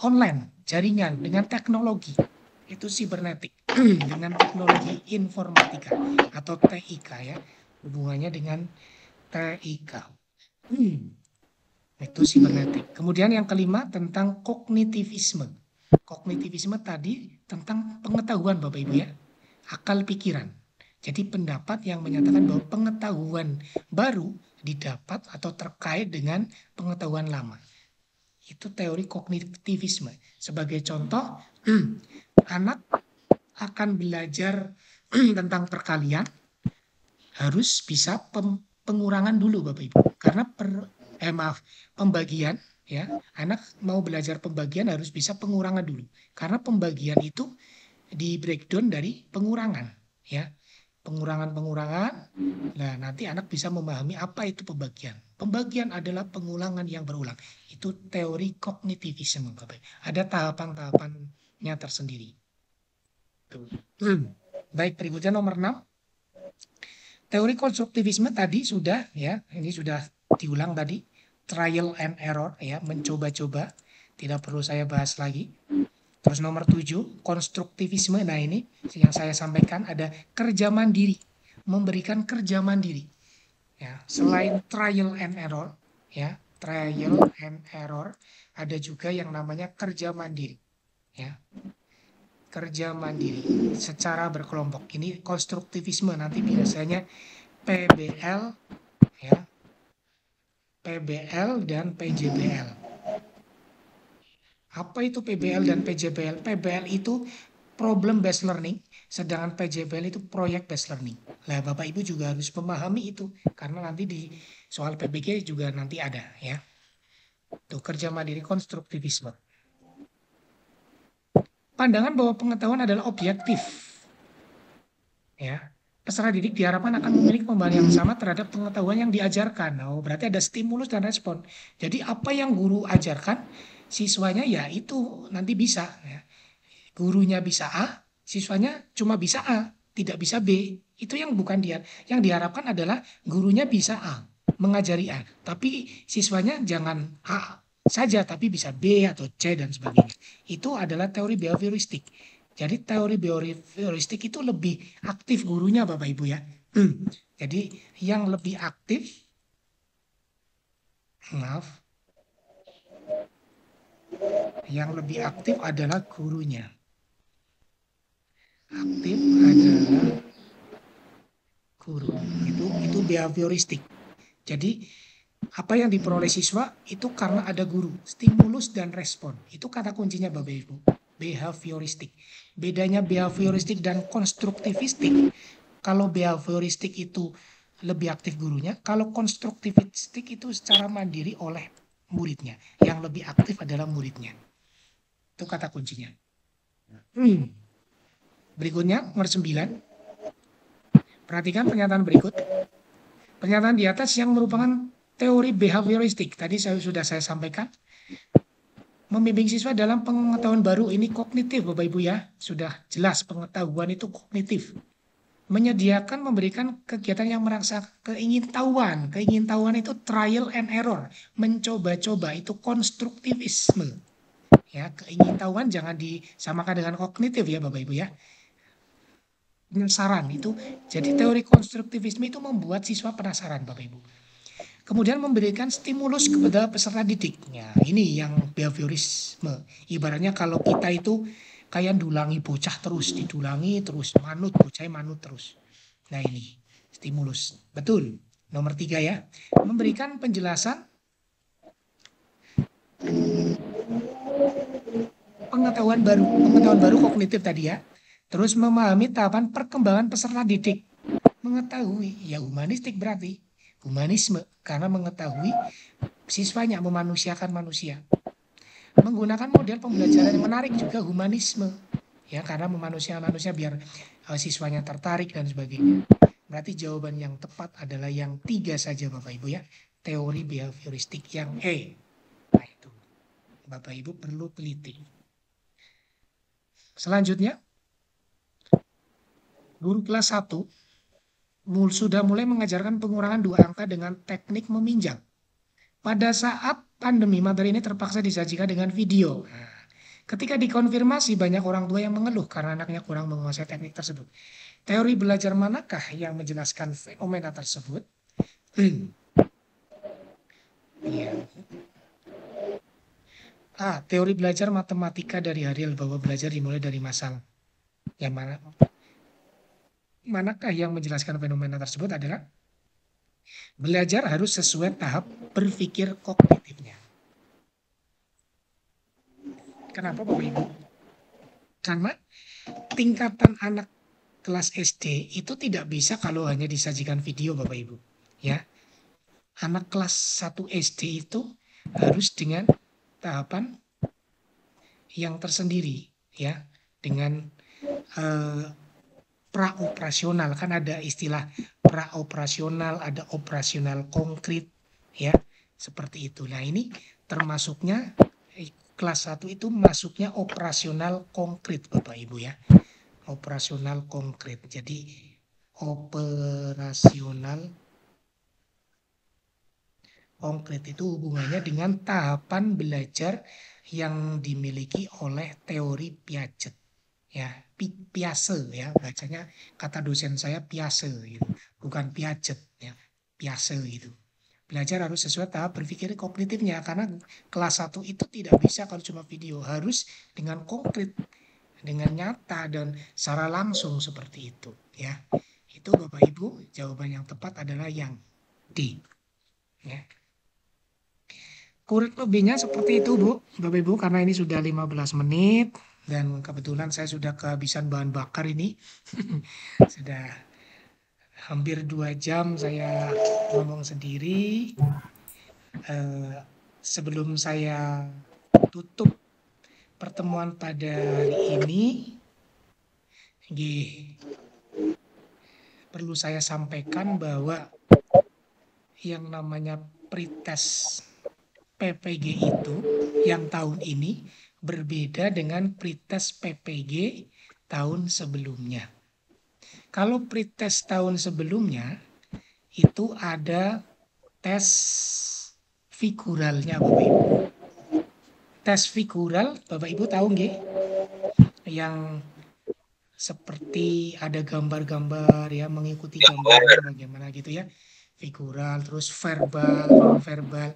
online, jaringan, dengan teknologi. Itu sibernetik. Dengan teknologi informatika atau TIK, ya. Hubungannya dengan TIK. Itu sibernetik. Kemudian yang kelima tentang kognitivisme. Kognitivisme tadi tentang pengetahuan Bapak Ibu, ya. Akal pikiran. Jadi pendapat yang menyatakan bahwa pengetahuan baru didapat atau terkait dengan pengetahuan lama. Itu teori kognitivisme. Sebagai contoh, anak akan belajar tentang perkalian, harus bisa pengurangan dulu Bapak Ibu. Karena pembagian, ya. Anak mau belajar pembagian harus bisa pengurangan dulu. Karena pembagian itu di breakdown dari pengurangan, ya. Pengurangan. Nah, nanti anak bisa memahami apa itu pembagian. Pembagian adalah pengulangan yang berulang. Itu teori kognitivisme, Bapak. Ada tahapan-tahapannya tersendiri. Baik, berikutnya nomor 6. Teori konstruktivisme tadi sudah, ya. Ini sudah diulang tadi. Trial and error, ya, mencoba-coba. Tidak perlu saya bahas lagi. Terus nomor 7, konstruktivisme. Nah ini yang saya sampaikan, ada kerja mandiri, memberikan kerja mandiri. Ya, selain trial and error, ya, trial and error, ada juga yang namanya kerja mandiri. Ya, kerja mandiri secara berkelompok. Ini konstruktivisme, nanti biasanya PBL, ya, PBL dan PJBL. Apa itu PBL dan PJBL? PBL itu problem based learning, sedangkan PJBL itu project based learning. Nah, Bapak Ibu juga harus memahami itu karena nanti di soal PBG juga nanti ada ya. Tuh, kerja mandiri konstruktivisme. Pandangan bahwa pengetahuan adalah objektif. Ya. Peserta didik diharapkan akan memiliki pemahaman yang sama terhadap pengetahuan yang diajarkan. Oh, berarti ada stimulus dan respon. Jadi apa yang guru ajarkan, siswanya ya itu nanti bisa. Ya. Gurunya bisa A, siswanya cuma bisa A, tidak bisa B. Itu yang bukan dia. Yang diharapkan adalah gurunya bisa A, mengajari A. Tapi siswanya jangan A saja, tapi bisa B atau C dan sebagainya. Itu adalah teori behavioristik. Jadi teori behavioristik itu lebih aktif gurunya Bapak Ibu ya. Jadi yang lebih aktif, yang lebih aktif adalah gurunya. Aktif adalah guru. Itu behavioristik. Jadi apa yang diperoleh siswa itu karena ada guru, stimulus dan respon. Itu kata kuncinya Bapak Ibu. Behavioristik. Bedanya behavioristik dan konstruktivistik. Kalau behavioristik itu lebih aktif gurunya, kalau konstruktivistik itu secara mandiri oleh muridnya. Yang lebih aktif adalah muridnya. Itu kata kuncinya. Berikutnya, nomor 9. Perhatikan pernyataan berikut. Pernyataan di atas yang merupakan teori behavioristik. Tadi sudah saya sampaikan. Membimbing siswa dalam pengetahuan baru ini kognitif Bapak Ibu ya. Sudah jelas pengetahuan itu kognitif. Menyediakan memberikan kegiatan yang merasa keingintahuan. Keingintahuan itu trial and error. Mencoba-coba itu konstruktivisme. Ya, keingintahuan jangan disamakan dengan kognitif ya Bapak Ibu ya. Penasaran itu. Jadi teori konstruktivisme itu membuat siswa penasaran Bapak Ibu. Kemudian memberikan stimulus kepada peserta didik. Ya, ini yang behaviorisme. Ibaratnya kalau kita itu kayak dulangi bocah terus, didulangi terus, manut, bocah manut terus. Nah ini, stimulus. Betul. Nomor 3 ya. Memberikan penjelasan pengetahuan baru kognitif tadi ya. Terus memahami tahapan perkembangan peserta didik. Mengetahui, ya humanistik berarti. Humanisme, karena mengetahui siswanya memanusiakan manusia. Menggunakan model pembelajaran yang menarik juga humanisme. Ya, karena memanusiakan manusia biar siswanya tertarik dan sebagainya. Berarti jawaban yang tepat adalah yang 3 saja Bapak Ibu ya. Teori behavioristik yang E. Nah itu. Bapak Ibu perlu teliti. Selanjutnya. Guru kelas 1 sudah mulai mengajarkan pengurangan 2 angka dengan teknik meminjam. Pada saat pandemi, materi ini terpaksa disajikan dengan video. Nah, ketika dikonfirmasi, banyak orang tua yang mengeluh karena anaknya kurang menguasai teknik tersebut. Teori belajar manakah yang menjelaskan fenomena tersebut? Ya. Teori belajar matematika dari Hariel bahwa belajar dimulai dari masalah. Yang manakah yang menjelaskan fenomena tersebut adalah belajar harus sesuai tahap berpikir kognitifnya. Kenapa Bapak Ibu? Karena tingkatan anak kelas SD itu tidak bisa kalau hanya disajikan video Bapak Ibu. Ya, anak kelas 1 SD itu harus dengan tahapan yang tersendiri, ya, dengan praoperasional, kan ada istilah praoperasional, ada operasional konkret, ya, seperti itu. Nah ini termasuknya kelas 1 itu masuknya operasional konkret Bapak Ibu ya, operasional konkret. Jadi operasional konkret itu hubungannya dengan tahapan belajar yang dimiliki oleh teori Piaget. Ya, Piaget ya, bacanya kata dosen saya Piaget gitu, bukan Piaget ya, Piaget gitu. Belajar harus sesuai tahap berpikir kognitifnya karena kelas 1 itu tidak bisa kalau cuma video, harus dengan konkret, dengan nyata dan secara langsung seperti itu ya. Itu Bapak Ibu, jawaban yang tepat adalah yang D. Ya. kurang lebihnya seperti itu Bu, Bapak Ibu, karena ini sudah 15 menit dan kebetulan saya sudah kehabisan bahan bakar ini. Sudah hampir 2 jam saya ngomong sendiri. Sebelum saya tutup pertemuan pada hari ini, perlu saya sampaikan bahwa yang namanya pretest PPG itu yang tahun ini berbeda dengan pretest PPG tahun sebelumnya. Kalau pretest tahun sebelumnya itu ada tes figuralnya Bapak Ibu. Tes figural Bapak Ibu tahu nggih? Yang seperti ada gambar-gambar ya, mengikuti gambar bagaimana gitu ya. Figural, terus verbal, non-verbal.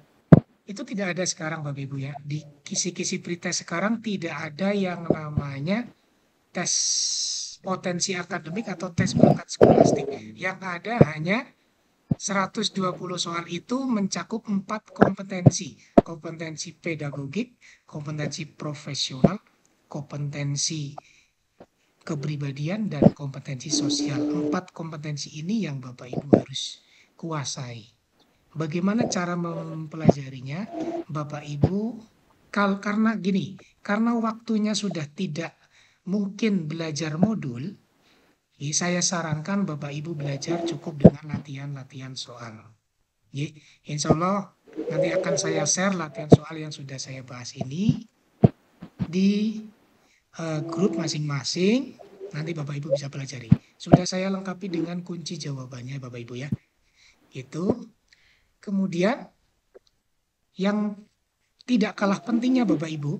Itu tidak ada sekarang Bapak Ibu ya. Di kisi-kisi pretest sekarang tidak ada yang namanya tes potensi akademik atau tes bakat skolastik. Yang ada hanya 120 soal itu mencakup 4 kompetensi. Kompetensi pedagogik, kompetensi profesional, kompetensi kepribadian, dan kompetensi sosial. 4 kompetensi ini yang Bapak Ibu harus kuasai. Bagaimana cara mempelajarinya? Bapak Ibu, karena gini, karena waktunya sudah tidak mungkin belajar modul, saya sarankan Bapak Ibu belajar cukup dengan latihan-latihan soal. Insya Allah nanti akan saya share latihan soal yang sudah saya bahas ini di grup masing-masing. Nanti Bapak Ibu bisa pelajari. Sudah saya lengkapi dengan kunci jawabannya Bapak Ibu ya. Itu. Kemudian yang tidak kalah pentingnya Bapak Ibu,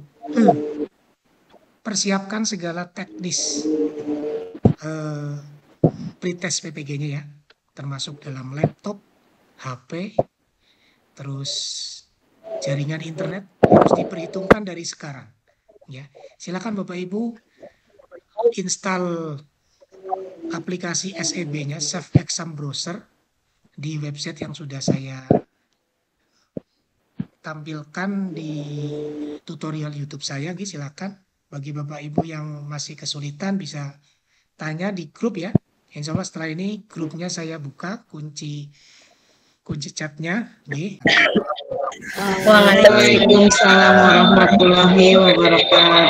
persiapkan segala teknis pretest PPG-nya ya, termasuk dalam laptop, HP, terus jaringan internet harus diperhitungkan dari sekarang. Ya, silakan Bapak Ibu install aplikasi SEB-nya, Self Exam Browser, di website yang sudah saya tampilkan di tutorial YouTube saya. Silakan. Bagi Bapak Ibu yang masih kesulitan bisa tanya di grup ya. Insya Allah setelah ini grupnya saya buka kunci chatnya. Waalaikumsalam warahmatullahi wabarakatuh.